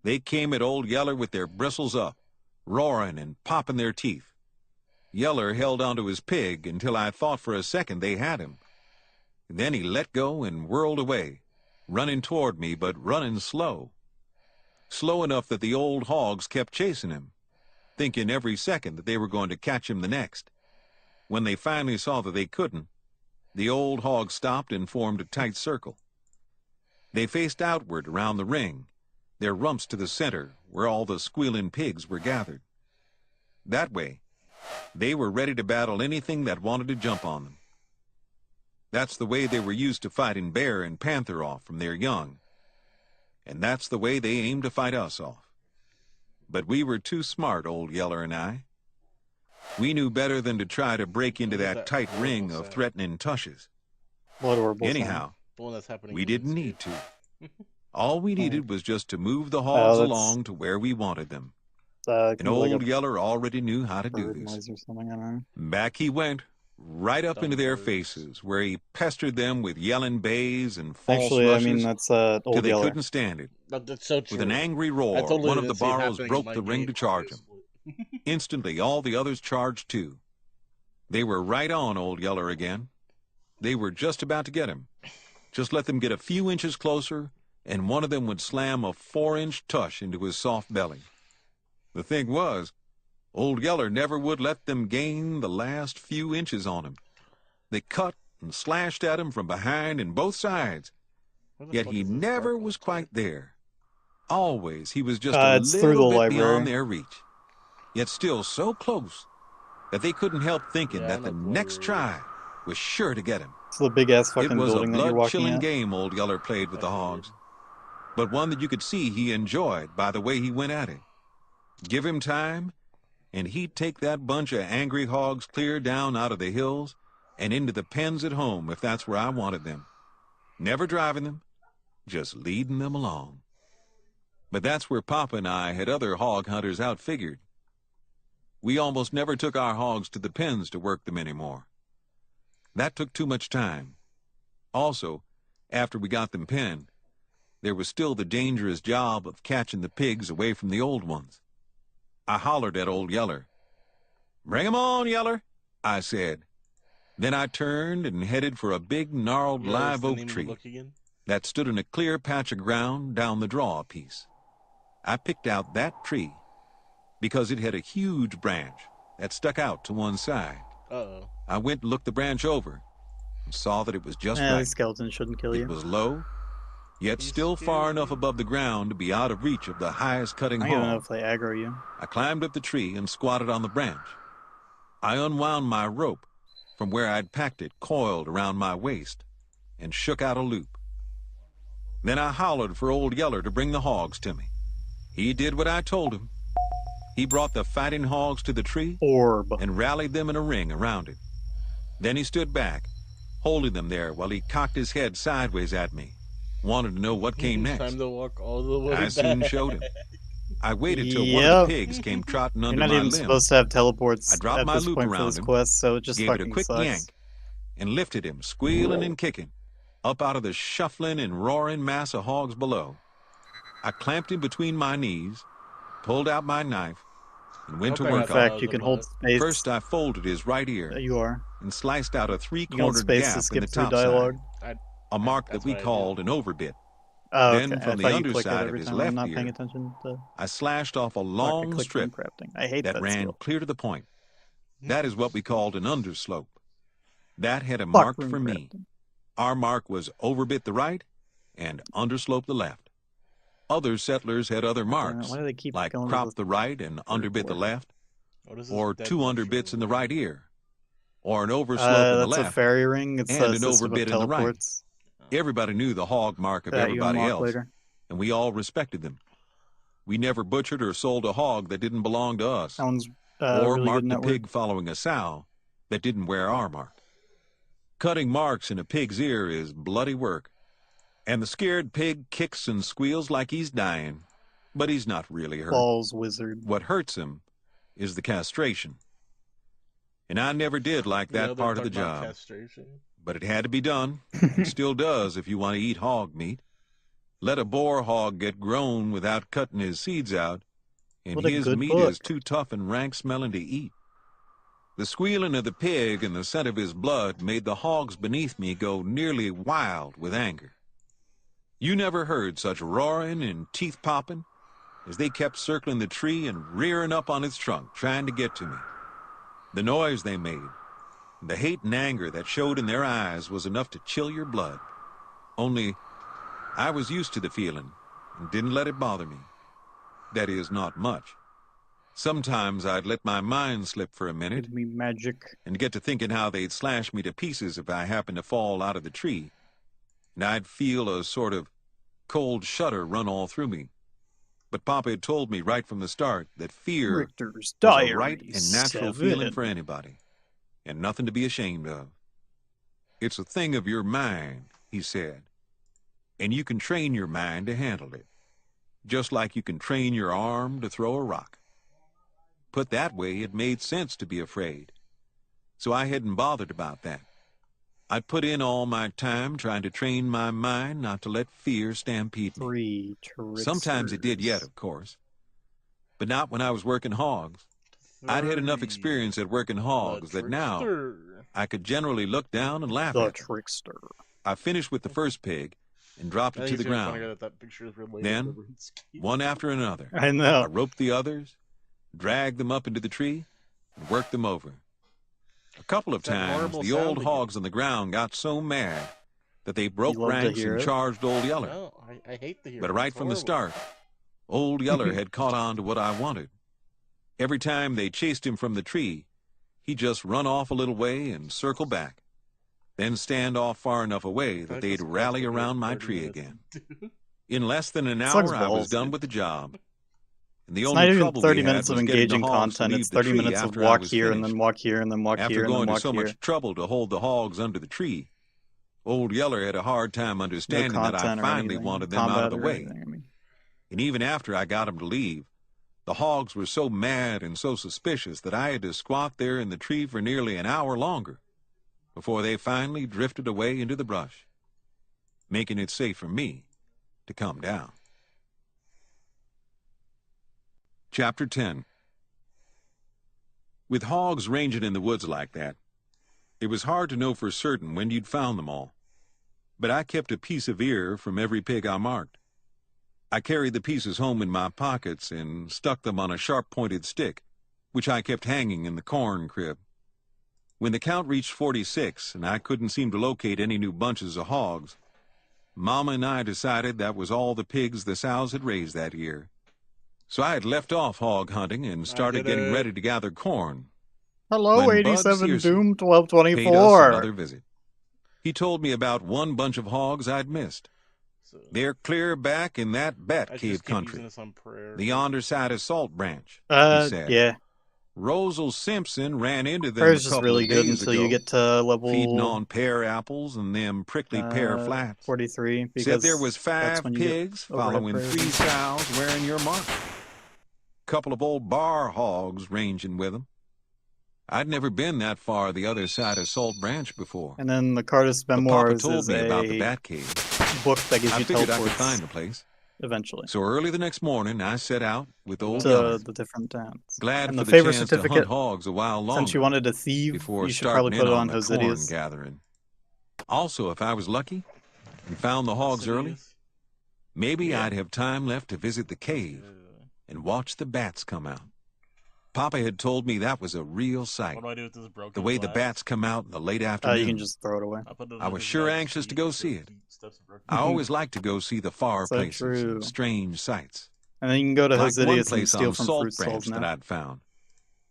They came at Old Yeller with their bristles up, roaring and popping their teeth. Yeller held onto his pig until I thought for a second they had him. Then he let go and whirled away, running toward me, but running slow. Slow enough that the old hogs kept chasing him, thinking every second that they were going to catch him the next. When they finally saw that they couldn't, the old hogs stopped and formed a tight circle. They faced outward around the ring, their rumps to the center where all the squealing pigs were gathered. That way, they were ready to battle anything that wanted to jump on them. That's the way they were used to fighting bear and panther off from their young. And that's the way they aimed to fight us off. But we were too smart, Old Yeller and I. We knew better than to try to break into What is that that tight horrible ring of sound? threatening tushes. What horrible sound. Anyhow, The one that's happening. we in didn't RuneScape. need to. All we needed was just to move the Oh, hogs that's- along to where we wanted them. Can And be like Old a Yeller already knew how to do bird this. noise or something. I don't know. Back he went, right up Dumb into their birds. faces, where he pestered them with yelling bays and false Actually, I mean rushes that's till Old they Yeller. couldn't stand it. That's so true. With an angry I roar, totally one of the didn't see it borrows happening in broke my the ring game, to charge him. obviously. Instantly, all the others charged too. They were right on Old Yeller again. They were just about to get him. Just let them get a few inches closer, and one of them would slam a 4-inch tush into his soft belly. The thing was, Old Yeller never would let them gain the last few inches on him. They cut and slashed at him from behind and both sides, Where the yet fuck he is this never dark was outside? quite there. Always he was just a It's through little the bit library. beyond their reach, yet still so close that they couldn't help thinking Yeah, I that the know the next library. try was sure to get him. It's the big ass It fucking was a building that you're walking blood-chilling at. game Old Yeller played with the hogs, but one that you could see he enjoyed by the way he went at it. Give him time, and he'd take that bunch of angry hogs clear down out of the hills and into the pens at home if that's where I wanted them. Never driving them, just leading them along. But that's where Papa and I had other hog hunters outfigured. We almost never took our hogs to the pens to work them anymore. That took too much time. Also, after we got them penned, there was still the dangerous job of catching the pigs away from the old ones. I hollered at Old Yeller. "Bring 'em on, Yeller," I said. Then I turned and headed for a big gnarled You know, what's live the oak name of the tree book again? that stood in a clear patch of ground down the draw a piece. I picked out that tree because it had a huge branch that stuck out to one side. Uh-oh. I went and looked the branch over and saw that it was just Yeah, right. the skeleton shouldn't kill It you. was low, yet He's still far enough scary. above the ground to be out of reach of the highest cutting I don't even know hog. if they aggro you. I climbed up the tree and squatted on the branch. I unwound my rope from where I'd packed it coiled around my waist and shook out a loop. Then I hollered for Old Yeller to bring the hogs to me. He did what I told him. He brought the fighting hogs to the tree Orb. and rallied them in a ring around it. Then he stood back, holding them there while he cocked his head sideways at me, wanted to know what came next. Time to walk all the way I back. soon showed him. I waited till one of the Yep. pigs came trotting You're under not my even limb. supposed to have teleports I dropped at my this loop point for around this him, quest, so it just gave it a fucking quick sucks. yank, and lifted him, squealing and kicking, up out of the shuffling and roaring mass of hogs below. I clamped him between my knees, pulled out my knife, and went to Okay, In work thought on I fact, him. you was can a hold butt. space. First, I folded his right ear You are. and sliced out a You can hold three-quartered space to gap in skip the through top side, dialogue. a mark that That's we what I do. called an overbit. Oh, Then, okay. from I the thought you click it underside of every his time. I'm left not paying ear, attention to I slashed off a long click strip crafting. I hate that that ran skill. clear to the point. That is what we called an underslope. That had a Fuck mark rune for me. crafting. Our mark was overbit the right and underslope the left. Other settlers had other Damn it, marks, why do they keep like going to crop the right and underbit the floor? left, What is this or dead 2 mushroom underbits in the thing? right ear, or an overslope in the That's a left, fairy ring. It's and a an system of overbit in the right. teleports Everybody knew the hog mark of that you everybody unlock else, later. and we all respected them. We never butchered or sold a hog that didn't belong to us, That one's or really good marked a network. pig following a sow that didn't wear our mark. Cutting marks in a pig's ear is bloody work, and the scared pig kicks and squeals like he's dying, but he's not really hurt. Balls wizard. What hurts him is the castration. And I never did like You know that they're part of the talking about job, Castration. but it had to be done, and still does if you want to eat hog meat. Let a boar hog get grown without cutting his seeds out, and What a his good meat book. is too tough and rank-smelling to eat. The squealing of the pig and the scent of his blood made the hogs beneath me go nearly wild with anger. You never heard such roaring and teeth-popping as they kept circling the tree and rearing up on its trunk, trying to get to me. The noise they made, the hate and anger that showed in their eyes was enough to chill your blood. Only, I was used to the feeling and didn't let it bother me. That is, not much. Sometimes I'd let my mind slip for a minute Give me magic. and get to thinking how they'd slash me to pieces if I happened to fall out of the tree, and I'd feel a sort of cold shudder run all through me. But Papa had told me right from the start that fear Richter's was Diary. a right and natural 7. feeling for anybody, and nothing to be ashamed of. It's a thing of your mind, he said, and you can train your mind to handle it, just like you can train your arm to throw a rock. Put that way, it made sense to be afraid, so I hadn't bothered about that. I'd put in all my time trying to train my mind not to let fear stampede me. 3 tricksters. Sometimes it did yet, of course, but not when I was working hogs. I'd had enough experience at working hogs that now I could generally look down and laugh The at them. trickster. I finished with the first pig and dropped it to the ground. Then, one after another, I I know. roped the others, dragged them up into the tree, and worked them over. A couple of That times, horrible the sound old again. hogs on the ground got so mad that they broke love to ranks hear and it. charged Old Yeller. No, I hate to hear But it. right It's from the horrible. start, Old Yeller had caught on to what I wanted. Every time they chased him from the tree, he'd just run off a little way and circle back, then stand off far enough away that they'd rally around my tree again. In less than an Sucks hour, I was balls, done dude. with the job. And the It's only not even trouble 30 we had minutes of was getting the engaging hogs to content. leave It's the 30 tree minutes of after I walk was here and finished. then walk here and then walk After here and then going to walk so here. much trouble to hold the hogs under the tree, Old Yeller had a hard time No understanding that I content or finally anything. wanted them out of Combat the or way. anything, I mean. And even after I got him to leave, the hogs were so mad and so suspicious that I had to squat there in the tree for nearly an hour longer before they finally drifted away into the brush, making it safe for me to come down. Chapter 10. With hogs ranging in the woods like that, it was hard to know for certain when you'd found them all. But I kept a piece of ear from every pig I marked. I carried the pieces home in my pockets and stuck them on a sharp-pointed stick, which I kept hanging in the corn crib. When the count reached 46 and I couldn't seem to locate any new bunches of hogs, Mama and I decided that was all the pigs the sows had raised that year. So I had left off hog hunting and started did getting it. ready to gather corn. Hello, When Bud 87 Searcy Doom paid us 1224. another visit. He told me about one bunch of hogs I'd missed. So, They're clear back in that bat I cave just keep country, using this on prayer. the yonder side of Salt Branch, he said. Yeah. Rosal Simpson ran into them Prayer's a just couple really of good days until ago, you get to feeding level on pear apples and them prickly pear flats. 43, Said because there was that's 5 when you get pigs overhead following prayers 3 and stuff. sows wearing your mark. Couple of old bar hogs ranging with them. I'd never been that far the other side of Salt Branch before. And then the Cardis But Papa Memoirs told is me about the a bat cave. book that gives I you figured I could teleports find the place. eventually So early the next morning, I set out with Old to Yeller, the different towns. glad And for the the favor chance to hunt certificate, hogs a while since you longer wanted to thieve, before you should probably starting put in it on on the corn Hosidius gathering. Also, if I was lucky and found the hogs early, maybe Yeah. I'd have time left to visit the cave and watch the bats come out. Papa had told me that was a real sight. What do I do with this broken The way the glass? bats come out in the late You afternoon. can just throw it away. I'll put it I in was his sure dad's anxious to seat go because see the it. steps are broken. I always like to go see the far So places true. and strange sights. And then you can go to Like one Hosidius and place steal on from Salt fruit stalls Branch that now. I'd found.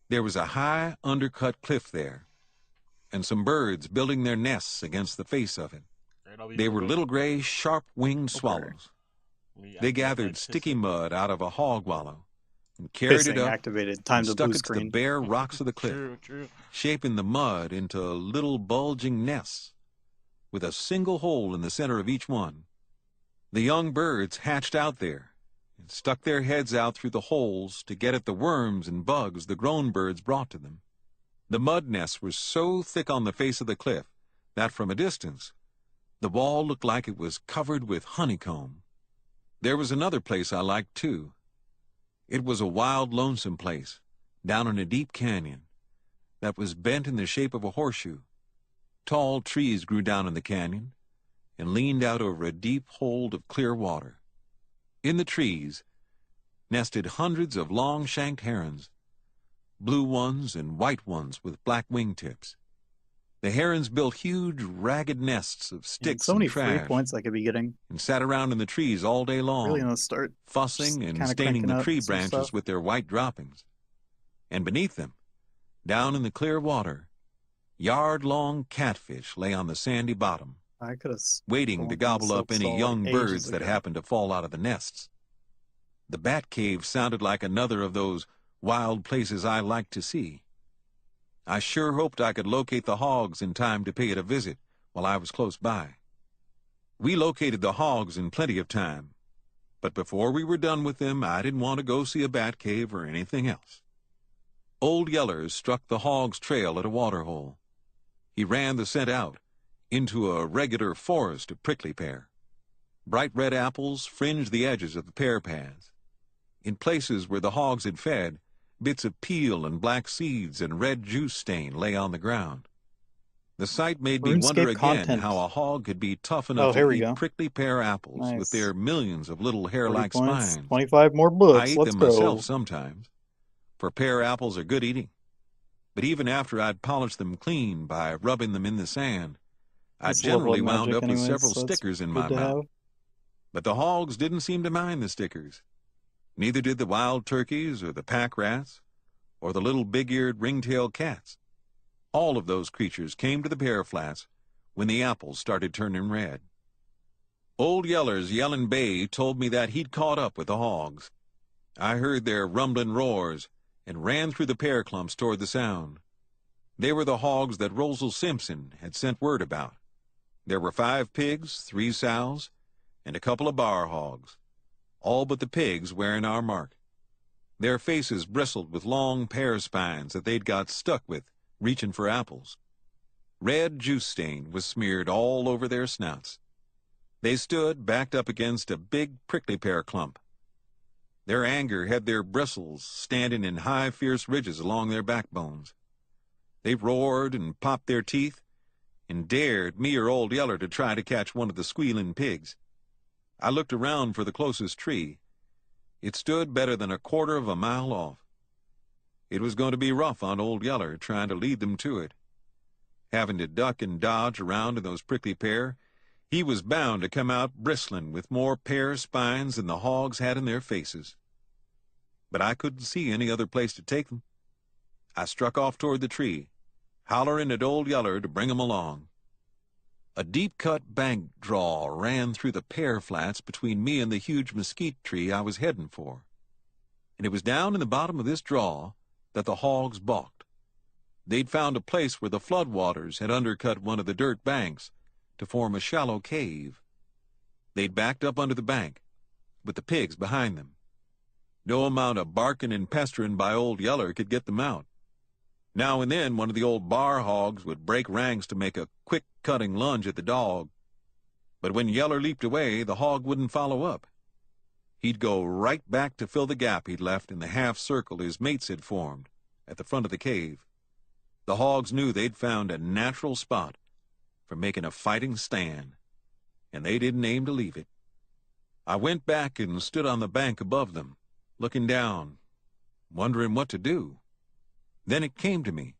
There was a high, undercut cliff there, and some birds building their nests against the face of it. Alright, I'll be They right were back. little gray, sharp-winged Okay. swallows. Let me They activate my gathered sticky piston. mud out of a hog wallow and carried it Pissing up activated. Time and to stuck blue it to the screen. bare rocks of the cliff, True. shaping the mud into little bulging nests with a single hole in the center of each one. The young birds hatched out there and stuck their heads out through the holes to get at the worms and bugs the grown birds brought to them. The mud nests were so thick on the face of the cliff that from a distance, the wall looked like it was covered with honeycomb. There was another place I liked too. It was a wild, lonesome place, down in a deep canyon, that was bent in the shape of a horseshoe. Tall trees grew down in the canyon and leaned out over a deep hold of clear water. In the trees nested hundreds of long-shanked herons, blue ones and white ones with black wingtips. The herons built huge, ragged nests of And sticks so many and free trash points I could be getting. and sat around in the trees all day long, Really gonna start fussing just and kinda staining the cranking tree out some branches stuff. with their white droppings. And beneath them, down in the clear water, yard-long catfish lay on the sandy bottom, I could have waiting to gobble up any young birds that ago. happened to fall out of the nests. The bat cave sounded like another of those wild places I liked to see. I sure hoped I could locate the hogs in time to pay it a visit while I was close by. We located the hogs in plenty of time, but before we were done with them, I didn't want to go see a bat cave or anything else. Old Yeller struck the hog's trail at a waterhole. He ran the scent out into a regular forest of prickly pear. Bright red apples fringed the edges of the pear paths. In places where the hogs had fed, bits of peel and black seeds and red juice stain lay on the ground. The sight made me wonder RuneScape again content. how a hog could be tough Oh, enough here to we eat go. prickly pear apples with Nice. their millions of little 40 hair-like points, spines. 25 more I books. eat Let's them go. myself sometimes, for pear apples are good eating. But even after I'd polished them clean by rubbing them in the sand, I It's a level generally of wound magic up with anyways, several so it's stickers in good my to mouth. have. But the hogs didn't seem to mind the stickers. Neither did the wild turkeys or the pack rats or the little big-eared ring-tailed cats. All of those creatures came to the pear flats when the apples started turning red. Old Yeller's yelling bay told me that he'd caught up with the hogs. I heard their rumbling roars and ran through the pear clumps toward the sound. They were the hogs that Rosal Simpson had sent word about. There were 5 pigs, 3 sows, and a couple of bar hogs, all but the pigs wearing our mark. Their faces bristled with long pear spines that they'd got stuck with, reaching for apples. Red juice stain was smeared all over their snouts. They stood backed up against a big prickly pear clump. Their anger had their bristles standing in high, fierce ridges along their backbones. They roared and popped their teeth and dared me or Old Yeller to try to catch one of the squealing pigs. I looked around for the closest tree. It stood better than a quarter of a mile off. It was going to be rough on Old Yeller trying to lead them to it. Having to duck and dodge around in those prickly pear, He was bound to come out bristling with more pear spines than the hogs had in their faces. But I couldn't see any other place to take them. I struck off toward the tree, hollering at Old Yeller to bring 'em along. A deep-cut bank draw ran through the pear flats between me and the huge mesquite tree I was heading for. And it was down in the bottom of this draw that the hogs balked. They'd found a place where the floodwaters had undercut one of the dirt banks to form a shallow cave. They'd backed up under the bank, with the pigs behind them. No amount of barking and pestering by Old Yeller could get them out. Now and then one of the old bar hogs would break ranks to make a quick-cutting lunge at the dog. But when Yeller leaped away, the hog wouldn't follow up. He'd go right back to fill the gap he'd left in the half-circle his mates had formed at the front of the cave. The hogs knew they'd found a natural spot for making a fighting stand, and they didn't aim to leave it. I went back and stood on the bank above them, looking down, wondering what to do. Then it came to me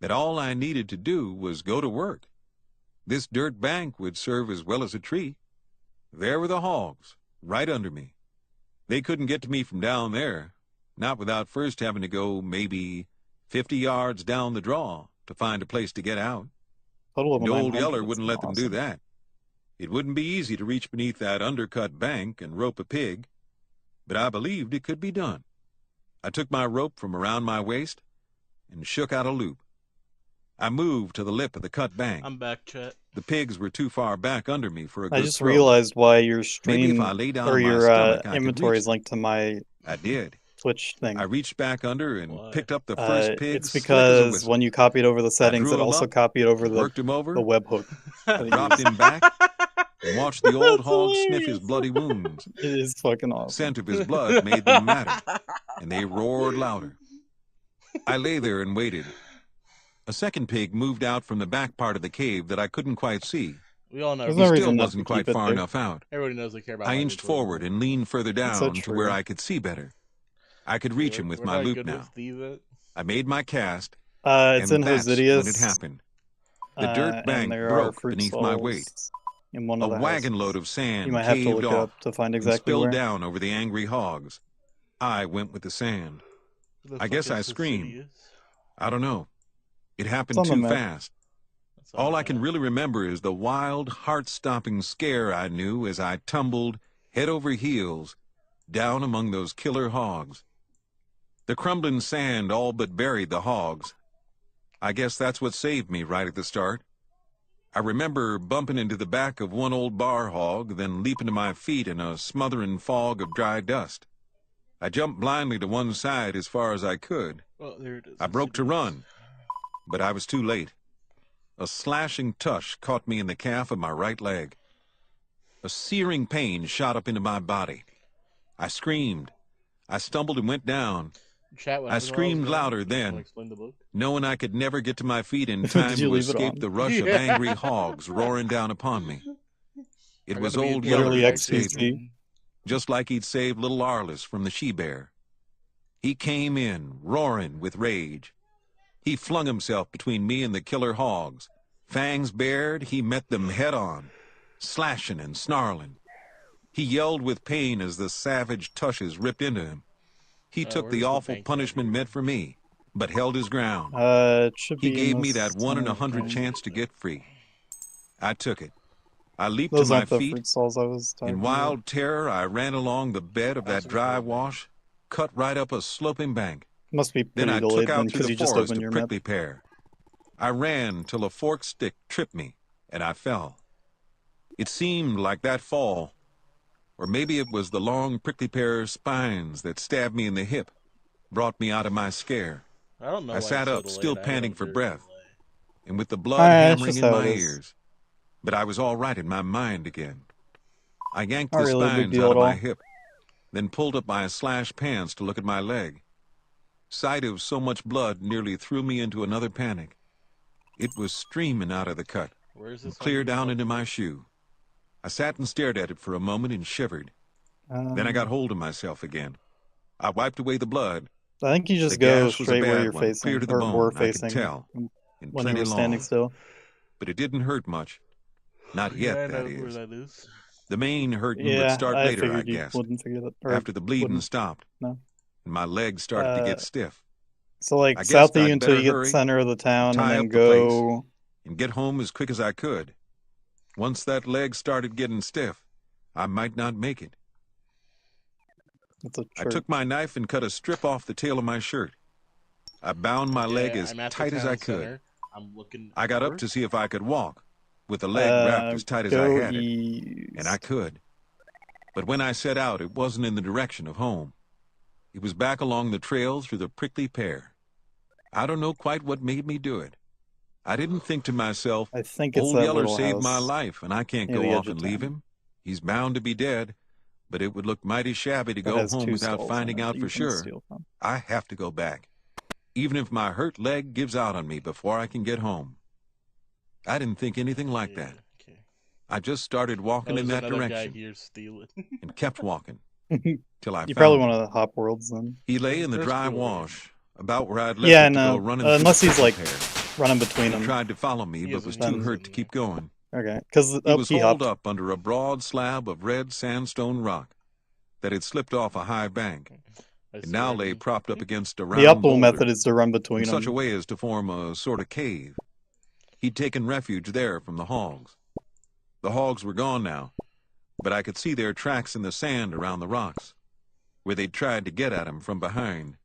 that all I needed to do was go to work. This dirt bank would serve as well as a tree. There were the hogs, right under me. They couldn't get to me from down there, not without first having to go maybe 50 yards down the draw to find a place to get out. Total of And Old 900, Yeller wouldn't let that's them do awesome. that. It wouldn't be easy to reach beneath that undercut bank and rope a pig, but I believed it could be done. I took my rope from around my waist and shook out a loop. I moved to the lip of the cut bank. I'm back, chat. The pigs were too far back under me for a good I just throw. realized why your Maybe if stream I lay down or on my your stomach, I could inventory reach is linked to my I did. Twitch thing. I reached back under and Why? picked up the first pig. It's slick as a because whistle. when you copied over the settings, drew it him also up, copied over worked him over, the webhook. that it dropped used. him back, and watched the old That's hog sniff his hilarious. bloody wounds. It is fucking awesome. Scent of his blood made them madder, and they roared louder. I lay there and waited. A second pig moved out from the back part of the cave that I couldn't quite see. We all know. There's He no still reason not wasn't to quite keep it far there. enough out. Everybody knows they care about. I my inched inventory. forward and leaned further That's so down to where true. I could see better. I could reach him with We're my not loop good now. with Steve at- I made my cast, It's in and that's when it Hosidius. happened. The dirt and bank there are broke fruit beneath my weight. stalls in one A of the wagon houses. load of sand You might have to caved look it off up to find and exactly spilled where. down over the angry hogs. I went with the sand. Who the I fuck guess is I screamed. Fastidious? I don't know. It happened It's on the too map. fast. That's all All I right. can really remember is the wild, heart-stopping scare I knew as I tumbled, head over heels, down among those killer hogs. The crumbling sand all but buried the hogs. I guess that's what saved me right at the start. I remember bumping into the back of one old bar hog, then leaping to my feet in a smothering fog of dry dust. I jumped blindly to one side as far as I could. Oh, there it is. I broke to run, but I was too late. A slashing tush caught me in the calf of my right leg. A searing pain shot up into my body. I screamed. I stumbled and went down, Chat, when I was the screamed last louder game? You wanna then. explain the book? knowing I could never get to my feet in Did time you to leave it escape on? the rush of Yeah. angry hogs roaring down upon me. It I was gotta be old in Yeller Literally who character. saved me, XCC. just like he'd saved little Arliss from the she-bear. He came in, roaring with rage. He flung himself between me and the killer hogs. Fangs bared, he met them head-on, slashing and snarling. He yelled with pain as the savage tushes ripped into him. He took where's the the awful bank punishment meant for me, but held his ground. It should He be. gave in me this that 1 in thing. 100 chance to get free. I took it. I leaped Those to my aren't the feet. fruit stalls I was talking In about. wild terror, I ran along the bed of that Awesome dry cool. wash, cut right up a sloping bank. Must be Then pretty I delayed took out then through because the you just forest opened a your map. prickly pear. I ran till a forked stick tripped me, and I fell. It seemed like that fall, or maybe it was the long prickly pear spines that stabbed me in the hip, brought me out of my scare, I don't know. I why sat it's so up, delayed. still I panting don't for get it breath. delay. and with the blood It's hammering just in how it my is. ears. But I was all right in my mind again. I yanked Not the really a big spines deal out at of my all. hip, then pulled up my slashed pants to look at my leg. Sight of so much blood nearly threw me into another panic. It was streaming out of the cut, Where is and this? on clear your down book? into my shoe. I sat and stared at it for a moment and shivered. Then I got Um, hold of myself again. I wiped away the blood. I think you just The go gash was a straight where bad you're one, facing, clear to the or bone, were I could facing tell, when and you plenty were standing long. still. But it didn't hurt much. Not Yeah, I yet, know that where is. that is. The main hurting would Yeah, start I later, I figured you guessed, wouldn't figure that. Or after the bleeding wouldn't. stopped, No. and my legs started to get stiff. So like I south guessed of you I'd until better you get hurry, center of the town, and tie then up the place, go. and get home as quick as I could. Once that leg started getting stiff, I might not make it. It's a I church. took my knife and cut a strip off the tail of my shirt. I bound my leg as I'm at the tight as I town could. center. I'm looking. I got up to see if I could walk, with the leg wrapped as tight as I Go had it, east. and I could. But when I set out, it wasn't in the direction of home. It was back along the trail through the prickly pear. I don't know quite what made me do it. I didn't think to myself, I think it's Old that Yeller little saved my house life, and I can't near go the off edge of and leave town. him. He's bound to be dead, but it would look mighty shabby to that go has home two without skulls finding in it out that for you can sure. steal from. I have to go back, even if my hurt leg gives out on me before I can get home. I didn't think anything like that. Okay. I just started walking in that Guy direction here stealing. and kept walking till I You found probably him. one of the hop worlds then. He lay in the There's dry Glory. wash, about where I'd left Yeah, it to go no. running through Unless the he's like prickly pear. running between He them. tried to follow me, He but has was his too knees hurt in to there. keep going. Okay, because He was he hauled hopped. up under a broad slab of red sandstone rock that had slipped off a high bank and now lay propped up against a round The uphill boulder method is to run in between such a them. way as to form a sort of cave. He'd taken refuge there from the hogs. The hogs were gone now, but I could see their tracks in the sand around the rocks, where they'd tried to get at him from behind.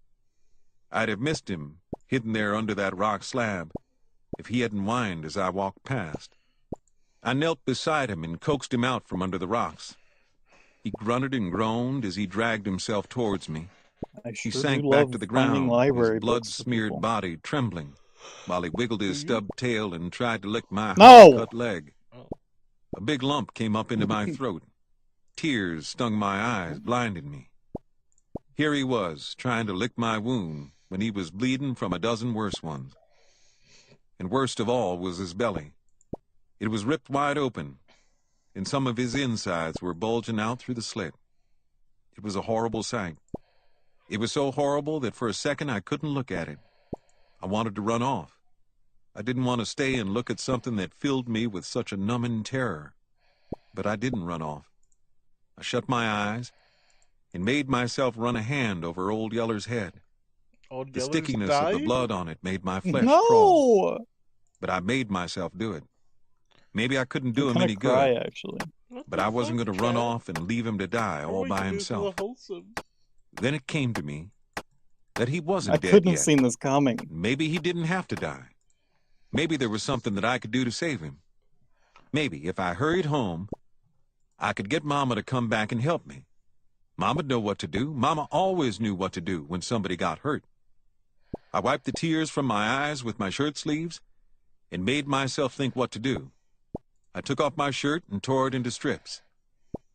I'd have missed him, hidden there under that rock slab, if he hadn't whined as I walked past. I knelt beside him and coaxed him out from under the rocks. He grunted and groaned as he dragged himself towards me. I He sure sank do back love to the finding ground, his library books for blood-smeared people. body trembling, while he wiggled his stubbed tail and tried to lick my No! cut leg. A big lump came up into my throat. Tears stung my eyes, blinded me. Here he was, trying to lick my wound, when he was bleeding from a dozen worse ones. And worst of all was his belly. It was ripped wide open, and some of his insides were bulging out through the slit. It was a horrible sight. It was so horrible that for a second I couldn't look at it. I wanted to run off. I didn't want to stay and look at something that filled me with such a numbing terror. But I didn't run off. I shut my eyes and made myself run a hand over Old Yeller's head. Old The Yeller's stickiness of the died? blood on it made my flesh crawl. No! But I made myself do it. Maybe I couldn't do I'm him gonna any cry, good, actually. What but the I wasn't fuck, going to run Chad? off and leave him to die What are all we by gonna do to himself. the wholesome? Then it came to me that he wasn't I dead couldn't yet. have seen this coming. Maybe he didn't have to die. Maybe there was something that I could do to save him. Maybe if I hurried home, I could get Mama to come back and help me. Mama'd know what to do. Mama always knew what to do when somebody got hurt. I wiped the tears from my eyes with my shirt sleeves and made myself think what to do. I took off my shirt and tore it into strips.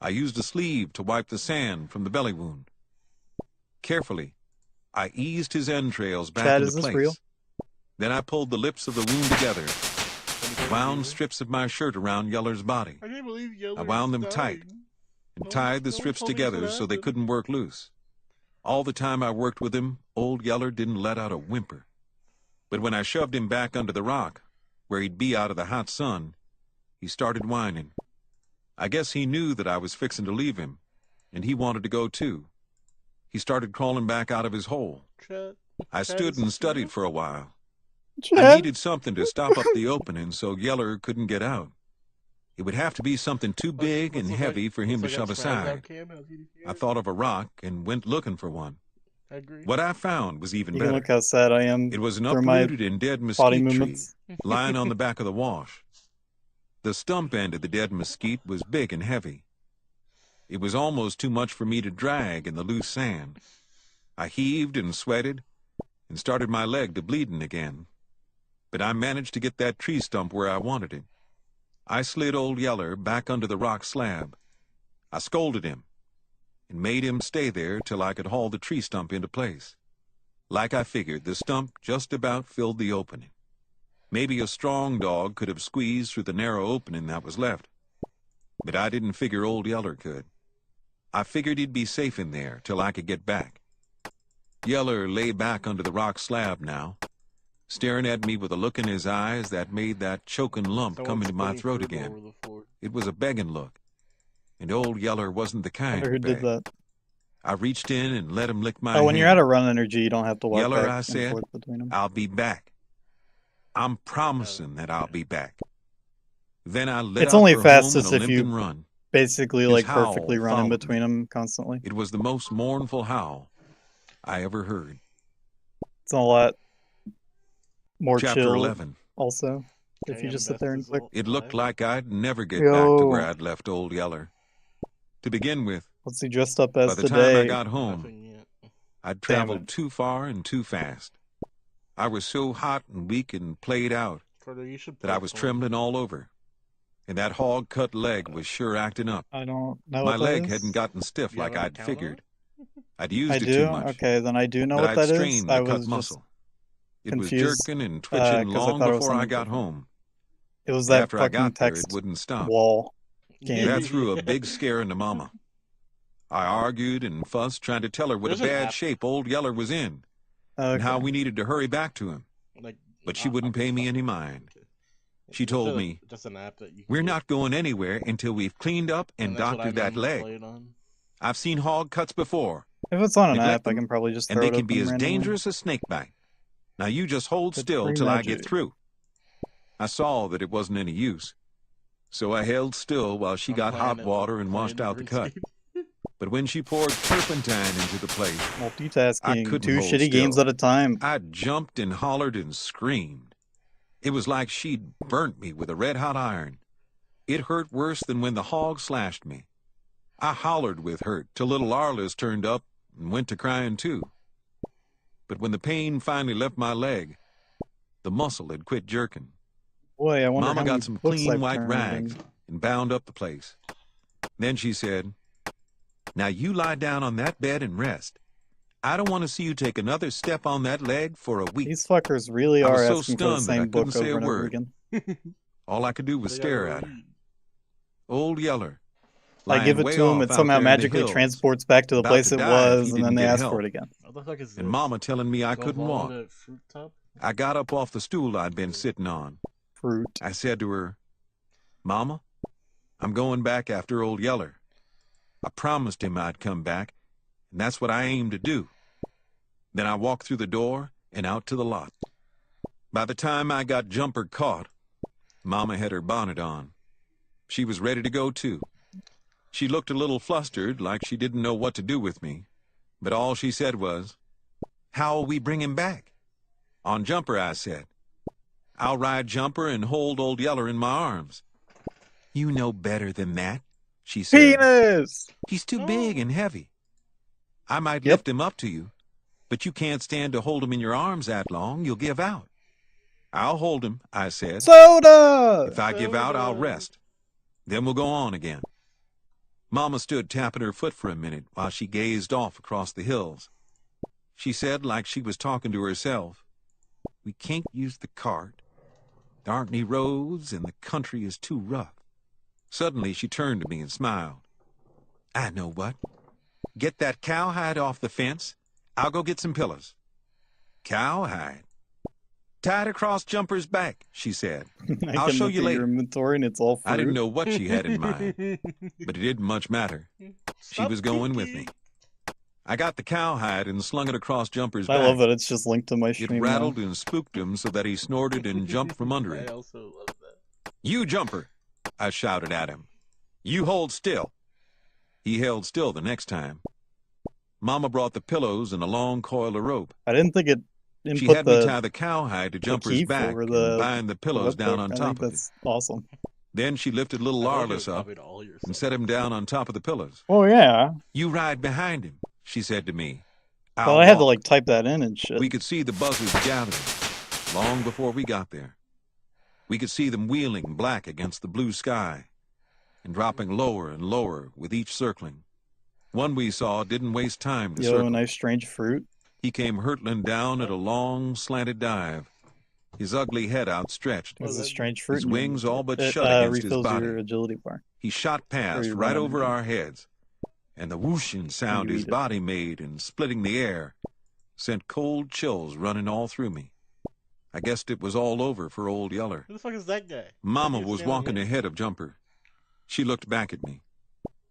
I used a sleeve to wipe the sand from the belly wound. Carefully, I eased his entrails back Chad, into is this place. real? Then I pulled the lips of the wound together, wound strips of my shirt around Yeller's body, I can't believe Yeller's I wound them dying. tight and No tied the one strips told me together what so they happened. couldn't work loose. All the time I worked with him, Old Yeller didn't let out a whimper. But when I shoved him back under the rock, where he'd be out of the hot sun, he started whining. I guess he knew that I was fixing to leave him, and he wanted to go too. He started crawling back out of his hole. Chad, I Chad, stood is and this studied real? for a while. I Chad? needed something to stop up the opening so Yeller couldn't get out. It would have to be something too big and heavy for him to shove aside. I thought of a rock and went looking for one. I agree. What I found was even You can look better. how sad I am It was an through my uprooted and dead body mesquite tree movements. lying on the back of the wash. The stump end of the dead mesquite was big and heavy. It was almost too much for me to drag in the loose sand. I heaved and sweated and started my leg to bleeding again. But I managed to get that tree stump where I wanted it. I slid Old Yeller back under the rock slab. I scolded him and made him stay there till I could haul the tree stump into place. Like I figured, the stump just about filled the opening. Maybe a strong dog could have squeezed through the narrow opening that was left. But I didn't figure Old Yeller could. I figured he'd be safe in there till I could get back. Yeller lay back under the rock slab now. staring at me with a look in his eyes that made that choking lump come Someone's into my putting throat fruit again. over the floor. It was a begging look, and Old Yeller wasn't the I kind wonder who to did beg. that. I reached in and let him lick my Oh, when you're hand. out of run energy, you don't have to walk Yeller, back I and said, forth between them. I'll be back. I'm promising that I'll be back. Then I lit It's out only for home in a fastest if limping you run. basically His like howl perfectly run in followed between me. them constantly. It was the most mournful howl I ever heard. It's a lot more Chapter chill 11. also, if Can you I just sit invest there and this click. It looked live? like I'd never get back to where Yo, I'd left Old Yeller. To begin with, what's he dressed up by as the time I today? got home, Nothing yet. I'd Damn traveled it. too far and too fast. I was so hot and weak and played out Carter, you should that I play was Sonic. trembling all over, and that hog-cut leg was sure acting up. I don't know My what that leg is. hadn't gotten stiff You have like an I'd account on figured. it? I'd I used it do? too much, Okay, then I do know but what I'd that is. strained I the cut was just muscle. It was confused jerking and twitching because I long thought it was before I something got different. home. It was And that after I fucking got there, it text wouldn't stop. wall game. That threw a big scare into Mama. I argued and fussed, trying to tell her what There's a an bad app. shape Old Yeller was in, and how Okay. we needed to hurry back to him. Like, But she wouldn't pay me any mind. Okay. She There's told me, just an app that you can "We're get, not going anywhere until we've cleaned up and that's what I doctored that normally leg. play it on. I've seen hog cuts before. If it's on an Neglect app, I them, can probably just and throw they it can be open as randomly. dangerous as snake bite. Now you just hold Good still free till I magic. get through." I saw that it wasn't any use, so I held still while she I'm got playing hot it, water and playing washed out the cut. RuneScape. But when she poured turpentine into the place, I Multitasking. couldn't 2 hold shitty games still. at a time. I jumped and hollered and screamed. It was like she'd burnt me with a red-hot iron. It hurt worse than when the hog slashed me. I hollered with hurt till little Arliss turned up and went to crying too. But when the pain finally left my leg, the muscle had quit jerking. Boy, I wonder Mama how many got some books clean I've white turned rags and bound up the place. Then she said, "Now you lie down on that bed and rest. I don't want to see you take another step on that leg for a week." These fuckers really I was are so asking for the stunned that I same couldn't book say over a and over word. again. All I could do was They stare gotta at her. read. Old Yeller, I give lying it way to them, off it out somehow there in the magically hills, transports back to the about place to it die if was, he and then didn't they get ask help. for it again. What the fuck is this? And Mama telling me I couldn't walk. Govada fruit tub? I got up off the stool I'd been sitting on. Fruit. I said to her, "Mama, I'm going back after Old Yeller. I promised him I'd come back, and that's what I aim to do." Then I walked through the door and out to the lot. By the time I got Jumper caught, Mama had her bonnet on. She was ready to go too. She looked a little flustered, like she didn't know what to do with me, but all she said was, "How'll we bring him back?" "On Jumper," I said. "I'll ride Jumper and hold Old Yeller in my arms." "You know better than that," she said. Penis! "He's too big and heavy. I might Yep. lift him up to you, but you can't stand to hold him in your arms that long. You'll give out." "I'll hold him," I said. Soda! "If I give out, I'll Soda. rest. Then we'll go on again." Mama stood tapping her foot for a minute while she gazed off across the hills. She said, like she was talking to herself, "We can't use the cart. There aren't any roads, and the country is too rough." Suddenly she turned to me and smiled. "I know what. Get that cowhide off the fence. I'll go get some pillows." "Cowhide?" "Tie it across Jumper's back," she said. I "I'll can show look you at later." your inventory and it's all fruit. I didn't know what she had in mind, but it didn't much matter. She was going with me. I got the cowhide and slung it across Jumper's I back. love that it's just linked to my It stream rattled now. and spooked him so that he snorted and jumped from under I it. also love that. "You, Jumper!" I shouted at him. "You hold still." He held still the next time. Mama brought the pillows and a long coil of rope. I didn't think it She input had me the tie the cowhide to Jumper's key back for and the bind the pillows down webbook. on I top think of it. that's awesome. Then she lifted little I like it Arliss up copied all your and stuff. set him down on top of the pillows. Oh yeah. "You ride behind him," she said to me. But "I'll I had to walk." like type that in and shit. We could see the buzzards gathering long before we got there. We could see them wheeling black against the blue sky and dropping lower and lower with each circling. One we saw didn't waste time to Yo, circle. nice strange fruit. He came hurtling down at a long, slanted dive, his ugly head outstretched, There's a that- strange fruit. his in your wings all inventory. but It shut against his refills your body. agility bar. He shot past your right run over energy. our heads, and the whooshing sound you his eat it. body made in splitting the air sent cold chills running all through me. I guessed it was all over for Old Yeller. Who the fuck is that guy? Mama Why is he was standing walking here? ahead of Jumper. She looked back at me.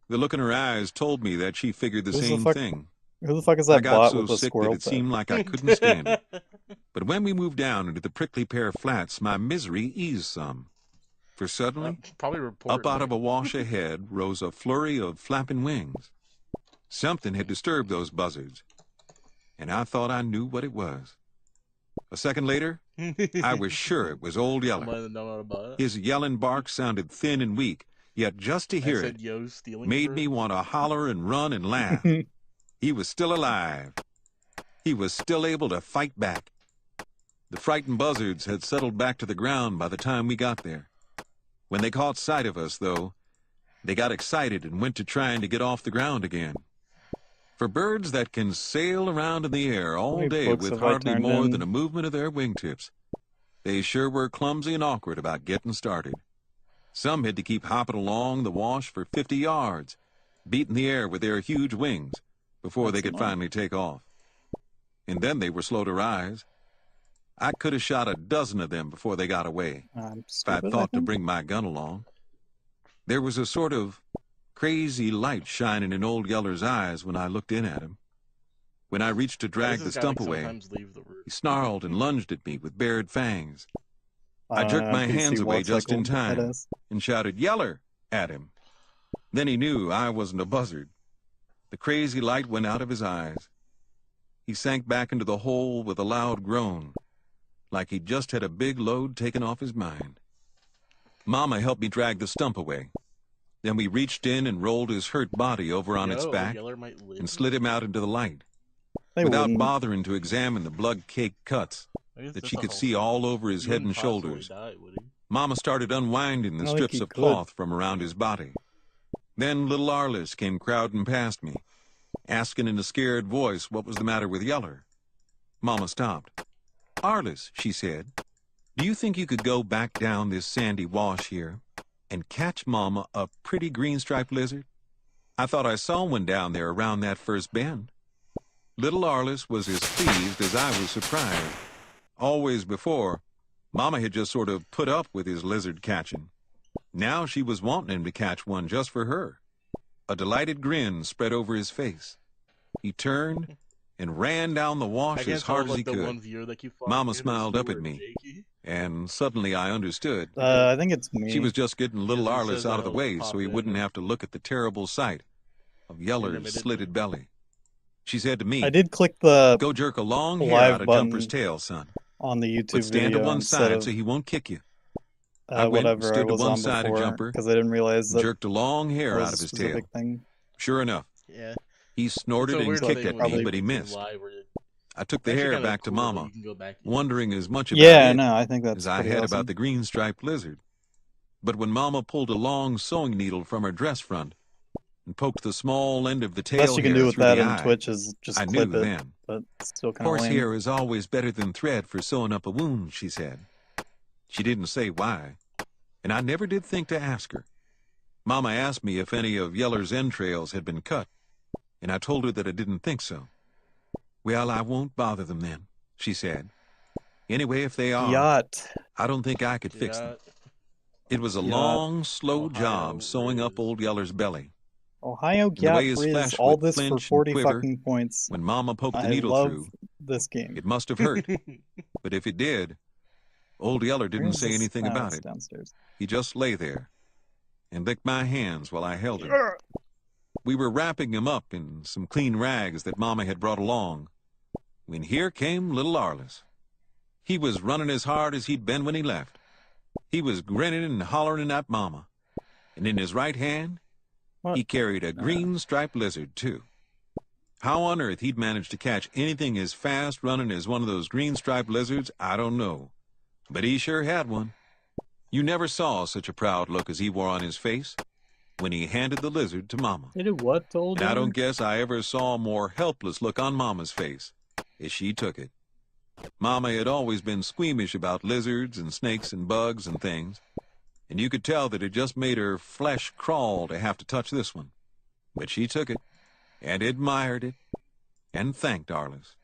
The look in her eyes told me that she figured the Who's the same fuck- thing. Who the fuck is I that got bot so with the sick that squirrel it thing? seemed like I couldn't stand it. But when we moved down into the prickly pear flats, my misery eased some. For suddenly, Probably report. up out of a wash ahead rose a flurry of flapping wings. Something had disturbed those buzzards, and I thought I knew what it was. A second later, I was sure it was Old Yeller. Somebody that know how to buy it. His yelling bark sounded thin and weak, yet just to I hear said, it "Yo, stealing made birds." me want to holler and run and laugh. He was still alive. He was still able to fight back. The frightened buzzards had settled back to the ground by the time we got there. When they caught sight of us, though, they got excited and went to trying to get off the ground again. For birds that can sail around in the air all many day books with have I hardly turned more in? than a movement of their wingtips, they sure were clumsy and awkward about getting started. Some had to keep hopping along the wash for 50 yards, beating the air with their huge wings before they That's could annoying. finally take off. And then they were slow to rise. I could have shot a dozen of them before they got away, I'm if I'd stupid, I thought to think. bring my gun along. There was a sort of crazy light shining in Old Yeller's eyes when I looked in at him. When I reached to Why drag does the this guy, stump like, away, sometimes leave the room? he snarled and lunged at me with bared fangs. I don't jerked know, my 'cause he hands away walks just like in a time badass. and shouted, "Yeller!" at him. Then he knew I wasn't a buzzard. The crazy light went out of his eyes. He sank back into the hole with a loud groan, like he'd just had a big load taken off his mind. Mama helped me drag the stump away. Then we reached in and rolled his hurt body over on its Yo, back Yeller might live. and slid him out into the light. They Without wouldn't. bothering to examine the blood-caked cuts I guess that that's she a could whole see thing. all over his He head and wouldn't possibly shoulders, die, would he? Mama started unwinding the I think strips he of could. cloth from around his body. Then little Arliss came crowding past me, asking in a scared voice what was the matter with Yeller. Mama stopped. "Arliss," she said, "do you think you could go back down this sandy wash here and catch Mama a pretty green-striped lizard? I thought I saw one down there around that first bend." Little Arliss was as pleased as I was surprised. Always before, Mama had just sort of put up with his lizard catching. Now she was wanting him to catch one just for her. A delighted grin spread over his face. He turned and ran down the I wash can't as tell hard if, as he like, the one could. viewer that keep Mama following me is smiled you up at or me. Jakey. And suddenly I understood. I think it's me. She was just getting little Because he Arliss says out of the I'll way pop so he in wouldn't and- have to look at the terrible sight of Yeller's Intermittently. slitted belly. She said to I me, did click the "Go jerk a long hair live out of button Jumper's tail, son. on the But YouTube stand to video one instead side of so he won't kick you." I went and whatever I stood to was one on side of before Jumper because I didn't realize and that jerked a long hair was out a of his specific tail. thing. Sure enough, Yeah. he snorted It's a and weird kicked thing at with me, probably- but he YouTube missed. Live where you- I took the Actually hair kinda back to cool that Mama, you can go back and wondering as much about Yeah, it no, I think that's as I pretty had awesome. about the green-striped lizard. But when Mama pulled a long sewing needle from her dress front and poked the small end of the tail Best you can hair do with through that the in eye, Twitch is just I knew clip it, then. but it's still kind of lame. "Horsehair is always better than thread for sewing up a wound," she said. She didn't say why, and I never did think to ask her. Mama asked me if any of Yeller's entrails had been cut, and I told her that I didn't think so. "Well, I won't bother them then," she said. "Anyway, if they are, Yacht. I don't think I could fix Yeah. them." It was a Yacht. long, slow Ohio job sewing up Riz. Old Yeller's belly. Ohio the way Yacht his Riz, flesh all would this for flinch and 40 quiver fucking points. When Mama poked the I needle love through, this game. it must have hurt. But if it did, Old Yeller didn't Where's say this- anything ah, about it's it. downstairs. He just lay there and licked my hands while I held him. We were wrapping him up in some clean rags that Mama had brought along, when here came little Arliss. He was running as hard as he'd been when he left. He was grinning and hollering at Mama, and in his right hand, What? he carried a green striped lizard, too. How on earth he'd managed to catch anything as fast running as one of those green striped lizards, I don't know. But he sure had one. You never saw such a proud look as he wore on his face when he handed the lizard to Mama. They did what to Old And I Yeller? don't guess I ever saw a more helpless look on Mama's face as she took it. Mama had always been squeamish about lizards and snakes and bugs and things, and you could tell that it just made her flesh crawl to have to touch this one. But she took it and admired it and thanked Arliss.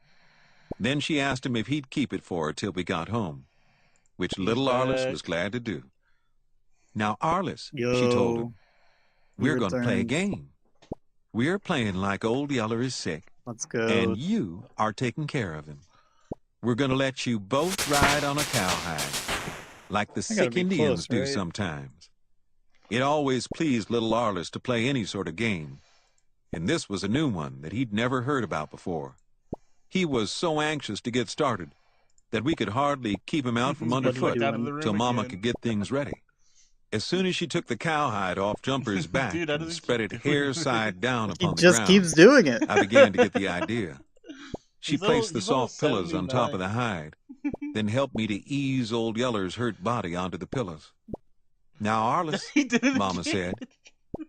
Then she asked him if he'd keep it for her till we got home. which He's little Arliss was back. glad to do. Now, Arliss, Yo, she told him, he we're going to play a returns. game. We're playing like Old Yeller is sick, Let's go. and you are taking care of him. We're going to let you both ride on a cowhide, like the I gotta sick be Indians close, do right? sometimes. It always pleased little Arliss to play any sort of game, and this was a new one that he'd never heard about before. He was so anxious to get started that we could hardly keep him out from What are you underfoot doing? Out of the room till Mama again. could get things ready. As soon as she took the cowhide off Jumper's back Dude, how and does he spread keep it doing hair this? side down He upon the just ground, keeps doing it. I began to get the idea. She He's placed the he's almost soft pillows on top of 79. the hide, then helped me to ease Old Yeller's hurt body onto the pillows. Now, Arliss, He did it Mama again. said,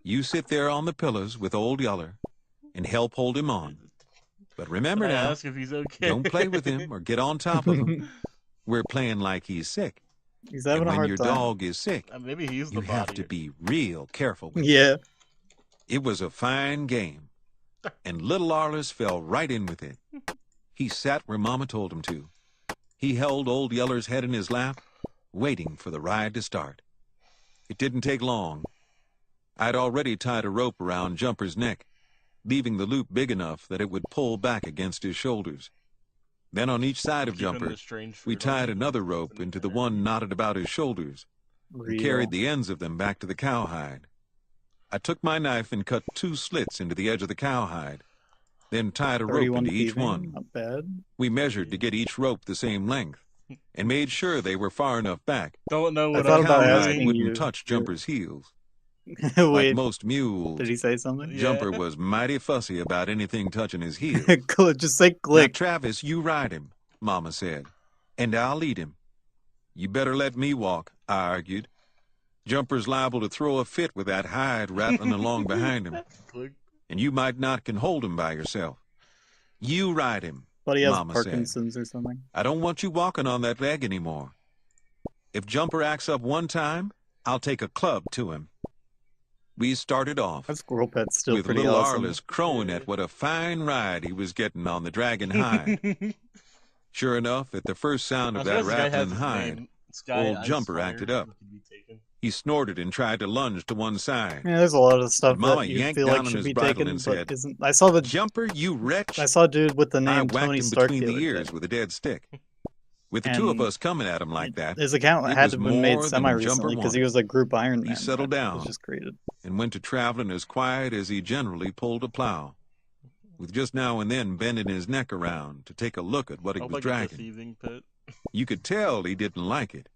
you sit there on the pillows with Old Yeller and help hold him on. But remember Can I now, ask if he's okay? don't play with him or get on top of him. We're playing like he's sick. He's And having a when hard your time. dog is sick, Maybe he's the you have body. to be real careful with him. Yeah. It was a fine game, and little Arliss fell right in with it. He sat where Mama told him to. He held Old Yeller's head in his lap, waiting for the ride to start. It didn't take long. I'd already tied a rope around Jumper's neck, leaving the loop big enough that it would pull back against his shoulders. Then on each side of Keeping Jumper, the strange we fruit on tied him. another rope into the one knotted about his shoulders and Real. carried the ends of them back to the cowhide. I took my knife and cut 2 slits into the edge of the cowhide, then tied a rope 31 into each thieving, one. Not bad. We measured to get each rope the same length, and made sure they were far enough back Don't know I what that thought the I'm about cowhide asking wouldn't you. touch Jumper's heels. Like Wait, most mules, did he say something? Yeah. Jumper was mighty fussy about anything touching his heels. Just say Now, click. Travis, you ride him, Mama said, and I'll lead him. You better let me walk, I argued. Jumper's liable to throw a fit with that hide rattling along behind him, Click. and you might not can hold him by yourself. You ride him, But he has Mama said. Parkinson's or something. I don't want you walking on that leg anymore. If Jumper acts up one time, I'll take a club to him. We started off That squirrel pet's still with pretty little awesome. Arliss crowing at what a fine ride he was getting on the dragon hide. Sure enough, at the first sound of that rattling hide, old Jumper acted up. He snorted and tried to lunge to one side. Yeah, there's a lot of stuff Mama that you yanked feel down like on should his be bridle taken, and but said, isn't. I saw Jumper, you wretch! a dude with the I name whacked Tony him Stark between the the other ears day. with a dead stick. With the two of And us coming at him like that, His account it had was to have been made more than semi Jumper recently because he wanted. was like Group Iron Man. He settled that down was just created. and went to traveling as quiet as he generally pulled a plow, with just now and then bending his neck around to take a look at what he Hope was I get the dragging. thieving pit. You could tell he didn't like it,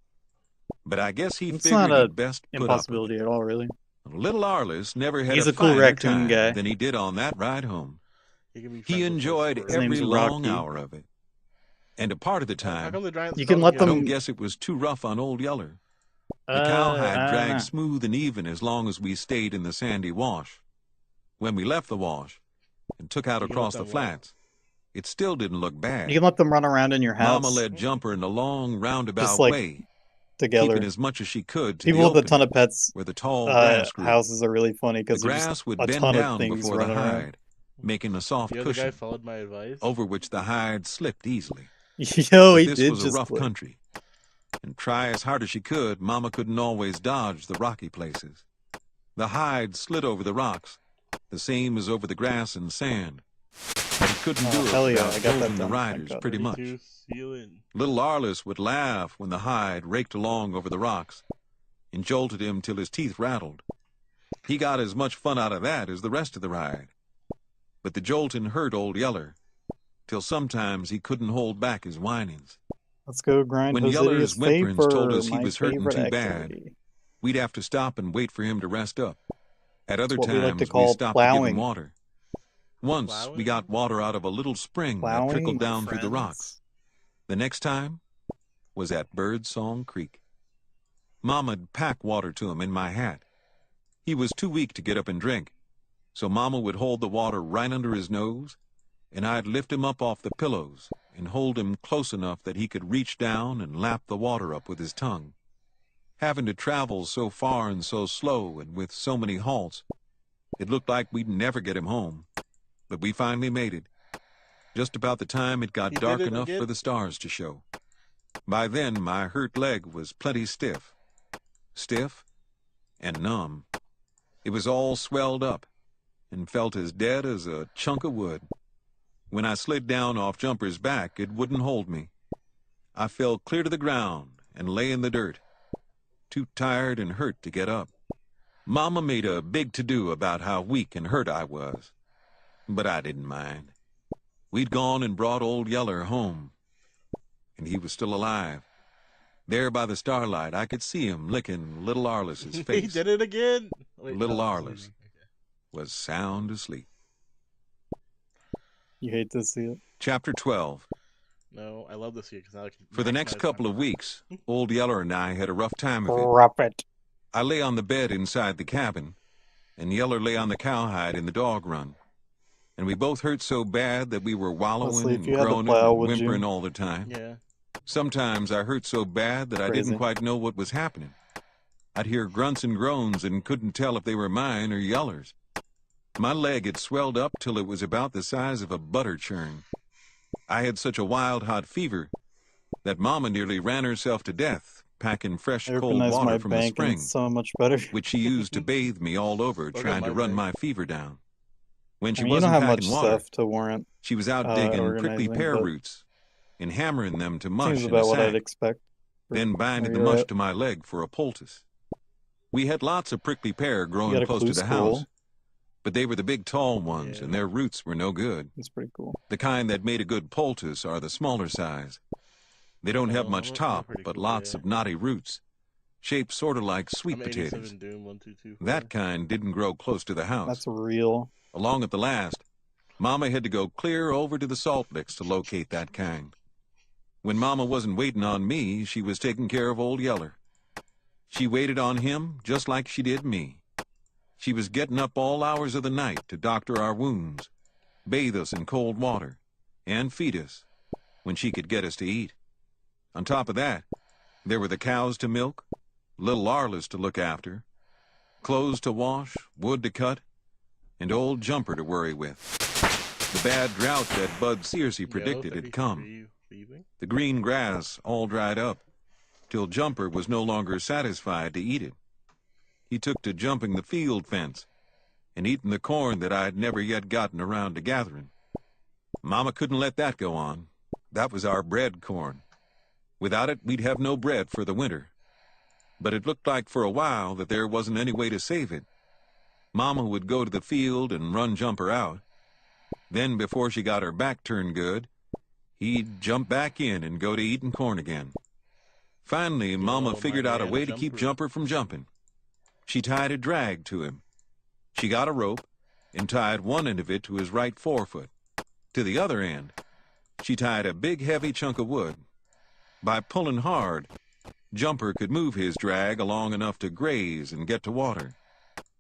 but I guess he It's figured not a he'd best put up with Impossibility it. at all, really. Little Arliss never had He's a a cool finer raccoon time guy. than he did on that ride home. He can be friends He with enjoyed those His name's every long Rocky. hour of it, and a part of the How time, come the giants You can don't let get them- don't him? guess it was too rough on Old Yeller. The I cowhide don't dragged know. smooth and even as long as we stayed in the sandy wash. When we left the wash and took out You can across let the them flats, it still didn't look bad. You can let them run around in your house Mama led Jumper in a long roundabout Just, like, way, together. keeping as much as she could to People the with a open, ton of pets where the tall grass grew. houses are really funny The because there's just grass would a bend ton of down things before the running around. hide, making a soft The other guy cushion followed my advice. over which the hide slipped easily. Yo, But he this did was a just rough click. country, and try as hard as she could, Mama couldn't always dodge the rocky places. The hide slid over the rocks, the same as over the grass and sand, but he couldn't do it hell yeah, without I got that jolting the done. riders Thank God. pretty much. 32 ceiling. Little Arliss would laugh when the hide raked along over the rocks and jolted him till his teeth rattled. He got as much fun out of that as the rest of the ride. But the jolting hurt Old Yeller, till sometimes he couldn't hold back his whinings. Let's go grind When Hosidius Yeller's whimperings favor, told us he my was hurting favorite too bad, activity. we'd have to stop and wait for him to rest up. At other what we like to times, we call stopped to give him plowing. water. Once, Plowing? we got water out of a little spring that Plowing, trickled my down through the friends. rocks. The next time was at Birdsong Creek. Mama'd pack water to him in my hat. He was too weak to get up and drink, so Mama would hold the water right under his nose, and I'd lift him up off the pillows and hold him close enough that he could reach down and lap the water up with his tongue. Having to travel so far and so slow and with so many halts, it looked like we'd never get him home, but we finally made it, just about the time it got He did dark it enough again? for the stars to show. By then, my hurt leg was plenty stiff. Stiff and numb. It was all swelled up and felt as dead as a chunk of wood. When I slid down off Jumper's back, it wouldn't hold me. I fell clear to the ground and lay in the dirt, too tired and hurt to get up. Mama made a big to-do about how weak and hurt I was, but I didn't mind. We'd gone and brought old Yeller home, and he was still alive. There by the starlight, I could see him licking little Arliss's face. He did it again. Wait, Little no, Arliss okay. was sound asleep. You hate to see it. Chapter 12. No, I love this here because now I can. For the next couple of weeks, old Yeller and I had a rough time of it. Drop it. I lay on the bed inside the cabin, and Yeller lay on the cowhide in the dog run. And we both hurt so bad that we were wallowing Leslie, if and you had to groaning plow, and would you? whimpering all the time. Yeah. Sometimes I hurt so bad that I Crazy. didn't quite know what was happening. I'd hear grunts and groans and couldn't tell if they were mine or Yeller's. My leg had swelled up till it was about the size of a butter churn. I had such a wild, hot fever that Mama nearly ran herself to death, packing fresh, I cold recognize my water from the bank, and spring, it's so much better. which she used to bathe me all over, Look at trying my to run bank. my fever down. When she I mean, you wasn't don't have much packing water, stuff to warrant. she was out digging prickly organizing, pear but roots and hammering them to mush Seems in a about what I'd sack, expect. for then binding where the you're mush at. to my leg for a poultice. We had lots of prickly pear You growing got a close clue to the school. house, but they were the big tall ones, Yeah. and their roots were no good. It's pretty cool. The kind that made a good poultice are the smaller size. They don't have Oh, much they're top, pretty but cool, lots yeah. of knotty roots, shaped sort of like sweet I'm potatoes. 87 Doom 1224. That kind didn't grow close to the house. That's real. Along at the last, Mama had to go clear over to the salt licks to locate that kind. When Mama wasn't waiting on me, she was taking care of old Yeller. She waited on him just like she did me. She was getting up all hours of the night to doctor our wounds, bathe us in cold water, and feed us when she could get us to eat. On top of that, there were the cows to milk, little Arliss to look after, clothes to wash, wood to cut, and old Jumper to worry with. The bad drought that Bud Searcy predicted had come. The green grass all dried up, till Jumper was no longer satisfied to eat it. He took to jumping the field fence and eating the corn that I'd never yet gotten around to gathering. Mama couldn't let that go on. That was our bread corn. Without it, we'd have no bread for the winter. But it looked like for a while that there wasn't any way to save it. Mama would go to the field and run Jumper out. Then, before she got her back turned good, he'd jump back in and go to eating corn again. Finally, Mama my figured out a man way to keep Jumper. Jumper from jumping. She tied a drag to him. She got a rope and tied one end of it to his right forefoot. To the other end, she tied a big heavy chunk of wood. By pulling hard, Jumper could move his drag along enough to graze and get to water.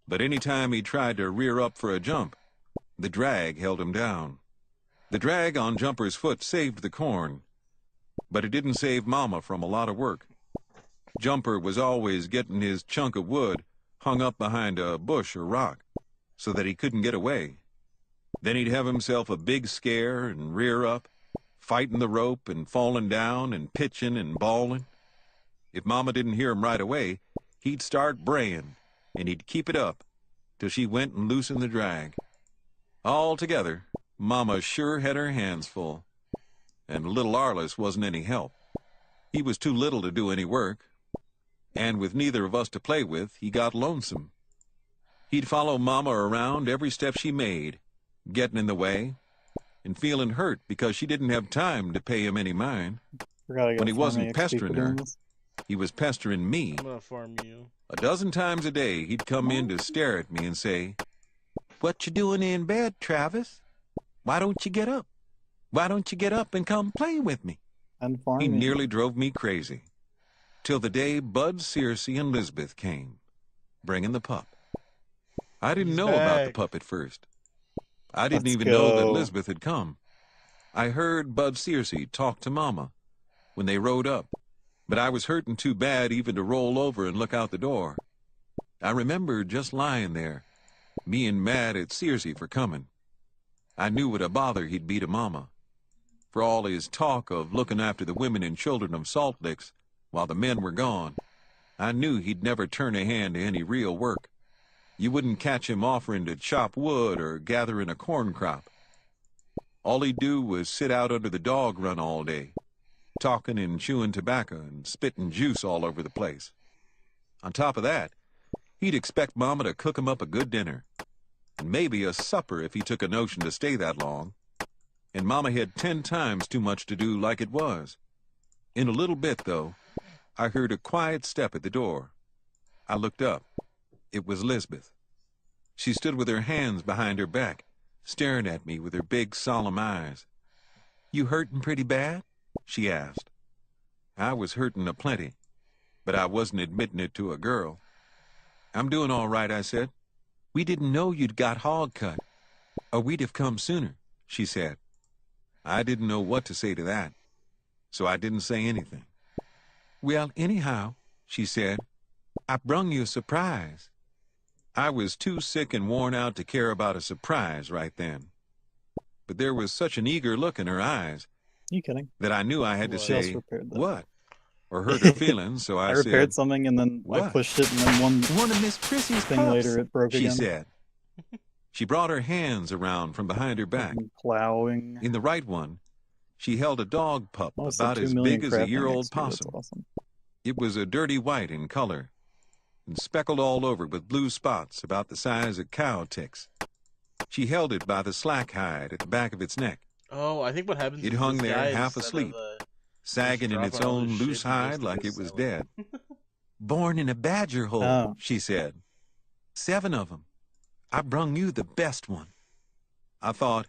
But any time he tried to rear up for a jump, the drag held him down. The drag on Jumper's foot saved the corn, but it didn't save Mama from a lot of work. Jumper was always getting his chunk of wood hung up behind a bush or rock so that he couldn't get away. Then he'd have himself a big scare and rear up, fighting the rope and falling down and pitching and bawling. If Mama didn't hear him right away, he'd start braying, and he'd keep it up till she went and loosened the drag. Altogether, Mama sure had her hands full, and little Arliss wasn't any help. He was too little to do any work, and with neither of us to play with, he got lonesome. He'd follow Mama around every step she made, getting in the way, and feeling hurt because she didn't have time to pay him any mind. Forgot I got When he wasn't farming XP pestering for doing her, this. he was pestering me. I'm gonna farm you. A dozen times a day, he'd come in to stare at me and say, "What you doing in bed, Travis? Why don't you get up? Why don't you get up and come play with me?" And He farming. nearly drove me crazy, till the day Bud Searcy and Lisbeth came, bringing the pup. I didn't He's know about the back. pup at first. I didn't Let's even know that go. Lisbeth had come. I heard Bud Searcy talk to Mama when they rode up, but I was hurting too bad even to roll over and look out the door. I remember just lying there, being mad at Searcy for coming. I knew what a bother he'd be to Mama. For all his talk of looking after the women and children of Salt Licks while the men were gone, I knew he'd never turn a hand to any real work. You wouldn't catch him offering to chop wood or gathering a corn crop. All he'd do was sit out under the dog run all day, talking and chewing tobacco and spitting juice all over the place. On top of that, he'd expect Mama to cook him up a good dinner, and maybe a supper if he took a notion to stay that long. And Mama had 10 times too much to do like it was. In a little bit, though, I heard a quiet step at the door. I looked up. It was Lisbeth. She stood with her hands behind her back, staring at me with her big, solemn eyes. "You hurtin' pretty bad?" she asked. I was hurtin' aplenty, but I wasn't admitting it to a girl. "I'm doing all right," I said. "We didn't know you'd got hog cut, or we'd have come sooner," she said. I didn't know what to say to that, so I didn't say anything. "Well, anyhow," she said, "I brung you a surprise." I was too sick and worn out to care about a surprise right then. But there was such an eager look in her eyes You kidding? that I knew I had to What? She also say, repaired that. "What?" or hurt her feelings, so I I repaired said, something and then I "What?" pushed it and then one "One of Miss Prissy's thing pups," later it broke she again. said. She brought her hands around from behind her back. And plowing. In the right one, she held a dog pup Almost about at 2 as million big as a crafting year-old XP, that's possum. awesome. It was a dirty white in color and speckled all over with blue spots about the size of cow ticks. She held it by the slack hide at the back of its neck, Oh, I think what happens It is hung this there guy, half instead asleep, of, sagging in its dropping all own his loose shit, he goes hide to like go it was sell dead. "Born in a badger hole," Oh. she said. 7 of 'em. I brung you the best one. I thought,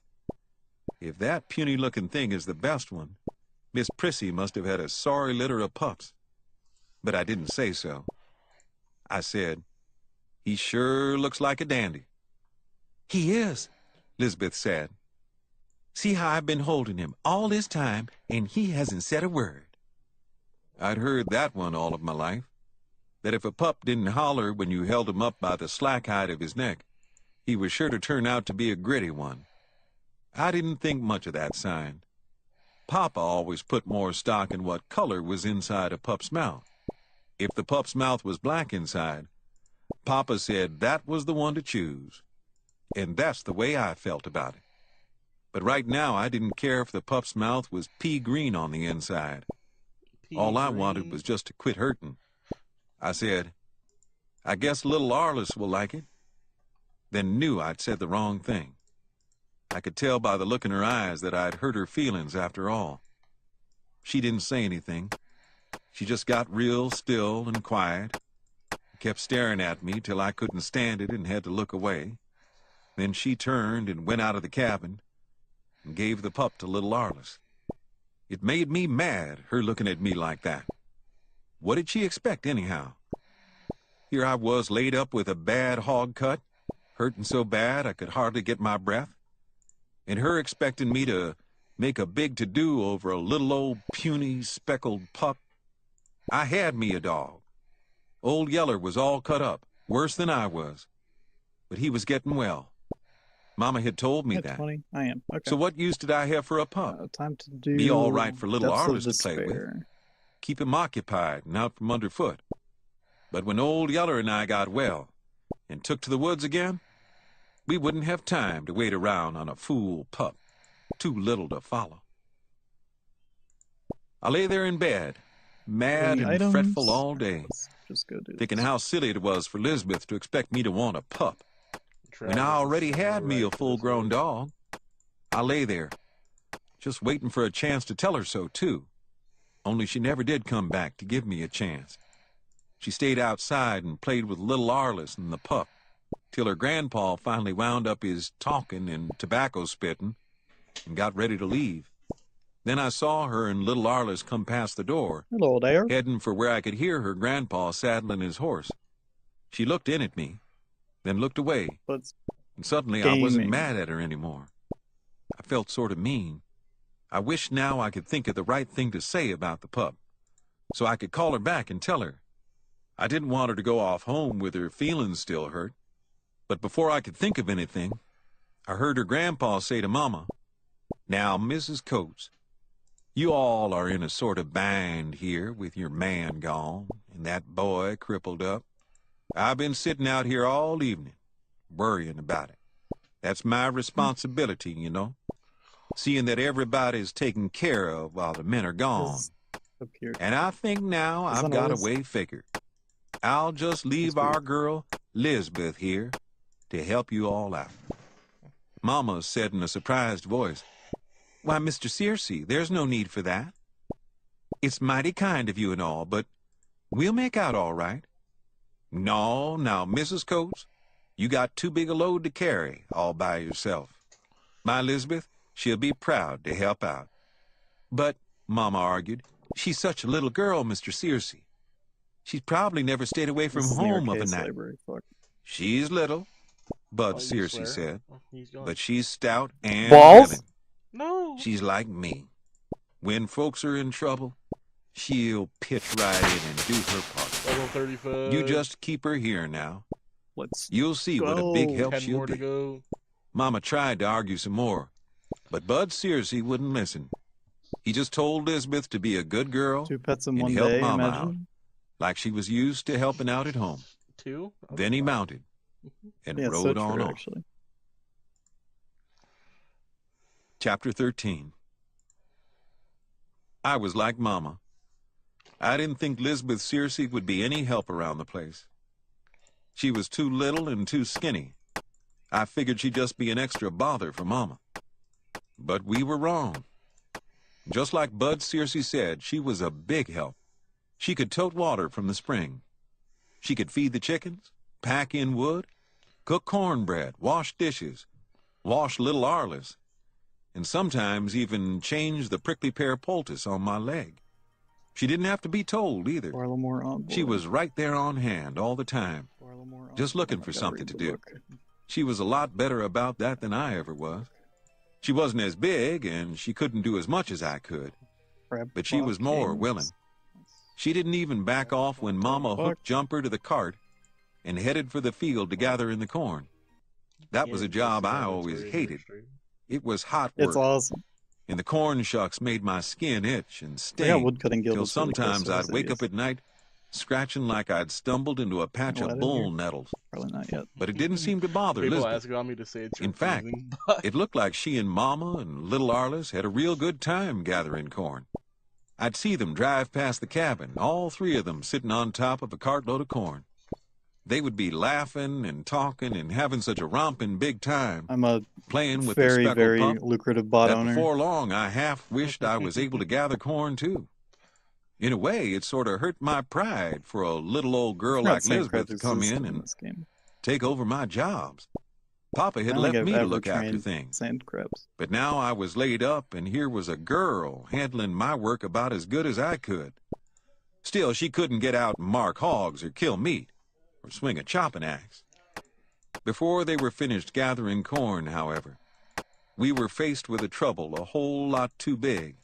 if that puny-looking thing is the best one, Miss Prissy must have had a sorry litter of pups. But I didn't say so. I said, "He sure looks like a dandy." "He is," Lisbeth said. "See how I've been holding him all this time, and he hasn't said a word." I'd heard that one all of my life, that if a pup didn't holler when you held him up by the slack hide of his neck, he was sure to turn out to be a gritty one. I didn't think much of that sign. Papa always put more stock in what color was inside a pup's mouth. If the pup's mouth was black inside, Papa said that was the one to choose. And that's the way I felt about it. But right now I didn't care if the pup's mouth was pea green on the inside. All I wanted was just to quit hurting. I said, "I guess little Arliss will like it," then knew I'd said the wrong thing. I could tell by the look in her eyes that I'd hurt her feelings after all. She didn't say anything. She just got real still and quiet, kept staring at me till I couldn't stand it and had to look away. Then she turned and went out of the cabin and gave the pup to little Arliss. It made me mad, her looking at me like that. What did she expect anyhow? Here I was laid up with a bad hog cut, hurting so bad I could hardly get my breath, and her expecting me to make a big to-do over a little old puny speckled pup. I had me a dog. Old Yeller was all cut up, worse than I was, but he was getting well. Mama had told me At that. 20? I am. Okay. So what use did I have for a pup? Time to do Be all right for little Depths of Arliss to play with. Despair. Keep him occupied and out from underfoot. But when old Yeller and I got well and took to the woods again, we wouldn't have time to wait around on a fool pup, too little to follow. I lay there in bed, mad Any and items? fretful all day, Let's just go do thinking this. how silly it was for Lisbeth to expect me to want a pup when I Travis is already so had me a right for this full-grown one. dog. I lay there, just waiting for a chance to tell her so, too. Only she never did come back to give me a chance. She stayed outside and played with little Arliss and the pup, till her grandpa finally wound up his talking and tobacco spitting and got ready to leave. Then I saw her and little Arliss come past the door, Hello there. heading for where I could hear her grandpa saddling his horse. She looked in at me, then looked away, Let's and suddenly I wasn't gaming. mad at her anymore. I felt sort of mean. I wished now I could think of the right thing to say about the pup, so I could call her back and tell her. I didn't want her to go off home with her feelings still hurt, but before I could think of anything, I heard her grandpa say to Mama, "Now, Mrs. Coates, You all are in a sort of bind here with your man gone and that boy crippled up. I've been sitting out here all evening, worrying about it. That's my responsibility, you know, seeing that everybody's taken care of while the men are gone. Appeared. And I think now I've got a way figured. I'll just leave our girl, Lisbeth, here to help you all out. Mama said in a surprised voice, "Why, Mr. Searcy, there's no need for that. It's mighty kind of you and all, but we'll make out all right." "No, now, Mrs. Coates, you got too big a load to carry all by yourself. My Lisbeth, she'll be proud to help out." "But," Mama argued, "she's such a little girl, Mr. Searcy. She's probably never stayed away from home of a night." "She's little," Bud Searcy said, "but she's stout and willing. No. She's like me. When folks are in trouble, she'll pitch right in and do her part. Level 35. You just keep her here now. Let's You'll see what a big help 10 she'll more to be." go. Mama tried to argue some more, but Bud Searcy wouldn't listen. He just told Lisbeth to be a good girl 2 pets in and one help day, Mama imagine. like she was used to helping out at home. 2? Then he mounted and Yeah, rode so on true, off. actually. Chapter 13. I was like Mama. I didn't think Lisbeth Searcy would be any help around the place. She was too little and too skinny. I figured she'd just be an extra bother for Mama. But we were wrong. Just like Bud Searcy said, she was a big help. She could tote water from the spring. She could feed the chickens, pack in wood, cook cornbread, wash dishes, wash little Arliss, and sometimes even change the prickly pear poultice on my leg. She didn't have to be told either. Barlowmore on board. She was right there on hand all the time, Barlowmore on just board. looking I for gotta something read to the do. book. She was a lot better about that than I ever was. She wasn't as big, and she couldn't do as much as I could, Crab but she was more Kings. willing. She didn't even back off when Mama hooked Jumper to the cart and headed for the field to gather in the corn. That was a job I always hated. It was hot work, It's awesome. and the corn shucks made my skin itch and Yeah, sting, woodcutting guild till is really close sometimes to us, I'd wake idiots. up at night scratching like I'd stumbled into a patch No, I of didn't hear. bull nettles. Probably not yet. But it didn't seem to bother People Lisbeth. ask about me to say it's In fact, confusing, but It looked like she and Mama and little Arliss had a real good time gathering corn. I'd see them drive past the cabin, all 3 of them sitting on top of a cartload of corn. They would be laughing and talking and having such a romping big time, I'm a playing with the very, speckled very pup, lucrative bot that owner. before long I half wished I was able to gather corn too. In a way, it sort of hurt my pride for a little old girl Forgot like St. Lisbeth to Crepus come is in in and this game. take over my jobs. Papa I had don't left think I've me to ever look after trained things. sand crabs. But now I was laid up, and here was a girl handling my work about as good as I could. Still, she couldn't get out and mark hogs or kill meat or swing a chopping axe. Before they were finished gathering corn, however, we were faced with a trouble a whole lot too big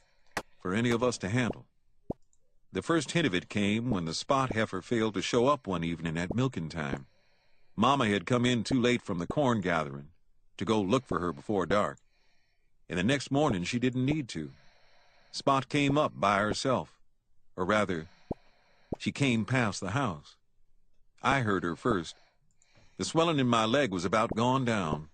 for any of us to handle. The first hint of it came when the spot heifer failed to show up one evening at milking time. Mama had come in too late from the corn gathering to go look for her before dark, and the next morning she didn't need to. Spot came up by herself, or rather, she came past the house. I heard her first. The swelling in my leg was about gone down.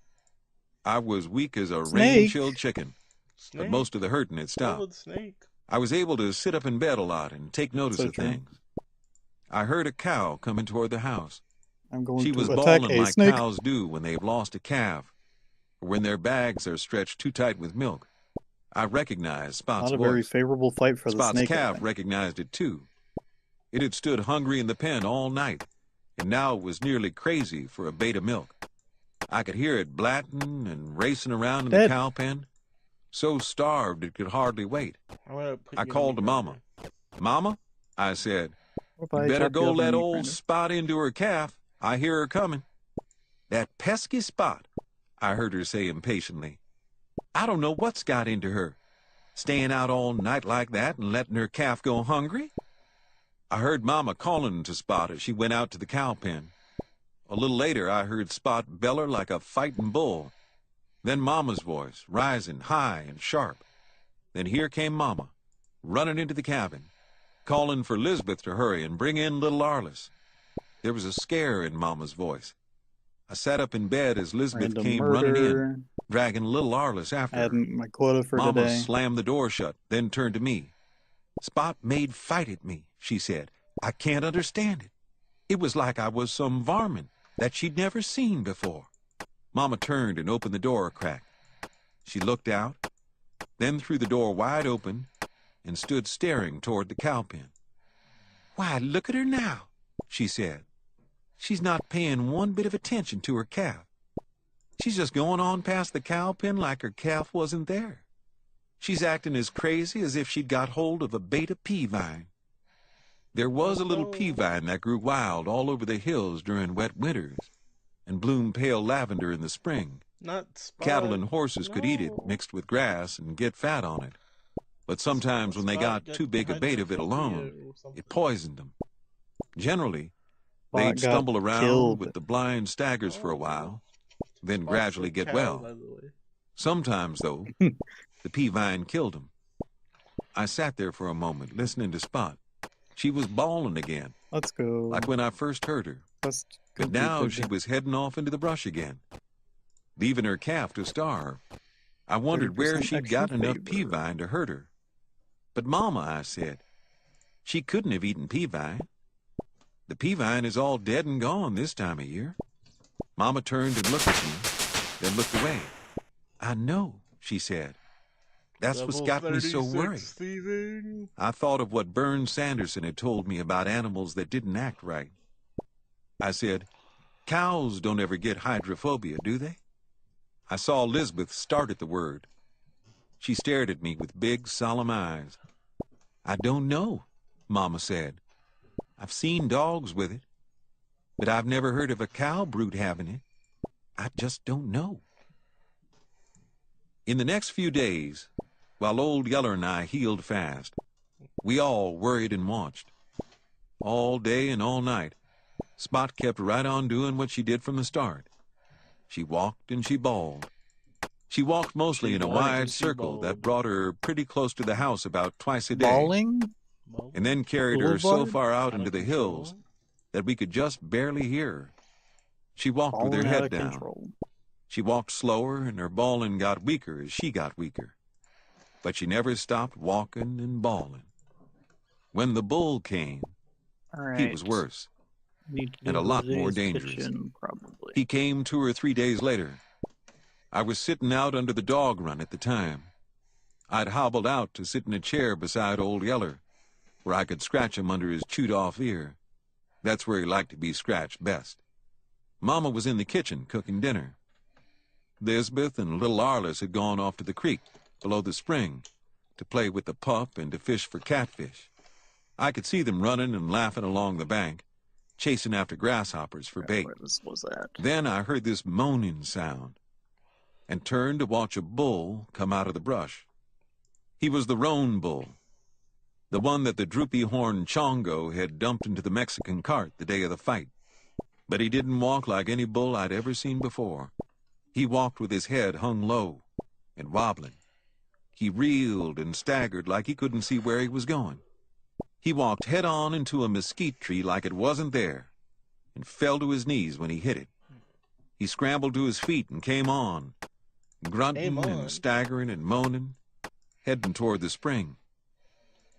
I was weak as a rain-chilled chicken, but snake. most of the hurting had stopped. Solid snake. I was able to sit up in bed a lot and take notice So of true. things. I heard a cow coming toward the house. I'm going She to was attack bawling a like snake. cows do when they've lost a calf, or when their bags are stretched too tight with milk. I recognized Spot's Not a very voice. favorable fight for the Spot's snake. I calf think. recognized it too. It had stood hungry in the pen all night, and now it was nearly crazy for a bait of milk. I could hear it blatting and racing around in the Dead. cow pen, so starved it could hardly wait. I'm gonna put I you in called the to Mama. "Mama," I said, What if "you I better chop you go up let in a meat old grinder? Spot into her calf. I hear her coming." "That pesky Spot," I heard her say impatiently. "I don't know what's got into her. Staying out all night like that and letting her calf go hungry." I heard Mama calling to Spot as she went out to the cow pen. A little later, I heard Spot beller like a fighting bull. Then Mama's voice, rising high and sharp. Then here came Mama, running into the cabin, calling for Lisbeth to hurry and bring in little Arliss. There was a scare in Mama's voice. I sat up in bed as Lisbeth Random came running in, murder. dragging little Arliss I after had her. my quota for Mama today. slammed the door shut, then turned to me. "Spot made fight at me," she said. "I can't understand it. It was like I was some varmint that she'd never seen before." Mama turned and opened the door a crack. She looked out, then threw the door wide open and stood staring toward the cow pen. "Why, look at her now," she said. "She's not paying one bit of attention to her calf. She's just going on past the cow pen like her calf wasn't there. She's acting as crazy as if she'd got hold of a beta pea vine." There was a little pea vine that grew wild all over the hills during wet winters and bloomed pale lavender in the spring. Not Spot. Cattle and horses could eat it No. mixed with grass and get fat on it. But sometimes when they Spot got too big a bait of it alone, hydrophobia or something. it poisoned them. Generally, Spot they'd got stumble around killed. with the blind staggers for a while, then Spot's gradually a get cow, well. by the way. Sometimes, though, the pea vine killed them. I sat there for a moment, listening to Spot. She was bawling again, Let's go. like when I first heard her. Just But now completed she it. was heading off into the brush again, leaving her calf to starve. I wondered where 30% she'd gotten extra enough pea favor. vine to hurt her. "But Mama," I said, "she couldn't have eaten pea vine. The pea vine is all dead and gone this time of year." Mama turned and looked at me, then looked away. "I know," she said. "That's what's got me so 36 worried." thieving. I thought of what Bern Sanderson had told me about animals that didn't act right. I said, "Cows don't ever get hydrophobia, do they?" I saw Lisbeth start at the word. She stared at me with big, solemn eyes. "I don't know," Mama said. "I've seen dogs with it, but I've never heard of a cow brute having it. I just don't know." In the next few days, while Old Yeller and I healed fast, we all worried and watched. All day and all night, Spot kept right on doing what she did from the start. She walked and she bawled. She walked mostly She in a walked wide and she circle that bawled. brought her pretty close to the house about twice a day, Balling? Well, and then carried her so Boulevard? far out out into of the hills control. that we could just barely hear her. She walked with her Balling out head of down. control. She walked slower, and her bawling got weaker as she got weaker. But she never stopped walking and bawling. When the bull came, All right. he was worse. Need to and do a lot more Jose's dangerous. kitchen, probably. He came 2 or 3 days later. I was sitting out under the dog run at the time. I'd hobbled out to sit in a chair beside Old Yeller, where I could scratch him under his chewed-off ear. That's where he liked to be scratched best. Mama was in the kitchen cooking dinner. Lisbeth and little Arliss had gone off to the creek below the spring to play with the pup and to fish for catfish. I could see them running and laughing along the bank, chasing after grasshoppers for bait. Where this was at. Then I heard this moaning sound and turned to watch a bull come out of the brush. He was the roan bull, the one that the droopy-horned Chongo had dumped into the Mexican cart the day of the fight. But he didn't walk like any bull I'd ever seen before. He walked with his head hung low and wobbling. He reeled and staggered like he couldn't see where he was going. He walked head-on into a mesquite tree like it wasn't there and fell to his knees when he hit it. He scrambled to his feet and came on, grunting Came on. and staggering and moaning, heading toward the spring.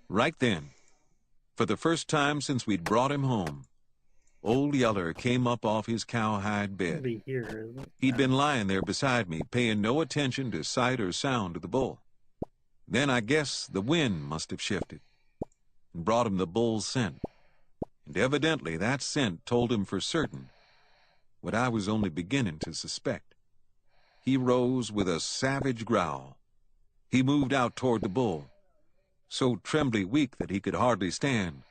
Right then, for the first time since we'd brought him home, Old Yeller came up off his cowhide bed. Be here, isn't it? He'd been lying there beside me, paying no attention to sight or sound of the bull. Then I guess the wind must have shifted and brought him the bull's scent. And evidently that scent told him for certain what I was only beginning to suspect. He rose with a savage growl. He moved out toward the bull, so trembly weak that he could hardly stand.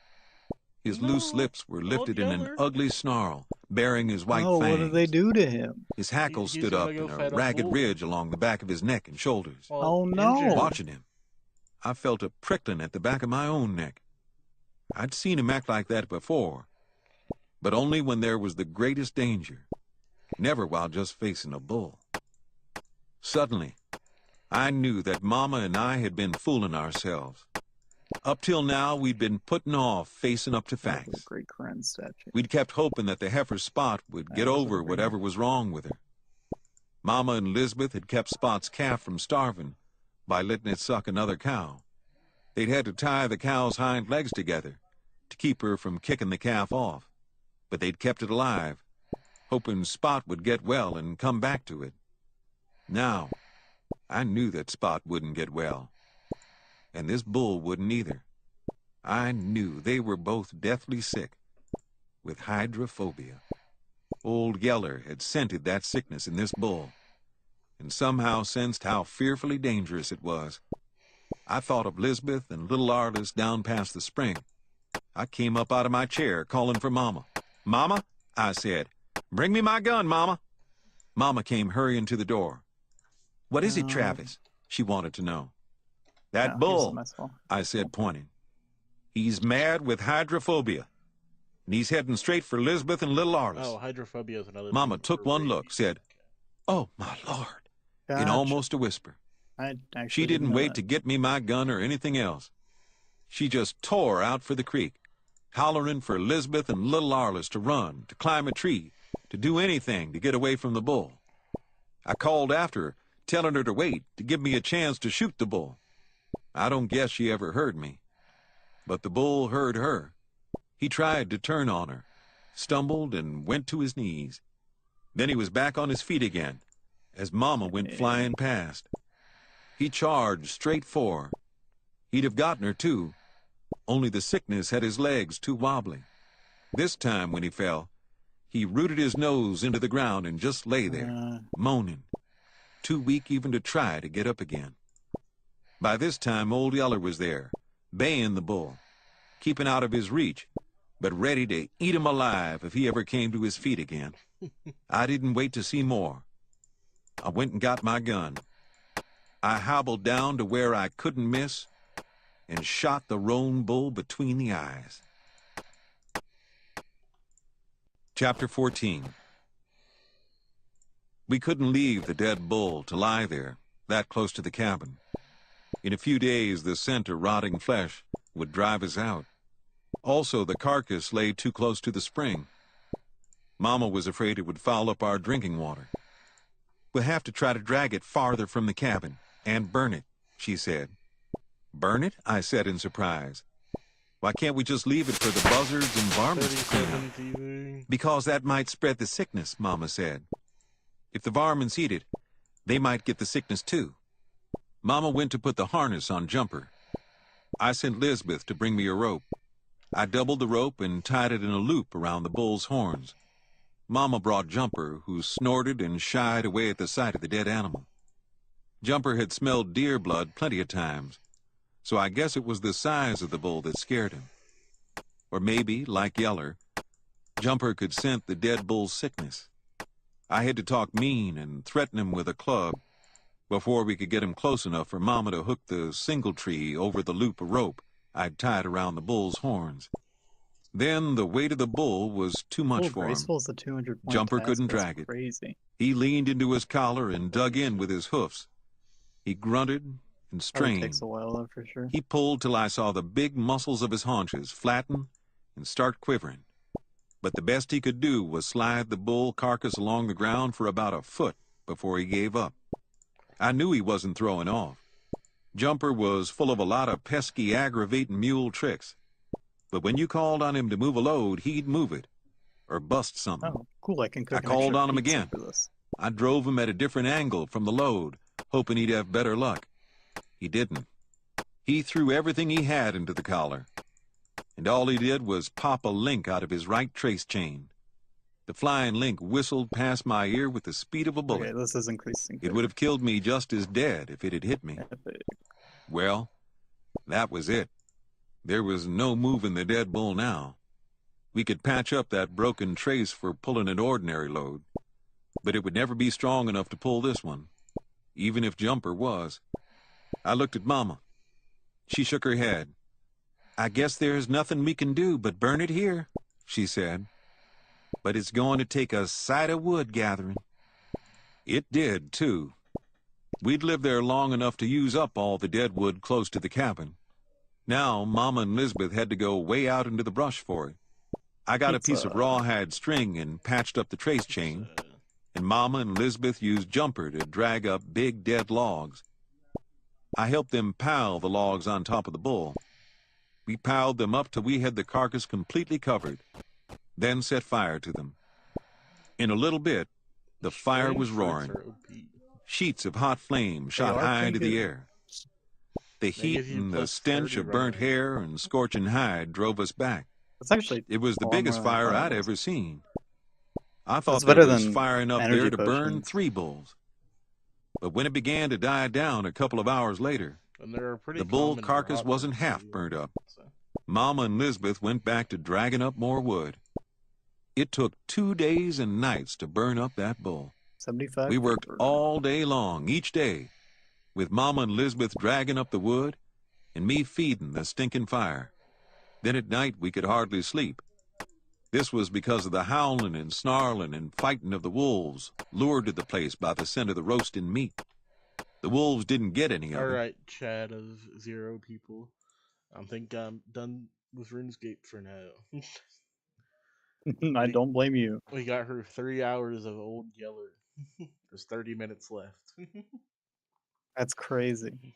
His loose No, lips were lifted in an Yeller. ugly snarl, baring his white Oh, fangs. what did they do to him? His hackles He's stood gonna up go in a fight a ragged bull. ridge along the back of his neck and shoulders. Well, Oh, no. injured. Watching him, I felt a prickling at the back of my own neck. I'd seen him act like that before, but only when there was the greatest danger, never while just facing a bull. Suddenly, I knew that Mama and I had been fooling ourselves. Up till now, we'd been putting off facing up to facts. Great Karen statue. We'd kept hoping that the heifer Spot would get over whatever was wrong with her. Mama and Elizabeth had kept Spot's calf from starving by letting it suck another cow. They'd had to tie the cow's hind legs together to keep her from kicking the calf off, but they'd kept it alive, hoping Spot would get well and come back to it. Now, I knew that Spot wouldn't get well, and this bull wouldn't either. I knew they were both deathly sick with hydrophobia. Old Yeller had scented that sickness in this bull, and somehow sensed how fearfully dangerous it was. I thought of Lisbeth and little Arliss down past the spring. I came up out of my chair, calling for Mama. "Mama," I said, "bring me my gun, Mama." Mama came hurrying to the door. "What is it, Travis?" she wanted to know. "That bull," I said, pointing. "He's mad with hydrophobia, and he's heading straight for Lisbeth and little Arliss." Oh, hydrophobia is another. Mama took one look, said, "Oh, my Lord," in almost a whisper. She didn't wait to get me my gun or anything else. She just tore out for the creek, hollering for Lisbeth and little Arliss to run, to climb a tree, to do anything to get away from the bull. I called after her, telling her to wait, to give me a chance to shoot the bull. I don't guess she ever heard me, but the bull heard her. He tried to turn on her, stumbled and went to his knees. Then he was back on his feet again, as Mama went flying past. He charged straight for her. He'd have gotten her, too, only the sickness had his legs too wobbly. This time, when he fell, he rooted his nose into the ground and just lay there, moaning, too weak even to try to get up again. By this time, Old Yeller was there, baying the bull, keeping out of his reach, but ready to eat him alive if he ever came to his feet again. I didn't wait to see more. I went and got my gun. I hobbled down to where I couldn't miss and shot the roan bull between the eyes. Chapter 14. We couldn't leave the dead bull to lie there, that close to the cabin. In a few days, the scent of rotting flesh would drive us out. Also, the carcass lay too close to the spring. Mama was afraid it would foul up our drinking water. "We'll have to try to drag it farther from the cabin and burn it," she said. "Burn it?" I said in surprise. "Why can't we just leave it for the buzzards and varmints to clean up?" "Because that might spread the sickness," Mama said. "If the varmints eat it, they might get the sickness too." Mama went to put the harness on Jumper. I sent Lisbeth to bring me a rope. I doubled the rope and tied it in a loop around the bull's horns. Mama brought Jumper, who snorted and shied away at the sight of the dead animal. Jumper had smelled deer blood plenty of times, so I guess it was the size of the bull that scared him. Or maybe, like Yeller, Jumper could scent the dead bull's sickness. I had to talk mean and threaten him with a club before we could get him close enough for Mama to hook the singletree over the loop of rope I'd tied around the bull's horns. Then the weight of the bull was too much for him. Jumper couldn't drag it. Crazy. He leaned into his collar and dug in with his hoofs. He grunted and strained. Takes a while, though, for sure. He pulled till I saw the big muscles of his haunches flatten and start quivering. But the best he could do was slide the bull carcass along the ground for about a foot before he gave up. I knew he wasn't throwing off. Jumper was full of a lot of pesky, aggravating mule tricks. But when you called on him to move a load, he'd move it, or bust something. Oh, cool, I can cook I called on him again. I drove him at a different angle from the load, hoping he'd have better luck. He didn't. He threw everything he had into the collar, and all he did was pop a link out of his right trace chain. The flying link whistled past my ear with the speed of a bullet. Okay, this is increasing. It would have killed me just as dead if it had hit me. Epic. Well, that was it. There was no moving the dead bull now. We could patch up that broken trace for pulling an ordinary load, but it would never be strong enough to pull this one, even if Jumper was. I looked at Mama. She shook her head. "I guess there's nothing we can do but burn it here," she said. "But it's going to take a sight of wood gathering." It did, too. We'd lived there long enough to use up all the dead wood close to the cabin. Now, Mama and Lisbeth had to go way out into the brush for it. I got a piece of rawhide string and patched up the trace chain, and Mama and Lisbeth used Jumper to drag up big dead logs. I helped them pile the logs on top of the bull. We piled them up till we had the carcass completely covered, then set fire to them. In a little bit, the fire was roaring. Sheets of hot flame shot high into the air. The heat and the stench of burnt hair and scorching hide drove us back. It's actually It was the biggest fire I'd ever seen. I thought That's there better was than fire enough energy there to burn potions. 3 bulls. But when it began to die down a couple of hours later, the bull carcass wasn't half burnt up. Mama and Lisbeth went back to dragging up more wood. It took 2 days and nights to burn up that bull. 75. We worked all day long, each day, with Mama and Lisbeth dragging up the wood and me feeding the stinking fire. Then at night we could hardly sleep. This was because of the howling and snarling and fighting of the wolves, lured to the place by the scent of the roasting meat. The wolves didn't get any of it. Alright, chat of 0 people. I think I'm done with RuneScape for now. I don't blame you. We got her 3 hours of Old Yeller. There's 30 minutes left. That's crazy.